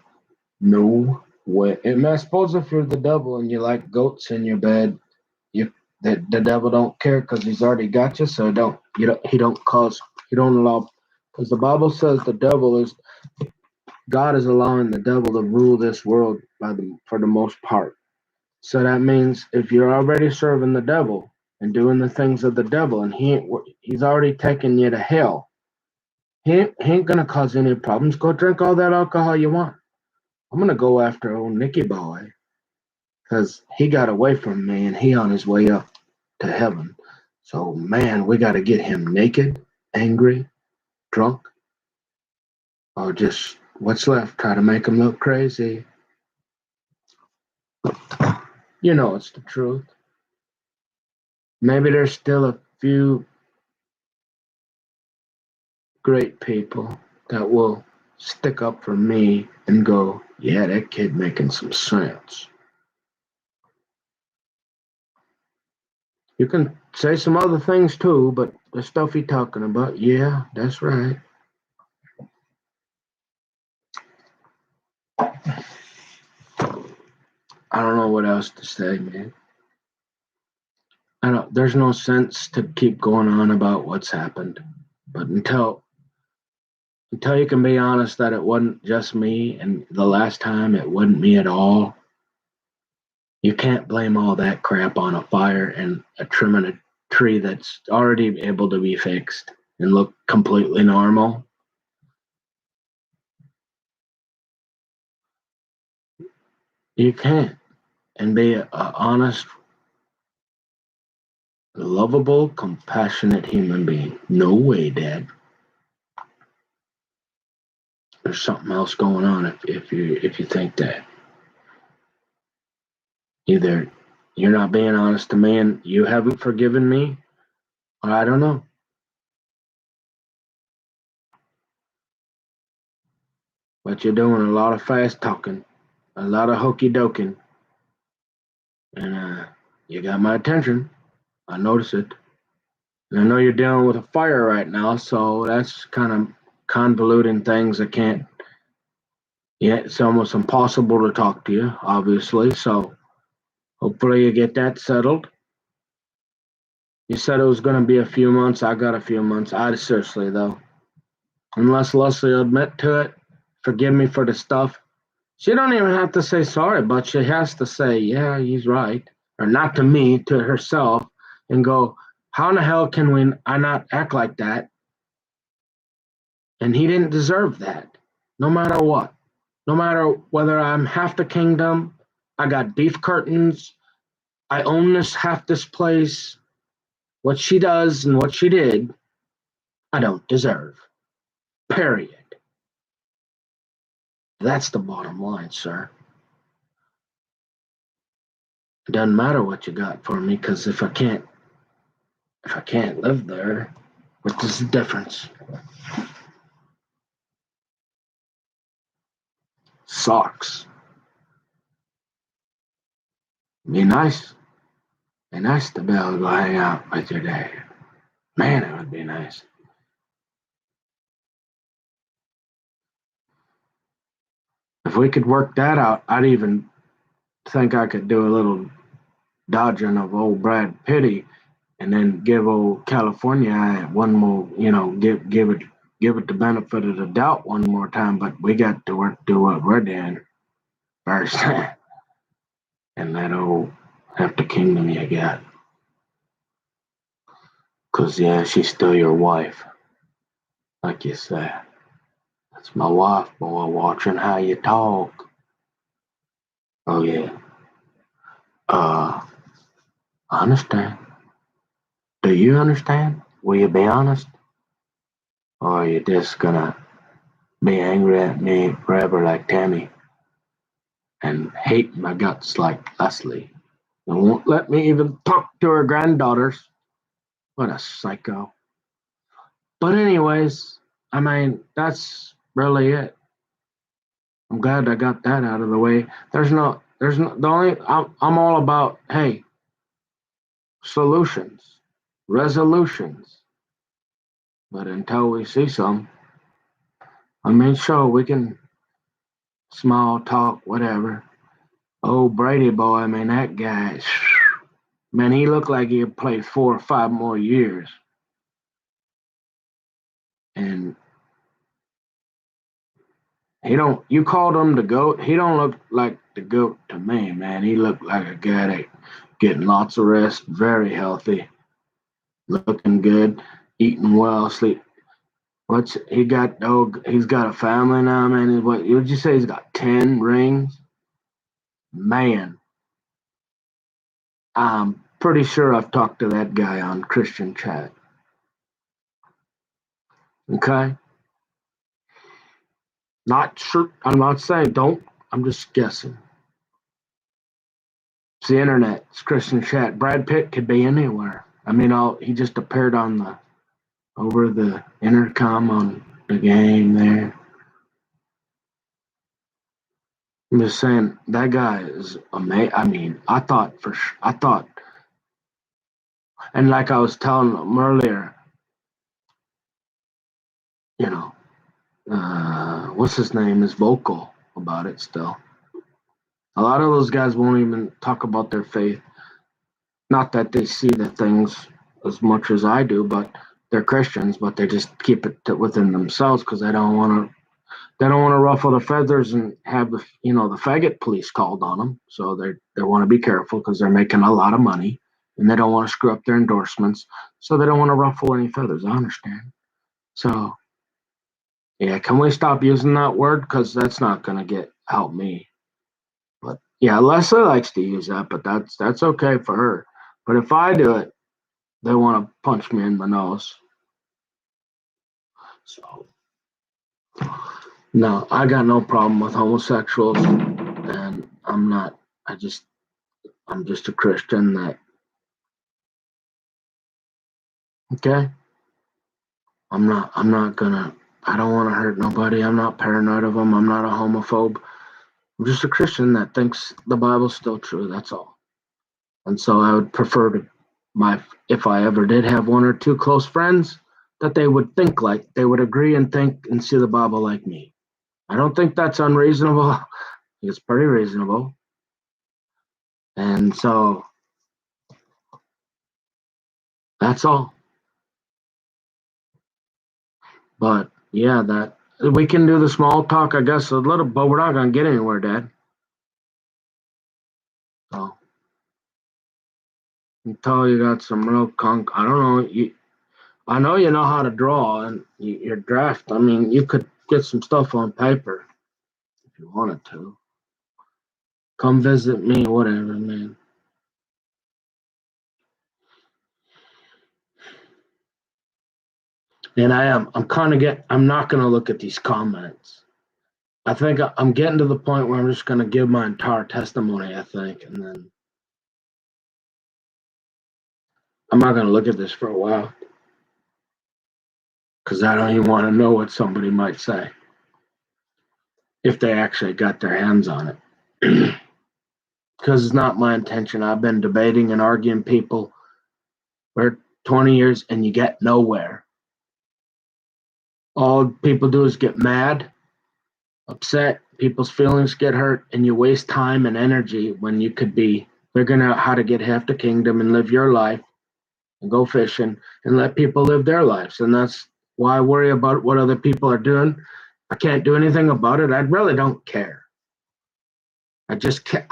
No way. And I suppose if you're the devil and you like goats in your bed, you the devil don't care because he's already got you. So he don't allow, because the Bible says the devil is God is allowing the devil to rule this world for the most part. So that means if you're already serving the devil and doing the things of the devil, and he's already taken you to hell, he ain't gonna cause any problems. Go drink all that alcohol you want. I'm gonna go after old Nicky Boy because he got away from me and he on his way up to heaven. So man, we got to get him naked, angry, drunk, or just what's left. Try to make him look crazy. You know it's the truth. Maybe there's still a few great people that will stick up for me and go, yeah, that kid making some sense. You can say some other things too, but the stuff he talking about, yeah, that's right. I don't know what else to say, man. I don't. There's no sense to keep going on about what's happened, but until you can be honest that it wasn't just me, and the last time it wasn't me at all, you can't blame all that crap on a fire and a trimming a tree that's already able to be fixed and look completely normal. You can't, and be a honest, lovable, compassionate human being. No way, Dad. There's something else going on if you think that. Either you're not being honest to me and you haven't forgiven me, or I don't know. But you're doing a lot of fast talking, a lot of hokey doking, and you got my attention. I notice it. And I know you're dealing with a fire right now, so that's kind of convoluting things. I can't Yeah, it's almost impossible to talk to you, obviously. So hopefully you get that settled. You said it was going to be a few months. I got a few months. I seriously though, unless Leslie will admit to it, forgive me for the stuff. She don't even have to say sorry, but she has to say, "Yeah, he's right," or not to me, to herself, and go, "How in the hell can we? I not act like that?" And he didn't deserve that, no matter what. No matter whether I'm half the kingdom, I got beef curtains, I own this place. What she does and what she did, I don't deserve. Period. That's the bottom line, sir. It doesn't matter what you got for me, because if I can't live there, what is the difference? Sucks. Be nice. Be nice to be able to go hang out with your dad. Man, it would be nice. If we could work that out, I'd even think I could do a little dodging of old Brad Pitty, and then give old California one more, give it the benefit of the doubt one more time. But we got to do what we're doing first, and that old half the kingdom you got. Cause yeah, she's still your wife, like you said. That's my wife, boy. Watching how you talk. Oh yeah. I understand. Do you understand? Will you be honest, or are you just gonna be angry at me forever like Tammy and hate my guts like Leslie and won't let me even talk to her granddaughters? What a psycho. But anyways, I mean, that's really it. I'm glad I got that out of the way. The only, I'm all about, hey, solutions, resolutions. But until we see some, I mean, sure, we can small talk, whatever. Oh, Brady boy, I mean, that guy, man, he looked like he'd play 4 or 5 more years. And you called him the GOAT. He don't look like the GOAT to me, man. He looked like a guy that getting lots of rest, very healthy, looking good, eating well, sleep. What's he got? Oh, he's got a family now, man. What would you say? He's got 10 rings, man. I'm pretty sure I've talked to that guy on Christian chat. Okay, not sure. I'm not saying don't. I'm just guessing. It's the internet. It's Christian chat. Brad Pitt could be anywhere. I mean, he just appeared on the over the intercom on the game there. I'm just saying that guy is amazing. I mean, I thought, and like I was telling him earlier, you know, what's his name is vocal about it still. A lot of those guys won't even talk about their faith. Not that they see the things as much as I do, but they're Christians, but they just keep it within themselves because they don't want to ruffle the feathers and have the faggot police called on them. So they want to be careful because they're making a lot of money and they don't want to screw up their endorsements. So they don't want to ruffle any feathers. I understand. So yeah, can we stop using that word because that's not gonna get help me. But yeah, Leslie likes to use that, but that's okay for her. But if I do it, they want to punch me in the nose. So no, I got no problem with homosexuals, and I'm not. I'm just a Christian that okay. I'm not gonna. I don't want to hurt nobody. I'm not paranoid of them. I'm not a homophobe. I'm just a Christian that thinks the Bible's still true. That's all. And so I would prefer to my if I ever did have one or two close friends that they would think like they would agree and think and see the Bible like me. I don't think that's unreasonable. It's pretty reasonable. And so that's all. But yeah, that we can do the small talk, I guess, a little, but we're not gonna get anywhere, Dad. So until you got some real I don't know. I know you know how to draw and your draft. I mean, you could get some stuff on paper if you wanted to. Come visit me, whatever, man. And I'm not gonna look at these comments. I think I'm getting to the point where I'm just gonna give my entire testimony, I think, and then I'm not gonna look at this for a while because I don't even want to know what somebody might say if they actually got their hands on it. Because it's not my intention. I've been debating and arguing people for 20 years and you get nowhere. All people do is get mad, upset, people's feelings get hurt, and you waste time and energy when you could be figuring out how to get half the kingdom and live your life and go fishing and let people live their lives. And that's why I worry about what other people are doing. I can't do anything about it. I really don't care. I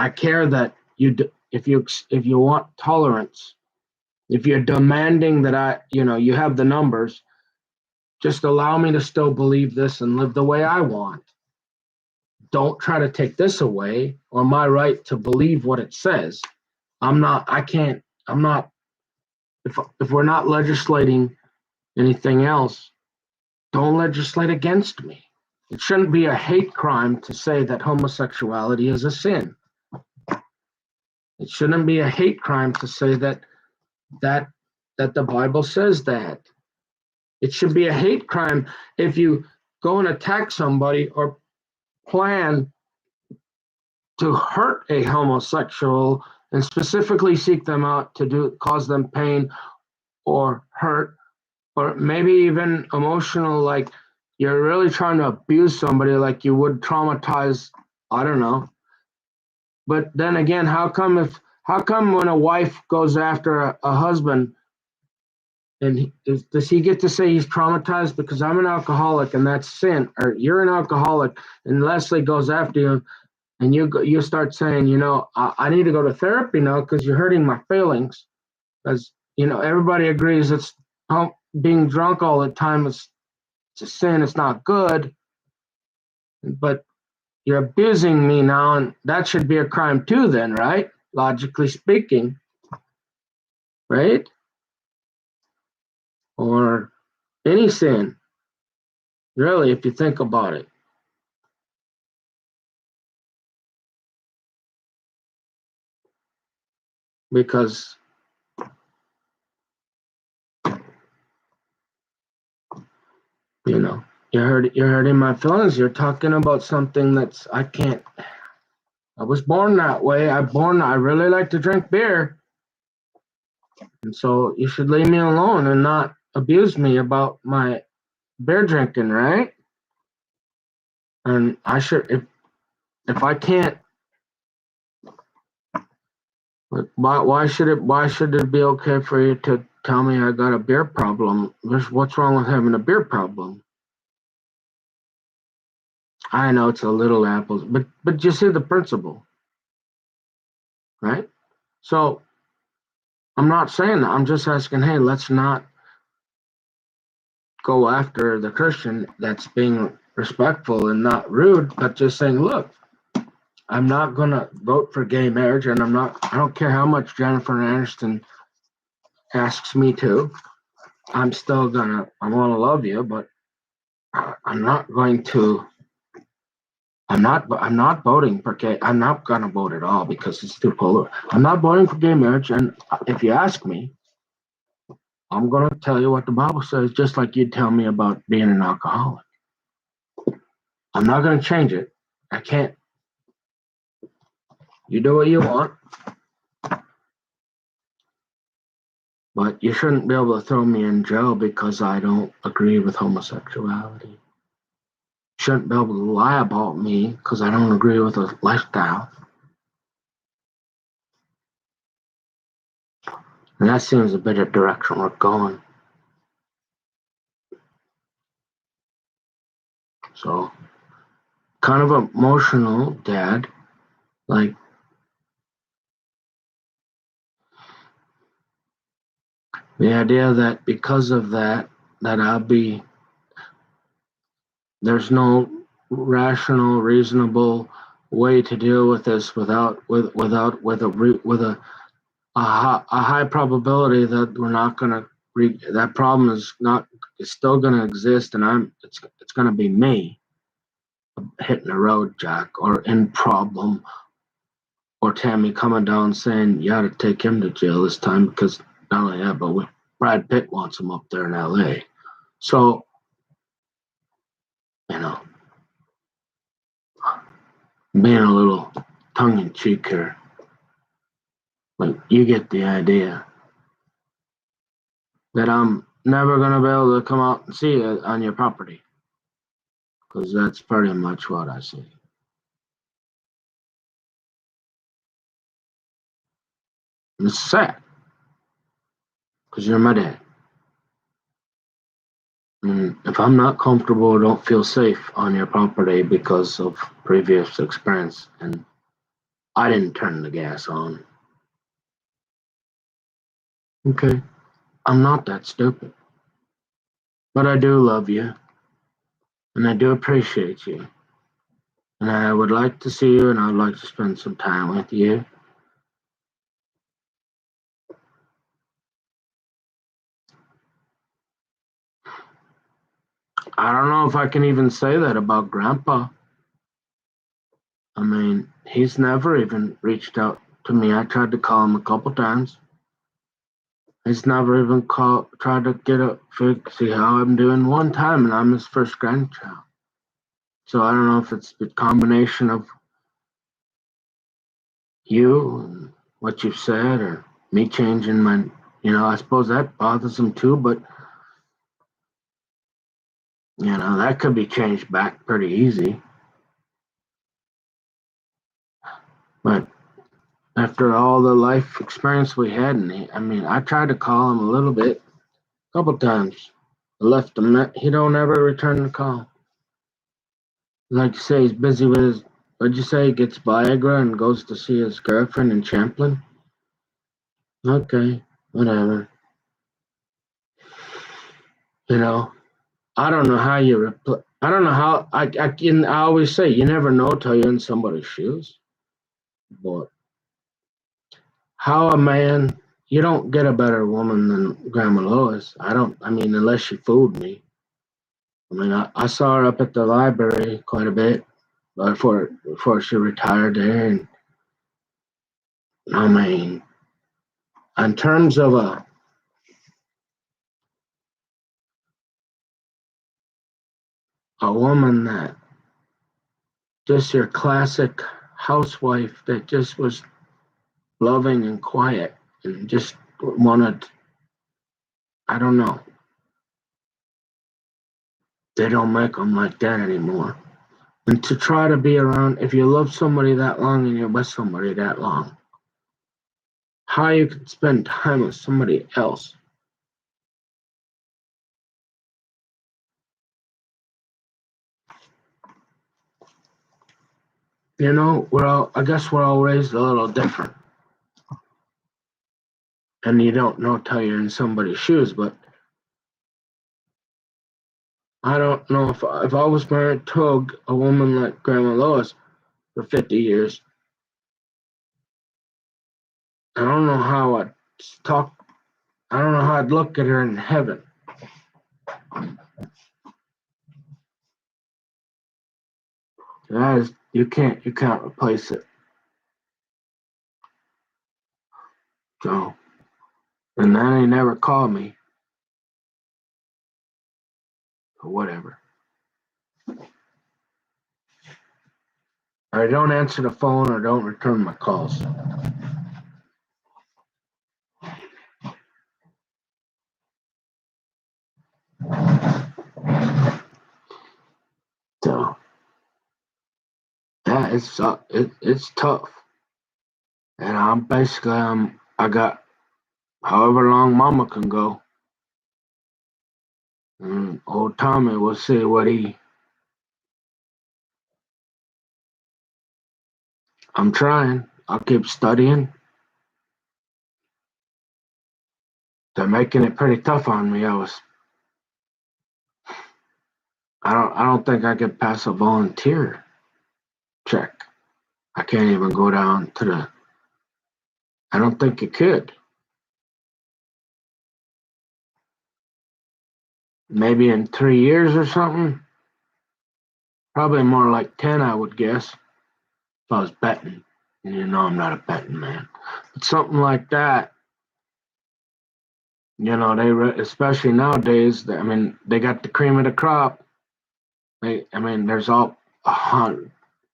care that if you want tolerance, if you're demanding that you have the numbers, just allow me to still believe this and live the way I want. Don't try to take this away or my right to believe what it says. I'm not if we're not legislating anything else, don't legislate against me. It shouldn't be a hate crime to say that homosexuality is a sin. It shouldn't be a hate crime to say that the Bible says that. It should be a hate crime if you go and attack somebody or plan to hurt a homosexual and specifically seek them out to cause them pain or hurt or maybe even emotional, like you're really trying to abuse somebody like you would traumatize, I don't know. But then again, how come when a wife goes after a husband and does he get to say he's traumatized because I'm an alcoholic and that's sin, or you're an alcoholic and Leslie goes after you and you start saying, I need to go to therapy now because you're hurting my feelings, because everybody agrees being drunk all the time is it's a sin, it's not good, but you're abusing me now, and that should be a crime too then, right? Logically speaking, right? Or any sin, really, if you think about it. Because you're hurting my feelings. You're talking about something that's I was born that way. I really like to drink beer. And so you should leave me alone and not abuse me about my beer drinking, right? And I should, if I can't, why should it be okay for you to tell me I got a beer problem? What's wrong with having a beer problem? I know it's a little apples, but you see the principle, right? So I'm not saying that. I'm just asking, hey, let's not go after the Christian that's being respectful and not rude, but just saying, look, I'm not gonna vote for gay marriage, and I don't care how much Jennifer Aniston asks me to. I'm gonna love you, but I'm not going to. I'm not voting for gay. I'm not gonna vote at all because it's too polar. I'm not voting for gay marriage, and if you ask me, I'm gonna tell you what the Bible says, just like you'd tell me about being an alcoholic. I'm not gonna change it. I can't. You do what you want, but you shouldn't be able to throw me in jail because I don't agree with homosexuality. shouldn't be able to lie about me because I don't agree with the lifestyle. And that seems a bit of direction we're going. So, kind of emotional, Dad. Like, the idea that because of that, there's no rational, reasonable way to deal with this with a high probability that we're not going to that problem is still going to exist, and it's going to be me hitting the road, Jack, or in problem, or Tammy coming down saying you ought to take him to jail this time because not only that, but Brad Pitt wants him up there in L.A. So, you know, being a little tongue in cheek here, but you get the idea that I'm never going to be able to come out and see it on your property, because that's pretty much what I see. And it's sad, because you're my dad. And if I'm not comfortable or don't feel safe on your property because of previous experience, and I didn't turn the gas on, okay, I'm not that stupid. But I do love you, and I do appreciate you. And I would like to see you, and I would like to spend some time with you. I don't know if I can even say that about Grandpa. I mean, he's never even reached out to me. I tried to call him a couple times. He's never even tried to get a see how I'm doing one time, and I'm his first grandchild. So I don't know if it's the combination of you and what you've said, or me changing my, I suppose that bothers him too, but that could be changed back pretty easy. But after all the life experience we had, and I tried to call him a little bit, a couple times. I left him. He don't ever return the call. Like you say, he's busy with his. What'd you say? He gets Viagra and goes to see his girlfriend in Champlin. Okay, whatever. You know, I don't know how you reply. I don't know how I always say you never know till you're in somebody's shoes. But how a man, you don't get a better woman than Grandma Lois. Unless she fooled me. I saw her up at the library quite a bit before she retired there, and I mean, in terms of a woman that just your classic housewife that just was loving and quiet and just wanted, I don't know, they don't make them like that anymore. And to try to be around, if you love somebody that long and you're with somebody that long, how you could spend time with somebody else. I guess we're all raised a little different. And you don't know till you're in somebody's shoes, but I don't know if I was married to a woman like Grandma Lois for 50 years, I don't know how I'd talk. I don't know how I'd look at her in heaven. That is, you can't replace it. So, and then he never called me or whatever. Or don't answer the phone or don't return my calls. So, it's tough. And I'm basically I got however long Mama can go. And old Tommy, we'll see what he. I'm trying. I'll keep studying. They're making it pretty tough on me. I don't think I could pass a volunteer check. I can't even go down to the. I don't think you could. Maybe in 3 years or something. Probably more like 10, I would guess, if I was betting. And you know I'm not a betting man. But something like that, especially nowadays, they got the cream of the crop. There's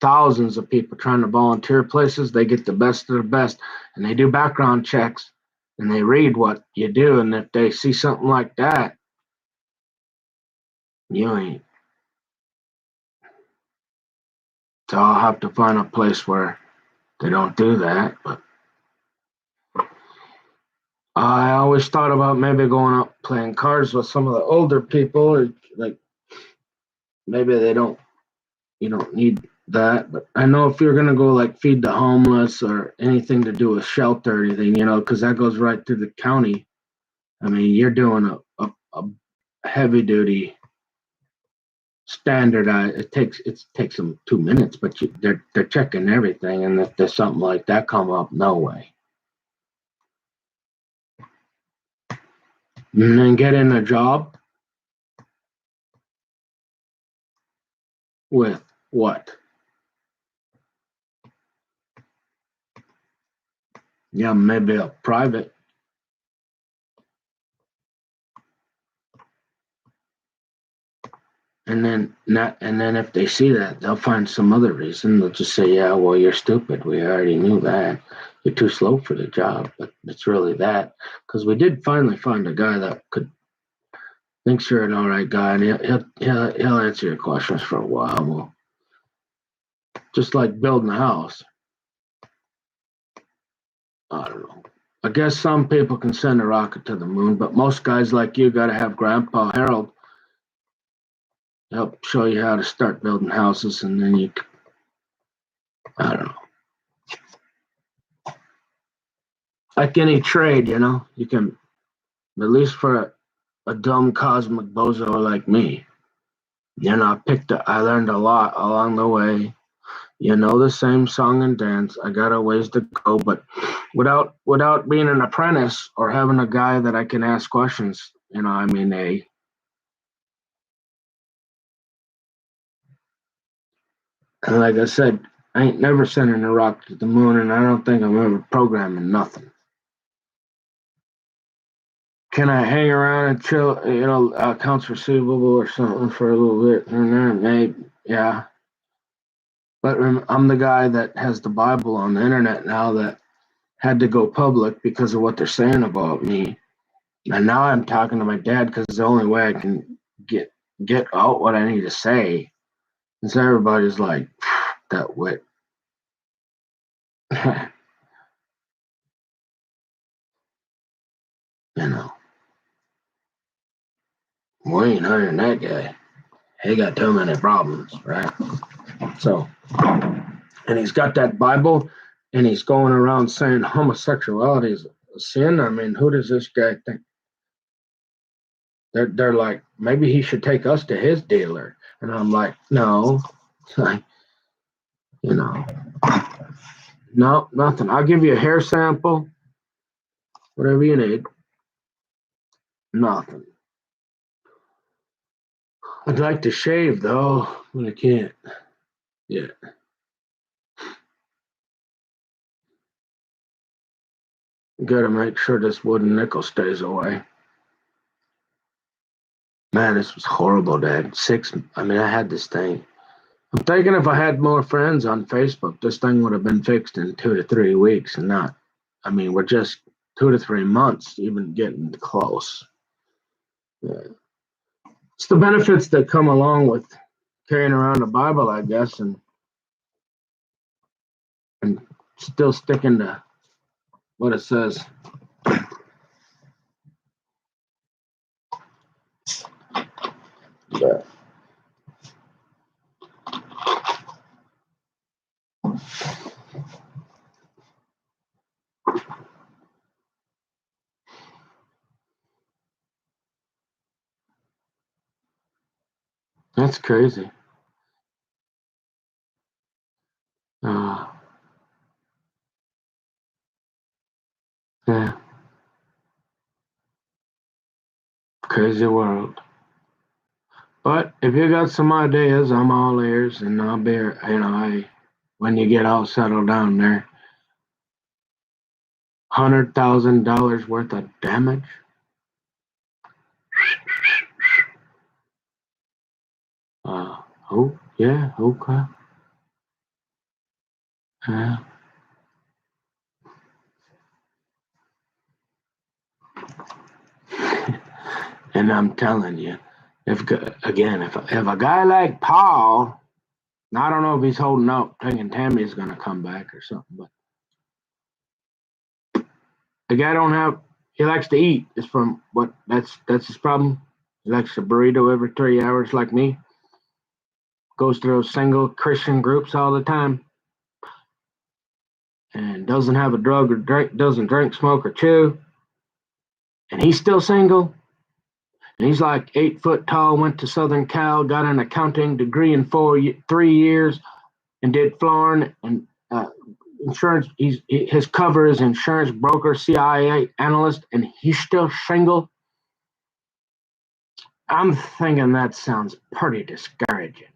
thousands of people trying to volunteer places. They get the best of the best, and they do background checks, and they read what you do. And if they see something like that, you ain't. So I'll have to find a place where they don't do that. But I always thought about maybe going up playing cards with some of the older people, or like maybe you don't need that. But I know if you're gonna go like feed the homeless or anything to do with shelter or anything, because that goes right through the county. You're doing a heavy duty standardized. It takes them 2 minutes, but they're checking everything, and if there's something like that come up, no way. And then get in a job with what? Yeah, maybe a private. And then if they see that, they'll find some other reason. They'll just say, "Yeah, well, you're stupid. We already knew that. You're too slow for the job." But it's really that, because we did finally find a guy that thinks you're an all right guy, and he'll answer your questions for a while. Well, just like building a house. I don't know. I guess some people can send a rocket to the moon, but most guys like you got to have Grandpa Harold help show you how to start building houses, and then I don't know. Like any trade, you can, at least for a dumb cosmic bozo like me, I learned a lot along the way. The same song and dance. I got a ways to go, but without being an apprentice or having a guy that I can ask questions, and like I said, I ain't never sending a rocket to the moon, and I don't think I'm ever programming nothing. Can I hang around and chill, accounts receivable or something for a little bit? And then maybe, yeah. But I'm the guy that has the Bible on the internet now that had to go public because of what they're saying about me. And now I'm talking to my dad because it's the only way I can get out what I need to say. And so everybody's like, that wit. you know, we ain't hiring that guy. He got too many problems, right? So, and he's got that Bible, and he's going around saying homosexuality is a sin. Who does this guy think? They're like, maybe he should take us to his dealer. And I'm like, no, like, no, nothing. I'll give you a hair sample, whatever you need. Nothing. I'd like to shave though, but I can't. Yeah. Got to make sure this wooden nickel stays away. Man, this was horrible, Dad. I had this thing. I'm thinking if I had more friends on Facebook, this thing would have been fixed in 2 to 3 weeks and not. We're just 2 to 3 months, even getting close. Yeah. It's the benefits that come along with carrying around a Bible, I guess, and and still sticking to what it says. Yeah. That's crazy. Uh, yeah, crazy world. But if you got some ideas, I'm all ears, and I'll be, when you get all settled down there, $100,000 worth of damage. Oh yeah, okay, yeah. And I'm telling you, if a guy like Paul, now I don't know if he's holding out thinking Tammy's gonna come back or something, but the guy don't have. He likes to eat. It's from what that's his problem. He likes a burrito every 3 hours, like me. Goes to those single Christian groups all the time, and doesn't have a drug or drink, doesn't drink, smoke, or chew, and he's still single. And he's like 8 foot tall. Went to Southern Cal, got an accounting degree in 3 years, and did flooring and insurance. His cover is insurance broker, CIA analyst, and he's still single. I'm thinking that sounds pretty discouraging.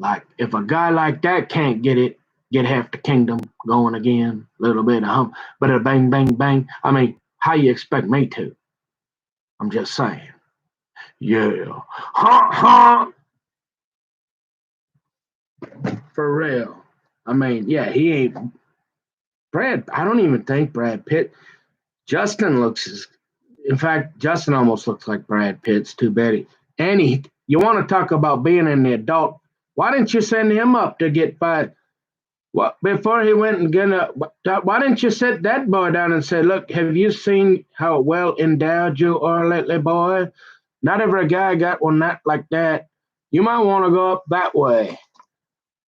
Like if a guy like that can't get half the kingdom going again, a little bit of hump, but a bang, bang, bang. I mean, how you expect me to? I'm just saying. Yeah, ha ha. For real. I mean, yeah, he ain't Brad. I don't even think Brad Pitt. Justin looks as. In fact, Justin almost looks like Brad Pitt's too bad. And you want to talk about being in the adult? Why didn't you send him up to get by? What before he went and gonna? Why didn't you sit that boy down and say, "Look, have you seen how well endowed you are lately, boy? Not every guy got one that like that. You might want to go up that way."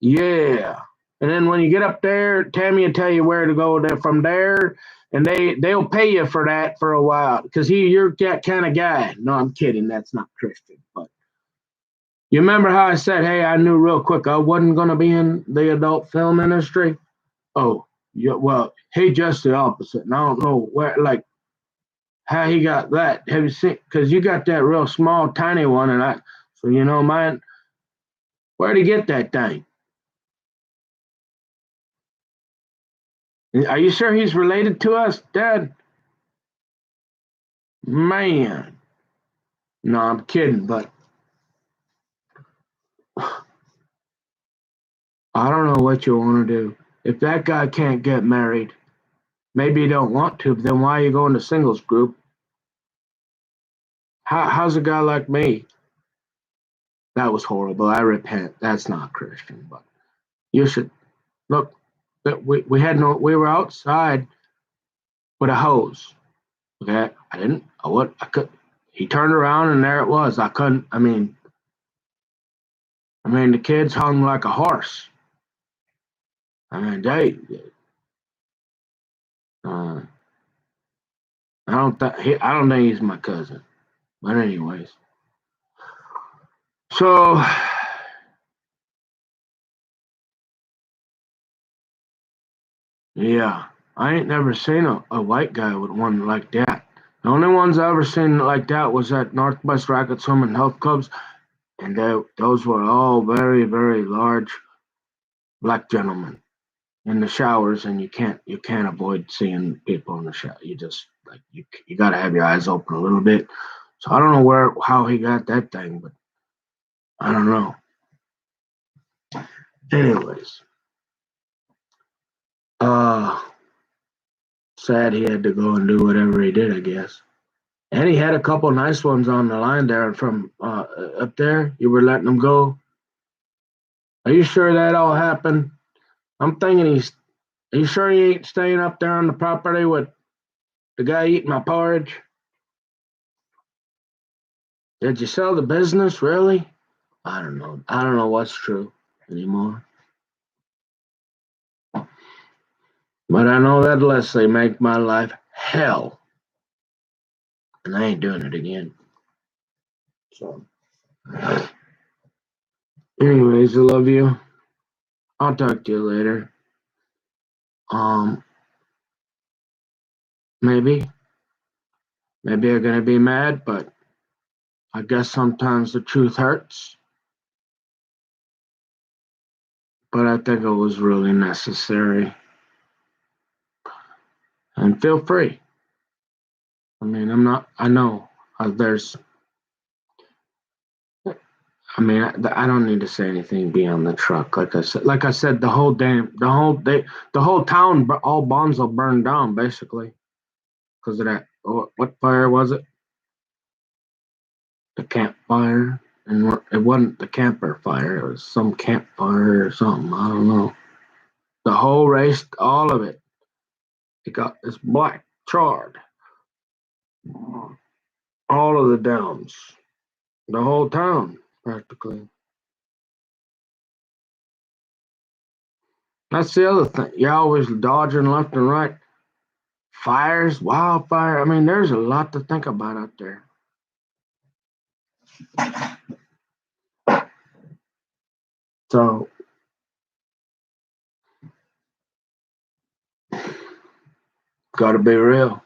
Yeah. And then when you get up there, Tammy will tell you where to go there from there, and they'll pay you for that for a while because you're that kind of guy. No, I'm kidding. That's not Christian. But you remember how I said, "Hey, I knew real quick I wasn't going to be in the adult film industry." Oh, yeah. Well, he just the opposite, and I don't know where, like, how he got that. Have you seen? Because you got that real small, tiny one, and so mine. Where'd he get that thing? Are you sure he's related to us, Dad? Man. No, I'm kidding, but I don't know what you want to do. If that guy can't get married, maybe you don't want to, but then why are you going to singles group? How's a guy like me? That was horrible. I repent. That's not Christian, but you should look. We were outside with a hose. Okay, I could. He turned around and there it was. I couldn't. I mean, the kids hung like a horse. I mean, uh, I don't think he's my cousin. But anyways, so yeah, I ain't never seen a white guy with one like that. The only ones I ever seen like that was at Northwest Racket Swim and Health Clubs, and those were all very, very large black gentlemen in the showers, and you can't avoid seeing people in the shower. You just like you got to have your eyes open a little bit. So I don't know how he got that thing, but I don't know. Anyways, uh, sad he had to go and do whatever he did, I guess. And he had a couple nice ones on the line there from up there. You were letting them go. Are you sure that all happened? I'm thinking he's. Are you sure you ain't staying up there on the property with the guy eating my porridge? Did you sell the business, really? I don't know. I don't know what's true anymore. But I know that Leslie make my life hell. And I ain't doing it again. So, anyways, I love you. I'll talk to you later. Um, maybe you're gonna be mad, but I guess sometimes the truth hurts. But I think it was really necessary. And feel free. I mean, I'm not. I know there's. I mean, I don't need to say anything beyond the truck. Like I said, the whole town, all Bonzo burned down basically because of that. What fire was it? The campfire, and it wasn't the camper fire. It was some campfire or something. I don't know. The whole race, all of it, it got this black charred. All of the downs, the whole town practically. That's the other thing. You're always dodging left and right. Fires, wildfire. I mean, there's a lot to think about out there. So, got to be real.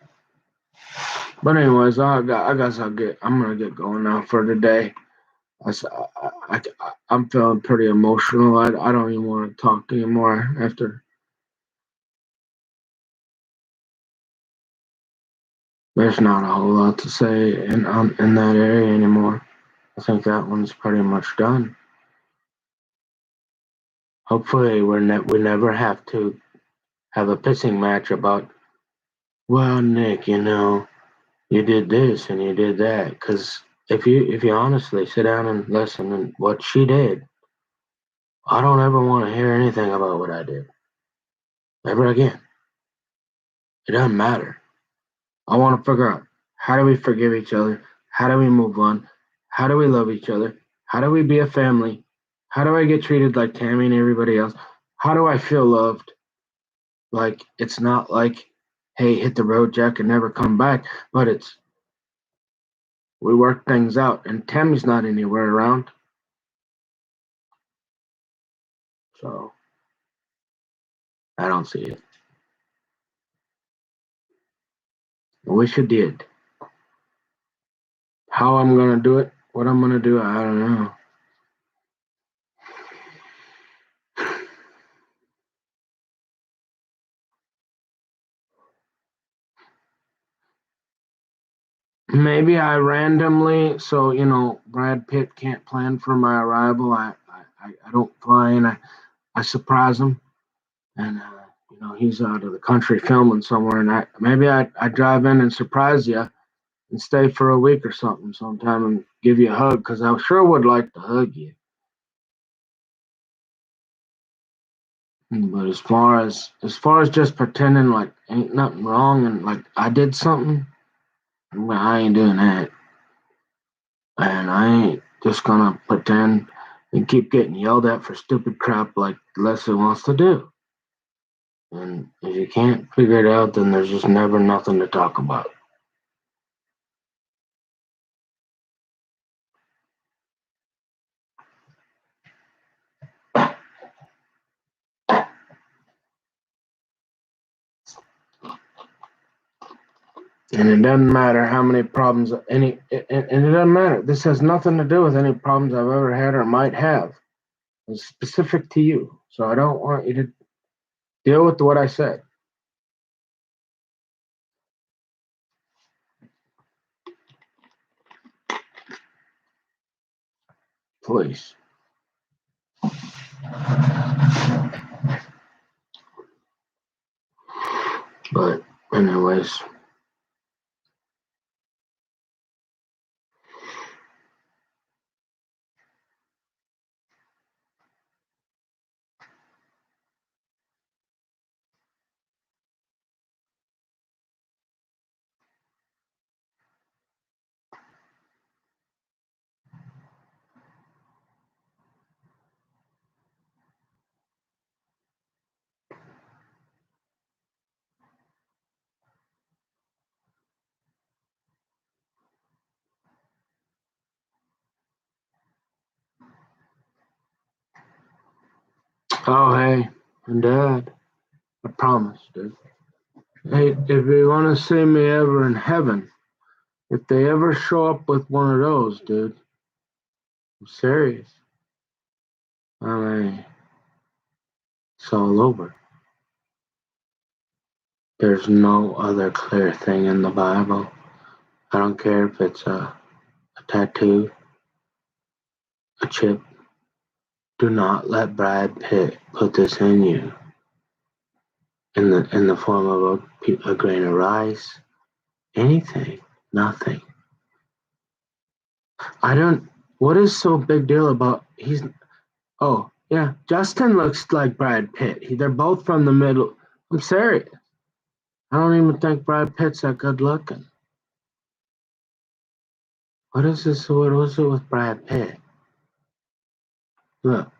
But anyways, I guess I'm gonna get going now for today. I'm feeling pretty emotional. I don't even want to talk anymore after. There's not a whole lot to say in that area anymore. I think that one's pretty much done. Hopefully, we never have to have a pissing match about. Well, Nick, you did this and you did that. Because if you honestly sit down and listen to what she did, I don't ever want to hear anything about what I did ever again. It doesn't matter. I want to figure out, how do we forgive each other? How do we move on? How do we love each other? How do we be a family? How do I get treated like Tammy and everybody else? How do I feel loved? Like, it's not like, hey, hit the road, Jack, and never come back. But it's, we work things out. And Tammy's not anywhere around. So I don't see it. I wish it did. How I'm going to do it, what I'm going to do, I don't know. Maybe I randomly, so Brad Pitt can't plan for my arrival. I don't fly in. I surprise him, and he's out of the country filming somewhere, and I drive in and surprise you and stay for a week or something sometime and give you a hug because I sure would like to hug you. But as far as just pretending like ain't nothing wrong and like I did something, well, I ain't doing that. And I ain't just gonna pretend and keep getting yelled at for stupid crap like Leslie wants to do. And if you can't figure it out, then there's just never nothing to talk about. And it doesn't matter how many problems and it doesn't matter. This has nothing to do with any problems I've ever had or might have. It's specific to you. So I don't want you to deal with what I said. Please. But anyways. Oh, hey, Dad, I promise, dude. Hey, if you want to see me ever in heaven, if they ever show up with one of those, dude, I'm serious. I mean, it's all over. There's no other clear thing in the Bible. I don't care if it's a tattoo, a chip. Do not let Brad Pitt put this in you in the form of a grain of rice, anything, nothing. I don't. What is so big deal about he's? Oh yeah, Justin looks like Brad Pitt. They're both from the middle. I'm serious. I don't even think Brad Pitt's that good looking. What is this? What was it with Brad Pitt? Look,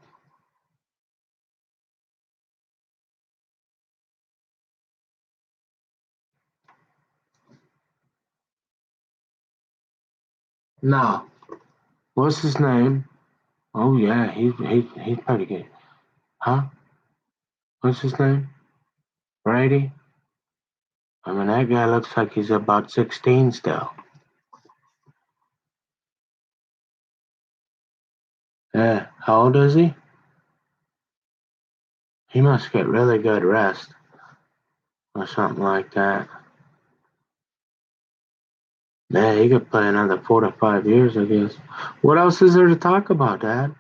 no. What's his name? Oh yeah, he's pretty good. Huh? What's his name? Brady? I mean, that guy looks like he's about 16 still. Yeah. How old is he? He must get really good rest or something like that. Yeah, he could play another 4 to 5 years, I guess. What else is there to talk about, Dad?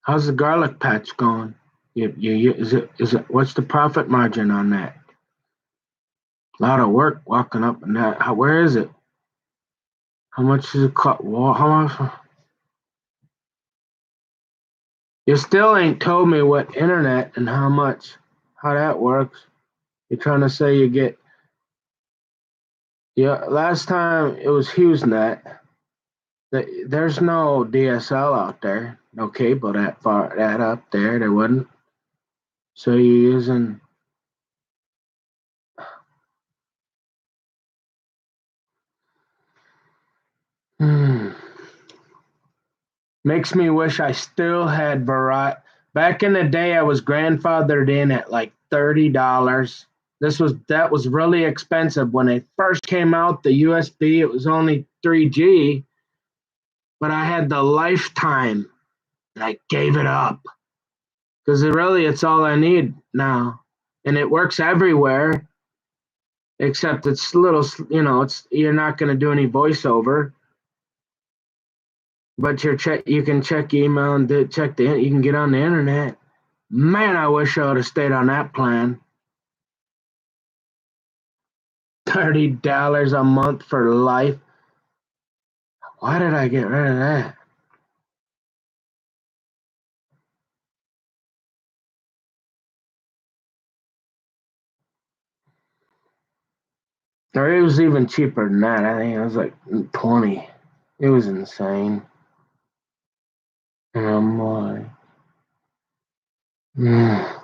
How's the garlic patch going? Is it? What's the profit margin on that? A lot of work walking up and that. Where is it? How much is it cost? How much? You still ain't told me what internet and how much, how that works. You're trying to say you get, yeah, last time it was HughesNet. There's no DSL out there, no cable that far, that up there. There wouldn't. So you're using, hmm, makes me wish I still had Verizon. Back in the day, I was grandfathered in at like $30. That was really expensive when it first came out. The USB, it was only 3G, but I had the lifetime, and I gave it up because it's all I need now, and it works everywhere except it's little. It's you're not going to do any voiceover, but you can check email and you can get on the internet. Man, I wish I would have stayed on that plan. $30 a month for life. Why did I get rid of that? Or it was even cheaper than that. I think it was like 20. It was insane. And I'm like, mm.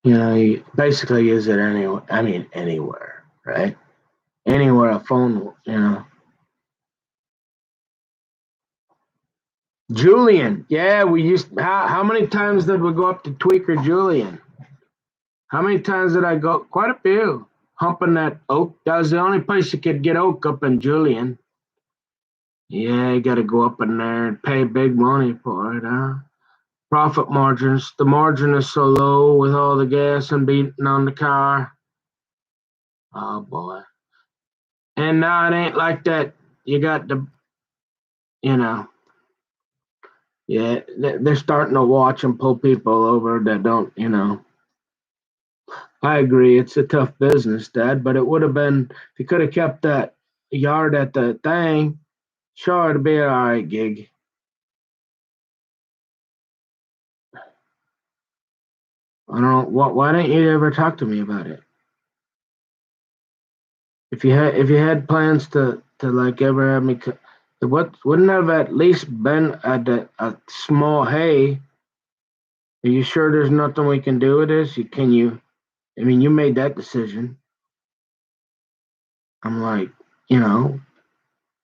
You basically use it anywhere. I mean, anywhere, right? Anywhere a phone. Julian, yeah, we used. How many times did we go up to Tweaker Julian? How many times did I go? Quite a few. Humping that oak. That was the only place you could get oak up in Julian. Yeah, you got to go up in there and pay big money for it, huh? Profit margins. The margin is so low with all the gas and beating on the car. Oh boy. And now it ain't like that. You got you know, yeah, they're starting to watch and pull people over that don't. I agree, it's a tough business, Dad, but it would have been, if you could have kept that yard at the thing, sure, it'd be an all right gig. I don't. Why didn't you ever talk to me about it? If you had plans to like ever have me, what wouldn't have at least been a small hey? Are you sure there's nothing we can do with this? Can you? I mean, you made that decision. I'm like, you know,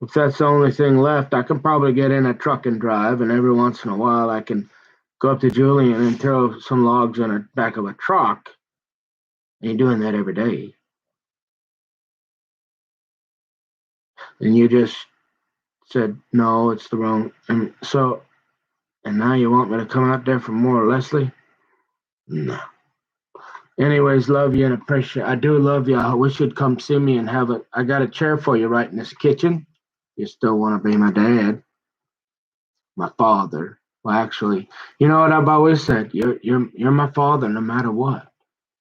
If that's the only thing left, I can probably get in a truck and drive, and every once in a while I can go up to Julian and throw some logs on the back of a truck. And you're doing that every day. And you just said, no, it's the wrong. And so, and now you want me to come out there for more, Leslie? No. Anyways, love you and appreciate. I do love you. I wish you'd come see me and have it. I got a chair for you right in this kitchen. You still want to be my dad, my father. Well, actually, you know what I've always said. You're my father, no matter what.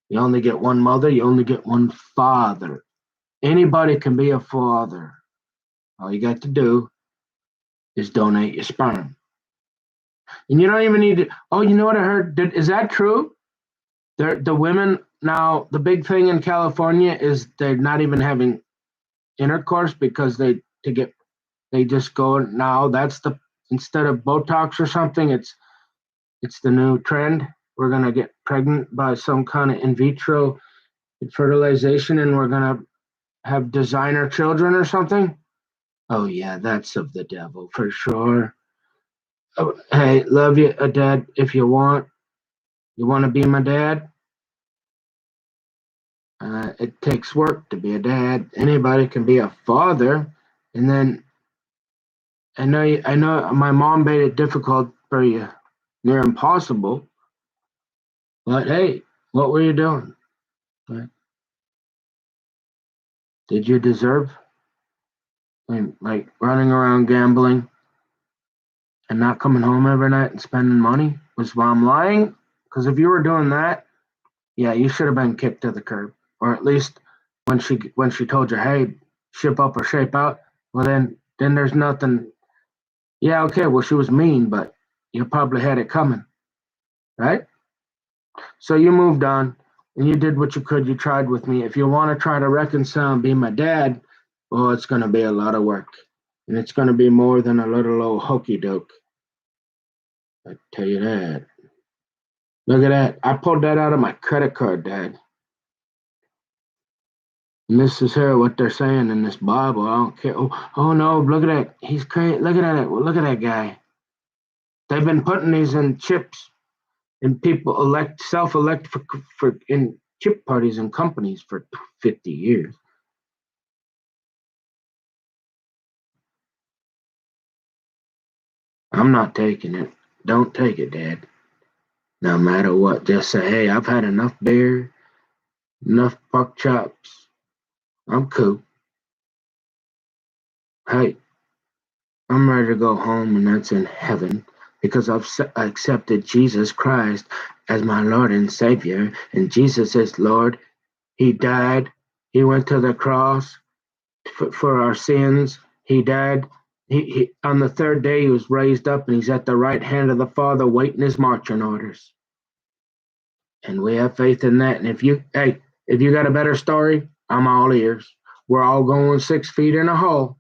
You only get one mother. You only get one father. Anybody can be a father. All you got to do is donate your sperm, and you don't even need to. Oh, you know what I heard? Is that true? The women now. The big thing in California is they're not even having intercourse because they just go now. That's the instead of Botox or something. It's the new trend. We're gonna get pregnant by some kind of in vitro fertilization, and we're gonna have designer children or something. Oh yeah, that's of the devil for sure. Oh, hey, love you, Dad. If you want to be my dad. It takes work to be a dad. Anybody can be a father, and then I know my mom made it difficult for you, near impossible. But hey, what were you doing? Like, did you deserve like running around gambling and not coming home every night and spending money? Was mom lying? Because if you were doing that, yeah, you should have been kicked to the curb, or at least when she told you, hey, ship up or shape out. Well, then there's nothing. Yeah, okay. Well, she was mean, but you probably had it coming, right? So you moved on and you did what you could. You tried with me. If you want to try to reconcile and be my dad, well, it's going to be a lot of work. And it's going to be more than a little old hokey doke. I tell you that. Look at that. I pulled that out of my credit card, Dad. And this is here what they're saying in this Bible. I don't care. Oh no, look at that. He's crazy. Look at that. Look at that guy. They've been putting these in chips and people self-elect for in chip parties and companies for 50 years. I'm not taking it. Don't take it, Dad. No matter what, just say, hey, I've had enough beer, enough pork chops. I'm cool. Hey, I'm ready to go home, and that's in heaven because I've accepted Jesus Christ as my Lord and Savior. And Jesus is Lord. He died. He went to the cross for our sins. He died. He on the third day he was raised up, and he's at the right hand of the Father, waiting his marching orders. And we have faith in that. And if you got a better story, I'm all ears. We're all going 6 feet in a hole.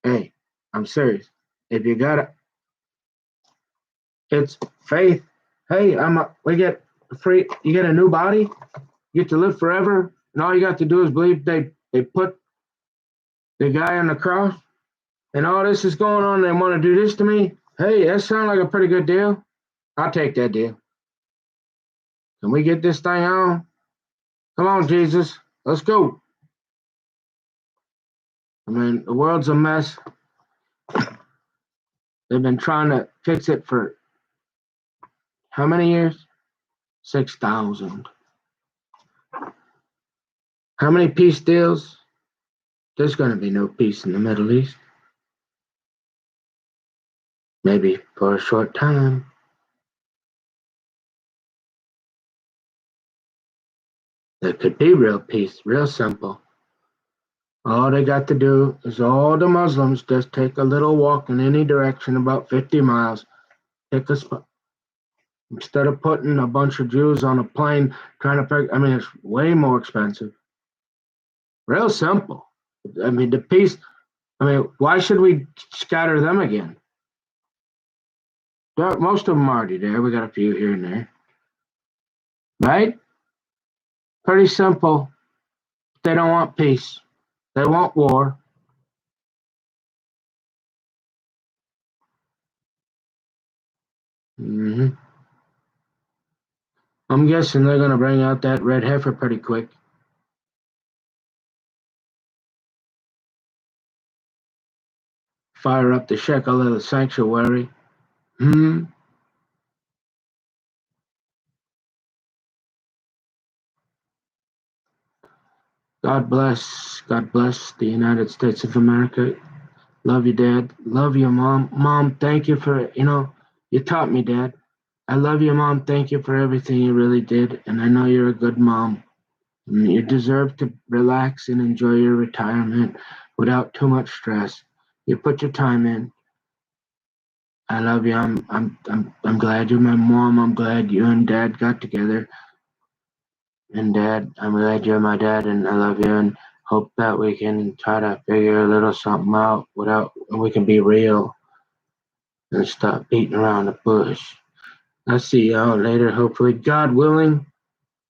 Hey, I'm serious. If you got it, it's faith. Hey, we get free. You get a new body. You get to live forever, and all you got to do is believe they put the guy on the cross, and all this is going on. They want to do this to me. Hey, that sounds like a pretty good deal. I'll take that deal. Can we get this thing on? Come on, Jesus. Let's go. I mean, the world's a mess. They've been trying to fix it for how many years? 6,000. How many peace deals? There's going to be no peace in the Middle East. Maybe for a short time. There could be real peace, real simple. All they got to do is all the Muslims just take a little walk in any direction about 50 miles, pick a spot. Instead of putting a bunch of Jews on a plane trying to pick, I mean, it's way more expensive. Real simple. I mean, the peace, I mean, why should we scatter them again? Most of them are already there. We got a few here and there. Right? Pretty simple. They don't want peace. They want war. Hmm. I'm guessing they're gonna bring out that red heifer pretty quick. Fire up the shekel of the sanctuary. Hmm. God bless the United States of America. Love you, Dad. Love you, Mom. Mom, thank you for, you taught me, Dad. I love you, Mom. Thank you for everything you really did. And I know you're a good mom. And you deserve to relax and enjoy your retirement without too much stress. You put your time in. I love you. I'm glad you're my mom. I'm glad you and Dad got together. And Dad, I'm glad you're my dad, and I love you. And hope that we can try to figure a little something out without we can be real and stop beating around the bush. I'll see y'all later. Hopefully, God willing,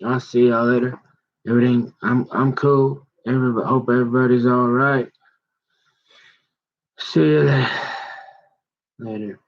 I'll see y'all later. Everything, I'm cool. Everybody, hope everybody's all right. See you later.